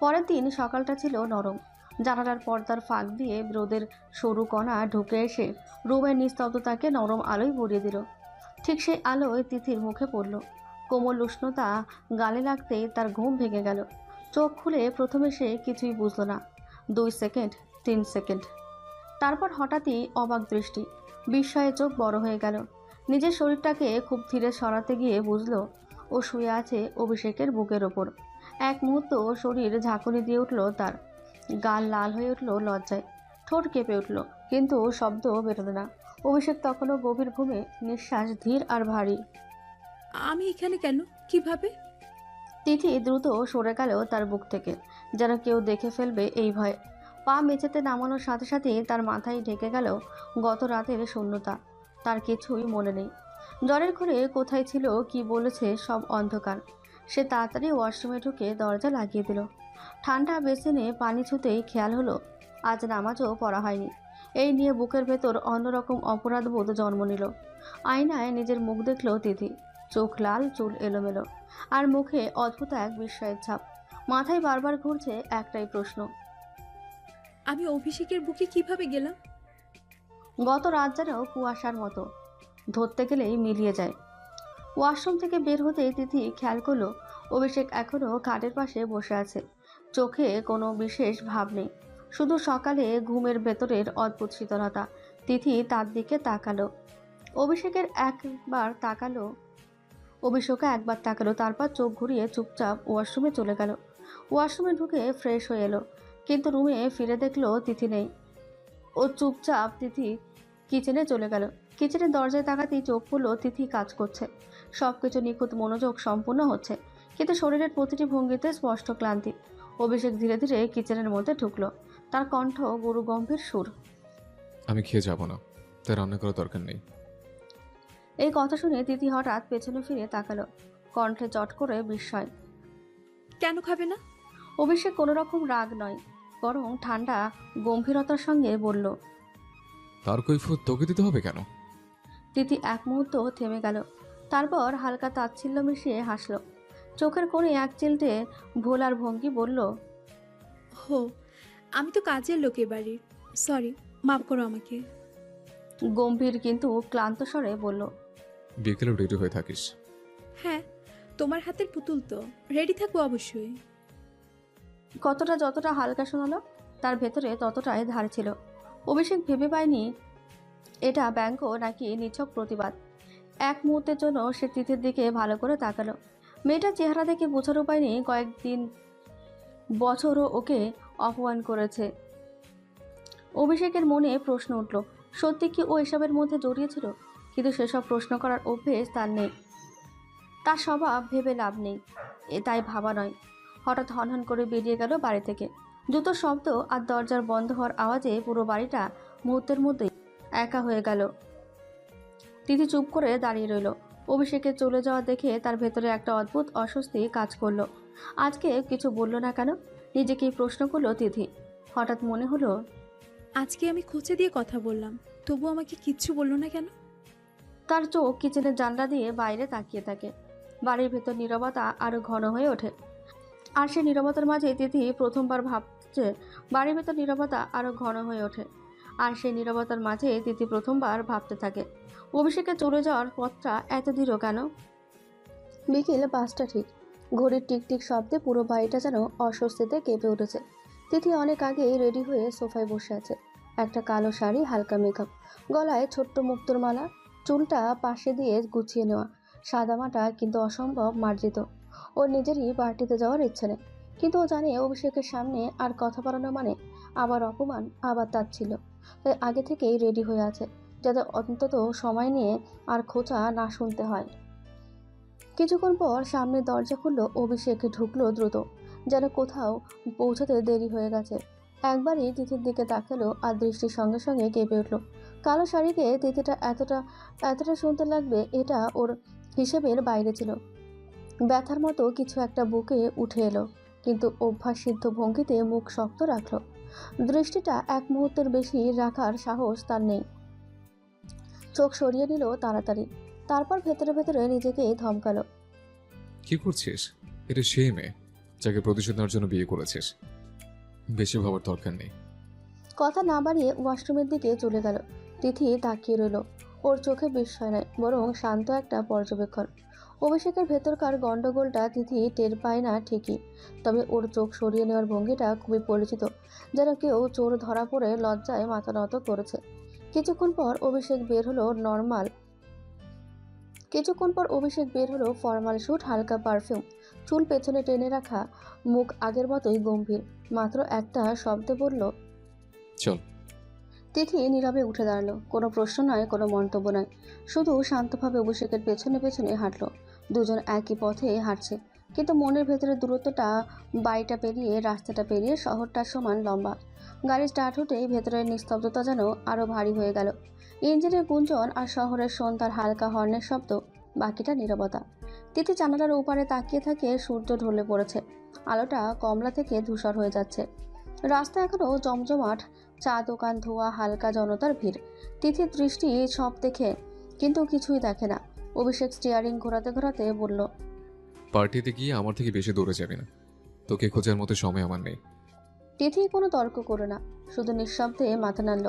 পরের দিন সকালটা ছিল নরম। জানালার পর্দার ফাঁক দিয়ে রোদের সরু কণা ঢুকে এসে রুমের নিস্তব্ধতাকে নরম আলোয় ভরিয়ে দিল। ঠিক সেই আলোয় তিথির মুখে পড়ল। কোমল উষ্ণতা গালে লাগতেই তার ঘুম ভেঙে গেল। চোখ খুলে প্রথমে সে কিছুই বুঝল না। 2 সেকেন্ড, 3 সেকেন্ড, তারপর হঠাৎই অবাক দৃষ্টি, বিস্ময়ে চোখ বড় হয়ে গেল। নিজের শরীরটাকে খুব ধীরে সরাতে গিয়ে বুঝল ও শুয়ে আছে অভিষেকের বুকের ওপর। এক মুহূর্ত শরীর ঝাঁকুনি দিয়ে উঠল তার, গাল লাল হয়ে উঠল লজ্জায়, ঠোঁট কেঁপে উঠল, কিন্তু শব্দ বেরোলো না। অভিষেক তখনও গভীর ঘুমে, নিঃশ্বাস ধীর আর ভারী। আমি এখানে কেন? কিভাবে? তিথি দ্রুত সরে গেল তার বুক থেকে, যেন কেউ দেখে ফেলবে এই ভয়। পা মেঝেতে নামানোর সাথে সাথে তার মাথায় ঢেকে গেল গত রাতের শূন্যতা। তার কিছুই মনে নেই। জ্বরের ঘরে কোথায় ছিল, কি বলেছে, সব অন্ধকার। সে তাড়াতাড়ি ওয়াশরুমে ঢুকে দরজা লাগিয়ে দিল। ঠান্ডা বেসিনে পানি ছুতেই খেয়াল হলো আজ নামাজও পড়া হয়নি। এই নিয়ে বুকের ভেতর অন্যরকম অপরাধবোধ জন্ম নিল। আয়নায় নিজের মুখ দেখল তিথি। চোখ লাল, চুল এলোমেলো, আর মুখে অদ্ভুত এক বিস্ময়ের ছাপ। মাথায় বারবার ঘুরছে একটাই প্রশ্ন, আমি অভিষেকের বুকে কিভাবে গেলাম? গত রাত যেন কুয়াশার মতো, ধরতে গেলেই মিলিয়ে যায়। ওয়াশরুম থেকে বের হতেই তিথি খেয়াল করলো অভিষেক এখনও খাটের পাশে বসে আছে। চোখে কোনো বিশেষ ভাব নেই, শুধু সকালে ঘুমের ভেতরের অদ্ভুত শীতলতা। তিথি তার দিকে তাকালো। অভিষেকের একবার তাকালো তারপর চোখ ঘুরিয়ে চুপচাপ ওয়াশরুমে চলে গেল। ওয়াশরুমে ঢুকে ফ্রেশ হয়ে এলো, কিন্তু রুমে ফিরে দেখলো তিথি নেই। ও চুপচাপ তিথি কিচেনে চলে গেল। কিচেনের দরজায় তাকাতেই চোখ খুললো তিথি কাজ করছে। সব কিছু নিখুঁত, মনোযোগ সম্পূর্ণ হচ্ছে, কিন্তু শরীরের প্রতিটি ভঙ্গিতে স্পষ্ট ক্লান্তি। অভিষেক ধীরে ধীরে কিচেনের মধ্যে ঢুকলো, তার কণ্ঠ গুরু গম্ভীর সুর। আমি খেয়ে যাব না, তাই রান্না করার দরকার নেই। এই কথা শুনে তিথি হঠাৎ পেছনে ফিরে তাকালো, কণ্ঠে চট করে বিস্ময়। কেন খাবে না? অভিষেক কোনো রকম রাগ নয়, বরং ঠান্ডা গম্ভীরতার সঙ্গে বলল। তার কৈফিয়ত তোকে দিতে হবে কেন? তিথি এক মুহূর্ত থেমে গেল, তারপর হালকা তাচ্ছিল্য মিশিয়ে হাসল। চোখের কোণে এক চিলটে ভোলার ভঙ্গি বলল, হো, আমি তো কাজের লোকে বাড়ির, সরি, মাফ করো আমাকে। গম্ভীর কিন্তু ক্লান্ত স্বরে বলল, বিকেলে রেডি হয়ে থাকিস। হ্যাঁ, তোমার হাতের পুতুল তো, রেডি থাকবো অবশ্যই। কতটা যতটা হালকা শোনালো, তার ভেতরে ততটাই ধার ছিল। অভিষেক ভেবে পায়নি এটা ব্যঙ্গ নাকি নিছক প্রতিবাদ। এক মুহূর্তের জন্য সে তিথির দিকে ভালো করে তাকালো। মেয়েটার চেহারা দেখে বোঝার উপায় নেই কয়েকদিন বছরও ওকে অপমান করেছে। অভিষেকের মনে প্রশ্ন উঠল, সত্যি কি ও এসবের মধ্যে জড়িয়েছিল? কিন্তু সেসব প্রশ্ন করার অভ্যেস তার নেই, তার স্বভাব ভেবে লাভ নেই, তাই ভাবা নয়। হঠাৎ হনহন করে বেরিয়ে গেল বাড়ি থেকে। জুতোর শব্দ আর দরজার বন্ধ হওয়ার আওয়াজে পুরো বাড়িটা মুহূর্তের মধ্যেই একা হয়ে গেল। তিথি চুপ করে দাঁড়িয়ে রইল। অভিষেকের চলে যাওয়া দেখে তার ভেতরে একটা অদ্ভুত অস্বস্তি কাজ করলো। আজকে কিছু বলল না কেন? নিজেকেই প্রশ্ন করলো তিথি। হঠাৎ মনে হলো, আজকে আমি খোঁচে দিয়ে কথা বললাম, তবু আমাকে কিচ্ছু বললো না কেন? তার চোখ কিচেনের জানলা দিয়ে বাইরে তাকিয়ে থাকে। বাড়ির ভেতর নীরবতা আরো ঘন হয়ে ওঠে, আর সেই নীরবতার মাঝে তিথি প্রথমবার ভাবছে বাড়ির ভেতর নীরবতা আরো ঘন হয়ে ওঠে আর সেই নীরবতার মাঝে তিথি প্রথমবার ভাবতে থাকে, অভিষেকের চলে যাওয়ার পথটা এত দৃঢ় কেন? বিকেল 5টা ঠিক। ঘড়ির টিকটিক শব্দে পুরো বাড়িটা যেন অস্বস্তিতে কেঁপে উঠেছে। তিথি অনেক আগেই রেডি হয়ে সোফায় বসে আছে। একটা কালো শাড়ি, হালকা মেকআপ, গলায় ছোট্ট মুক্তোর মালা, চুলটা পাশে দিয়ে গুছিয়ে নেওয়া, সাদামাটা কিন্তু অসম্ভব মার্জিত। ওর নিজেরই পার্টিতে যাওয়ার ইচ্ছে নেই, কিন্তু ও জানে অভিষেকের সামনে আর কথা বাড়ানো মানে আবার অপমান, আবার তাচ্ছিল্য। তাই আগে থেকেই রেডি হয়ে আছে, যাতে অন্তত সময় নিয়ে আর খোঁচা না শুনতে হয়। কিছুক্ষণ পর সামনে দরজা খুললো, অভিষেক ঢুকলো দ্রুত, যেন কোথাও পৌঁছাতে দেরি হয়ে গেছে। একবারই তিথির দিকে তাকালো আর দৃষ্টির সঙ্গে সঙ্গে কেঁপে উঠল। কালো শাড়িতে তিথিটা এতটা শুনতে লাগবে এটা ওর হিসেবের বাইরে ছিল। ব্যথার মতো কিছু একটা বুকে উঠে এলো, কিন্তু অভ্যাসসিদ্ধ ভঙ্গিতে মুখ শক্ত রাখলো। দৃষ্টিটা এক মুহূর্তের বেশি রাখার সাহস তার নেই। চোখ সরিয়ে নিল তাড়াতাড়ি, তারপর ভেতরে ভেতরে নিজেকে ধমকালো। কি করছিস? এটা সেই মেয়ে যাকে প্রতিশোধ নেওয়ার জন্য বিয়ে করেছিস। বেশি ভাবার দরকার নেই। কথা না বাড়িয়ে ওয়াশরুমের দিকে চলে গেল। তিথি তাকিয়ে রইল, ওর চোখে বিস্ময় নয়, বরং শান্ত একটা পর্যবেক্ষণ। অভিষেকের ভেতরকার গন্ডগোলটা তিথি টের পায় না ঠিকই, তবে ওর চোখ সরিয়ে নেওয়ার ভঙ্গিটা খুবই পরিচিত, যেন কেউ চোর ধরা পড়ে লজ্জায় মাথা নত করেছে। কিছুক্ষণ পর অভিষেক বের হলো ফর্মাল স্যুট, হালকা পারফিউম, চুল পেছনে টেনে রাখা, মুখ আগের মতোই গম্ভীর। মাত্র একটা শব্দে বলল, চল। তিথি নীরবে উঠে দাঁড়ালো। কোনো প্রশ্ন নয়, কোনো মন্তব্য নয়, শুধু শান্তভাবে অভিষেকের পেছনে পেছনে হাঁটলো। দুজন একই পথে হাঁটছে, কিন্তু মনের ভেতরে দূরত্বটা বাড়িটা পেরিয়ে, রাস্তাটা পেরিয়ে শহরটার সমান লম্বা। গাড়ি স্টার্ট হতেই ভেতরের নিস্তব্ধতা যেন আরো ভারী হয়ে গেল। ইঞ্জিনের গুঞ্জন আর শহরের সন্ধ্যার হালকা হর্নের শব্দ, বাকিটা নীরবতা। তিথি জানালার ওপারে তাকিয়ে থাকে। সূর্য ঢলে পড়েছে, আলোটা কমলা থেকে ধূসর হয়ে যাচ্ছে। রাস্তা এখনো জমজমাট, চা দোকান, ধোয়া, হালকা জনতার ভিড়। তিথির দৃষ্টি সব দেখে কিন্তু কিছুই দেখে না। অভিষেক স্টিয়ারিং ঘোরাতে ঘোরাতে বলল, পার্টিতে গিয়ে আমার থেকে বেশি দৌড়ে যাবে না, তোকে খোঁজার মতো সময় আমার নেই। তিথি কোনো তর্ক করো না, শুধু নিঃশব্দে মাথা নাড়ল,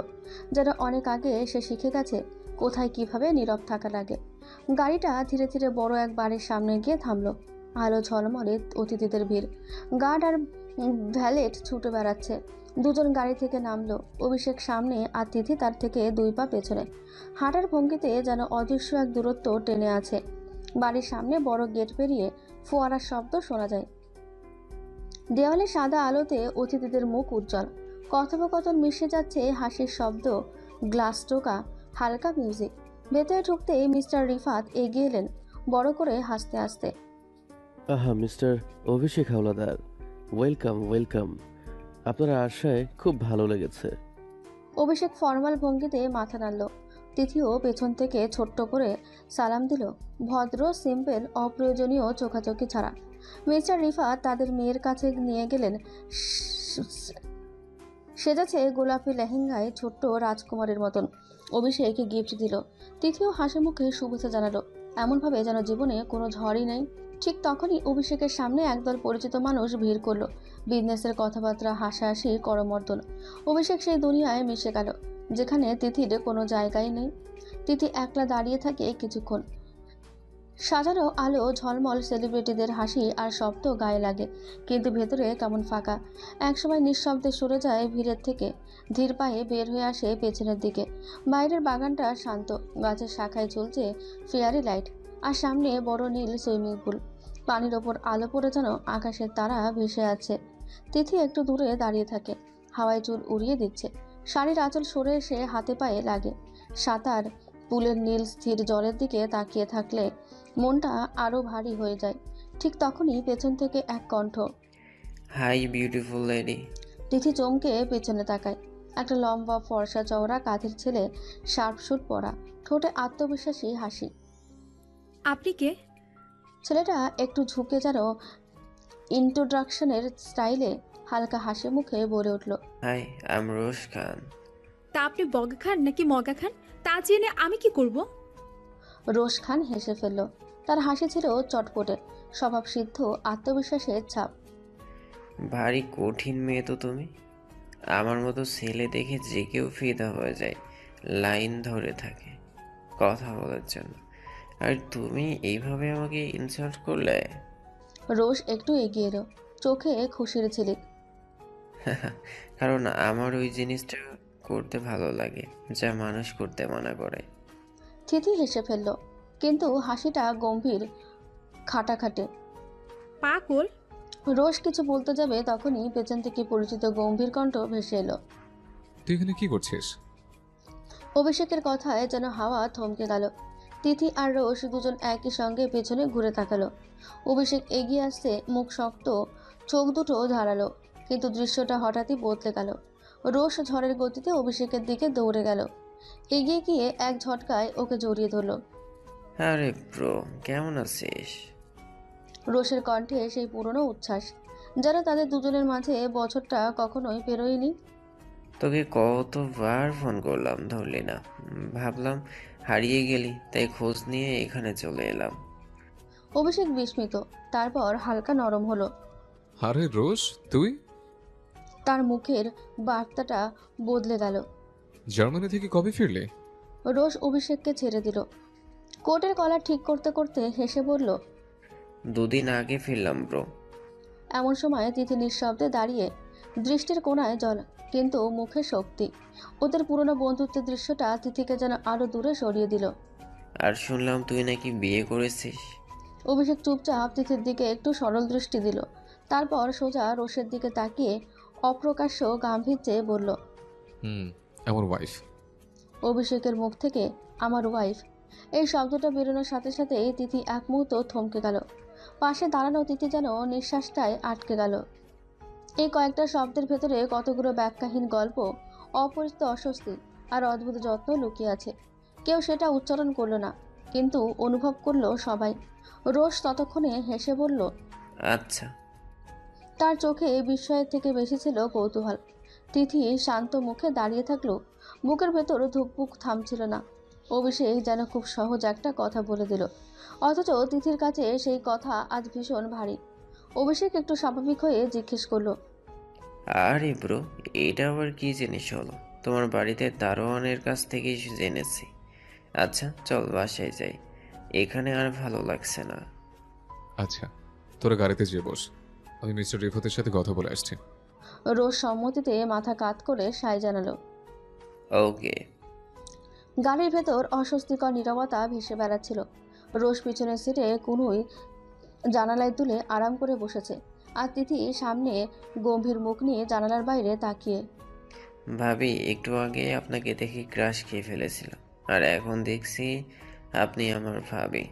যেন অনেক আগে সে শিখে গেছে কোথায় কিভাবে নীরব থাকা লাগে। গাড়িটা ধীরে ধীরে বড় এক বাড়ির সামনে গিয়ে থামলো। আলো ঝলমলে, অতিথিদের ভিড়, গার্ড আর ভ্যালেট ছুটে বেড়াচ্ছে। দুজন গাড়ি থেকে নামলো। অভিষেক সামনে আর তিথি তার থেকে 2 পা পেছনে। হাঁটার ভঙ্গিতে যেন অদৃশ্য এক দূরত্ব টেনে আছে। বাড়ির সামনে বড় গেট পেরিয়ে ফোয়ারার শব্দ শোনা যায়। দেওয়ালে সাদা আলোতে অতিথিদের মুখ উজ্জ্বল, কথোপকথন মিশে যাচ্ছে, হাসির শব্দ, গ্লাস টোকা, হালকা মিউজিক। ভেতরে ঢুকতেই মিস্টার রিফাত এগিয়ে এলেন, বড় করে হাসতে হাসতে। আহা মিস্টার অভিষেক হাওলাদার, ওয়েলকাম ওয়েলকাম। আপনার আশায় খুব ভালো লেগেছে। অভিষেক ফর্মাল ভঙ্গিতে মাথা নাড়ল। তিথিও পেছন থেকে ছোট্ট করে সালাম দিল, ভদ্র, সিম্পল, অপ্রয়োজনীয় চোখাচোখি ছাড়া। মিস্টার রিফাত তাদের মেয়ের কাছে নিয়ে গেলেন। সেজেছে গোলাপি লেহেঙ্গায়, ছোট্ট রাজকুমারের মতন। অভিষেক গিফট দিল। তিথিও হাসি মুখে শুভেচ্ছা জানালো, এমনভাবে যেন জীবনে কোনো ঝড়ই নেই। ঠিক তখনই অভিষেকের সামনে একদল পরিচিত মানুষ ভিড় করলো। বিজনেসের কথাবার্তা, হাসাহাসি, করমর্দন। অভিষেক সেই দুনিয়ায় মিশে গেল যেখানে তিথির কোনো জায়গাই নেই। তিথি একলা দাঁড়িয়ে থাকে কিছুক্ষণ। সাজানো আলো, ঝলমল, সেলিব্রিটিদের হাসি আর শব্দ গায়ে লাগে, কিন্তু ভেতরে কেমন ফাঁকা। একসময় নিঃশব্দে সরে যায় ভিড়ের থেকে, ধীর পায়ে বের হয়ে আসে পেছনের দিকে। বাইরের বাগানটা শান্ত, গাছের শাখায় ঝুলছে ফেয়ারি লাইট, আর সামনে বড় নীল সুইমিং পুল। পানির ওপর আলো পড়ে যেন আকাশের তারা ভেসে আছে। তিথি একটু দূরে দাঁড়িয়ে থাকে, হাওয়ায় চুল উড়িয়ে দিচ্ছে। শাড়ির আঁচল সরে এসে হাতে পায়ে লাগে। সাঁতার পুলের নীল স্থির জলের দিকে তাকিয়ে থাকলে মনটা আরো ভারী হয়ে যায়। ঠিক তখনই পেছন থেকে এক কণ্ঠ, হাই বিউটিফুল লেডি। তিথি চমকে পেছনে তাকায়। একটা লম্বা, ফর্সা, চওড়া কাঁধের ছেলে, শার্প স্যুট পরা, ঠোঁটে আত্মবিশ্বাসী হাসি। আপনি কে? ছেলেটা একটু ঝুঁকে যেন ইন্ট্রোডাকশনের স্টাইলে হালকা হাসি মুখে বলে উঠল, হাই, আই এম রোশ খান। তা আপনি বগা খান নাকি মগা খান তা জেনে আমি কি করব? রোশ খান হেসে ফেলল। তার হাসি ছিল চটপটে, স্বভাব সিদ্ধ, আত্মবিশ্বাসের ছাপ। ভারী কঠিন মেয়ে তো তুমি। আমার মতো ছেলে দেখে যে কেউ ফিদা হয়ে যায়, লাইন ধরে থাকে কথা বলার জন্য। আর তুমি এইভাবে আমাকে ইনসাল্ট করলে। রোশ একটু এগিয়ে এলো, চোখে খুশির ঝিলিক। কারণ আমার ওই জিনিসটা করতে ভালো লাগে যা মানুষ করতে মানা করে। তিথি হেসে ফেলল, কিন্তু হাসিটা গম্ভীর, খাটাখাটে। পাগল? রোশ কিছু বলতে যাবে, তখনই পেছন থেকে পরিচিত গম্ভীর কণ্ঠ ভেসে এলো, তুই এখানে কি করছিস? অভিষেকের কথায় যেন হাওয়া থমকে গেল। তিথি আর রোশ দুজন একই সঙ্গে পেছনে ঘুরে তাকালো। অভিষেক এগিয়ে আসতে, মুখ শক্ত, চোখ দুটো ধারালো, কিন্তু দৃশ্যটা হঠাৎই বদলে গেল। রোশ ঝড়ের গতিতে অভিষেকের দিকে দৌড়ে গেল, এগিয়ে গিয়ে এক ঝটকায় ওকে জড়িয়ে ধরল। আরে ব্রো, কেমন আছিস? রোশের কণ্ঠে সেই পুরনো উচ্ছ্বাস, যারা তাদের দুজনের মাঝে বছরটা কখনোই পেরোয়নি। তোকে কতবার ফোন করলাম, ধরলি না। ভাবলাম হারিয়ে গেলি, তাই খোঁজ নিয়ে এখানে চলে এলাম। অভিষেক বিস্মিত, তারপর হালকা নরম হলো। আরে রোশ, তুই? তার মুখের বার্তাটা বদলে গেল। জার্মানি থেকে কবে ফিরলে? রোশ অভিষেককে ছেড়ে দিল। কোটের কলার ঠিক করতে করতে হেসে বলল, 2 দিন আগে ফিরলাম ব্রো। এমন সময় তিথি নিঃশব্দে দাঁড়িয়ে, দৃষ্টির কোণায় জল, কিন্তু মুখে শক্তি। ওদের পুরনো বন্ধুত্বের দৃশ্যটা তিথিকে যেন আরো দূরে সরিয়ে দিল। আর শুনলাম তুই নাকি বিয়ে করেছিস। অভিষেক চুপচাপ তিথির দিকে একটু সরল দৃষ্টি দিল, তারপর সোজা রোশের দিকে তাকিয়ে অপ্রকাশ্য গাম্ভীর্যে বলল, আমার ওয়াইফ। অভিষেকের মুখ থেকে আমার ওয়াইফ, এই শব্দটা বেরোনোর সাথে সাথেই তিথি এক মুহূর্ত থমকে গেল। পাশে দাঁড়ানো তিথি যেন নিঃশ্বাসটায় আটকে গেল। এই কয়েকটা শব্দের ভেতরে কতগুলো ব্যাখ্যাহীন গল্প, অপরিচিত অস্বস্তি আর অদ্ভুত যত্ন লুকিয়ে আছে। কেউ সেটা উচ্চারণ করলো না, কিন্তু অনুভব করলো সবাই। রোশ ততক্ষণে হেসে বলল, আচ্ছা। তার চোখে বিস্ময়ের থেকে বেশি ছিল কৌতূহল। তিথি শান্ত মুখে দাঁড়িয়ে থাকলেও বুকের ভেতর ধুকপুক থামছিল না। অভিষেক যেন খুব সহজ একটা কথা বলে দিল, অথচ তিথির কাছে সেই কথা আজ ভীষণ ভারী। অভিষেক একটু স্বাভাবিক হয়ে জিজ্ঞেস করলো, আরে ব্রো, এটা আবার কি জিনিস হলো? তোমার বাড়িতে দারোয়ানের কাছ থেকেই জেনেছি। আচ্ছা চল বাসায় যাই, এখানে আর ভালো লাগছে না। আচ্ছা, তোরা গাড়িতে যেয়ে বস, আমি মিস্টার রিফাতের সাথে কথা বলে আসছি। রোজ সম্মতিতে মাথা কাত করে সায় জানালো। ওকে। গাড়ির ভেতর অস্বস্তিকর নীরবতা ভেসে বেড়াচ্ছিল। রোজ পিছনের সিটে কুনুই জানালায় তুলে আরাম করে বসেছে, আর তিথি সামনে গম্ভীর মুখ নিয়ে জানালার বাইরে তাকিয়ে। ভাবি, একটু আগে আপনাকে দেখে ক্রাশ খেয়ে ফেলেছিলাম, আর এখন দেখছি আপনি আমার ভাবি।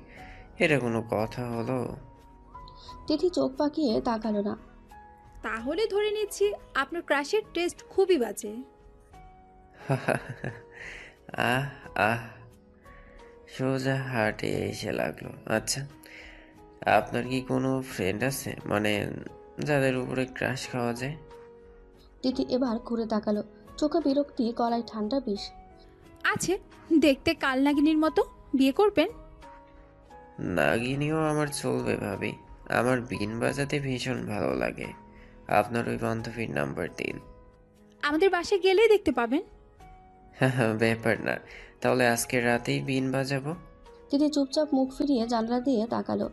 এটা কোনো কথা হলো? তিথি চোখ পাকিয়ে তাকালো না। তাহলে ধরে নিচ্ছি আপনার ক্রাশের টেস্ট খুবই বাজে। আহ আহ, সোজা হার্টে এসে লাগলো। আচ্ছা, আপনার কি কোনো ফ্রেন্ড আছে, মানে যাদের উপরে ক্রাশ খাওয়া যায়? তিথি এবার ঘুরে তাকালো, চোখে বিরক্তি, গলায় ঠান্ডা বিষ। আছে, দেখতে কালনাগিনীর মতো। বিয়ে করবেন? নাগিনীও আমার চলবে ভাবি, আমার বিন বাজাতে ভীষণ ভালো লাগে। আপনার ওই বান্ধবীর নাম্বার দিন। আমাদের বাসায় গেলেই দেখতে পাবেন। ব্যাপার না, তাহলে আজকে রাতেই বিন বাজাবো। তিথি চুপচাপ মুখ ফিরিয়ে জানলা দিয়ে তাকালো।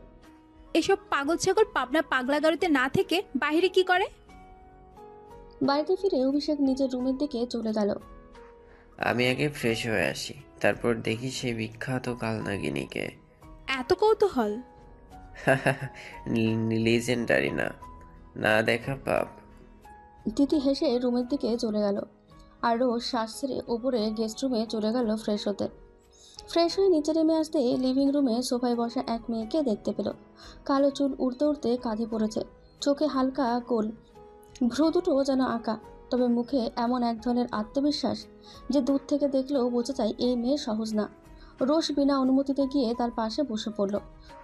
এসব পাগল ছাগল পাবনা পাগলা গাড়িতে না থেকে বাইরে কি করে? বাড়িতে ফিরে অভিষেক নিজের রুমের দিকে চলে গেল। আমি আগে ফ্রেশ হয়ে আসি, তারপর দেখি সেই বিখ্যাত কালনাগিনীকে। এত কৌতূহল? লিজেন্ডারি না, না দেখা পাপ। তিথি হেসে রুমের দিকে চলে গেল, আর রোজ শ্বাস ছেড়ে উপরে গেস্ট রুমে চলে গেল ফ্রেশ হতে। ফ্রেশ হয়ে নিচে নেমে আসতে লিভিং রুমে সোফায় বসা এক মেয়েকে দেখতে পেল। কালো চুল উড়তে উড়তে কাঁধে পড়েছে, চোখে হালকা গোল, ভ্রু দুটো যেন আঁকা, তবে মুখে এমন এক ধরনের আত্মবিশ্বাস যে দূর থেকে দেখলেও বোঝা যায় এই মেয়ে সহজ না। রোজ বিনা অনুমতিতে গিয়ে তার পাশে বসে পড়ল।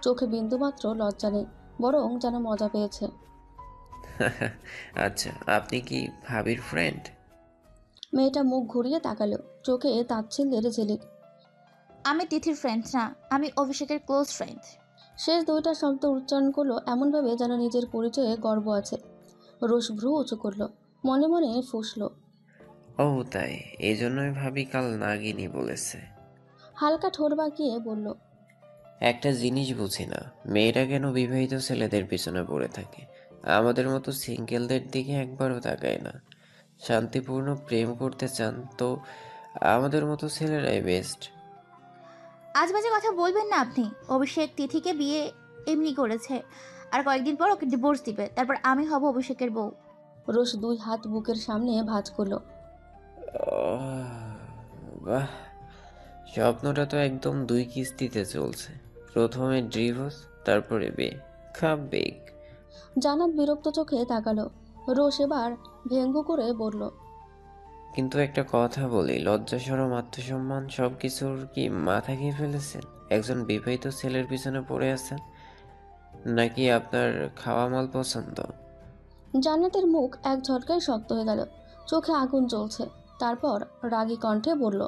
চোখে বিন্দুমাত্র লজ্জা নেই, বরং যেন মজা পেয়েছে। আচ্ছা, আপনি কি ভাবির ফ্রেন্ড? মেয়েটা মুখ ঘুরিয়ে তাকালো, চোখে তাচ্ছিল্যের ঝিলিক। আমি তিথির ফ্রেন্ড না, আমি অভিষেকের ক্লোজ ফ্রেন্ড। শেষ দুইটা শব্দ উচ্চারণ করলো এমনভাবে যেন নিজের পরিচয়ে গর্ব আছে। রোজ ভ্রু উঁচু করলো, মনে মনে ফুঁসলো। ও তাই, এই জন্যই ভাবি কাল নাগিনী বলেছে। হালকা ঠোঁট বাঁকিয়ে বলল, একটা জিনিস বুঝি না, মেয়েরা কেন বিবাহিত ছেলেদের পিছনে পড়ে থাকে, আমাদের মতো সিঙ্গেলদের দিকে একবারও তাকায় না। শান্তিপূর্ণ প্রেম করতে চান তো আমাদের মতো ছেলেরাই বেস্ট। আজ বাজে কথা বলবেন না আপনি। অভিষেক তিথিকে বিয়ে এমনি করেছে, আর কয়েকদিন পর ওকে ডিভোর্স দিবে, তারপর আমি হব অভিষেকের বউ। রোজ দুই হাত বুকের সামনে ভাঁজ করলো। বাহ, স্বপ্নটা তো একদম দুই কিস্তিতে চলছে। প্রথমে ডিভোর্স, তারপরে বিয়ে। খাপ বেগ। জান্নাত বিরক্ত চোখে তাকালো। রোজ এবার ভেঙ্গু করে বলল, কিন্তু একটা কথা বলি, লজ্জা শরম আত্মসম্মান সব কিছুর কি মাথা খেয়ে ফেলেছেন? একজন বিবাহিত ছেলের পিছনে পড়ে আছেন, নাকি আপনার খাওয়া মাল পছন্দ? জান্নাতের মুখ এক ঝটকায় শক্ত হয়ে গেল, চোখে আগুন জ্বলছে। তারপর রাগী কণ্ঠে বলল,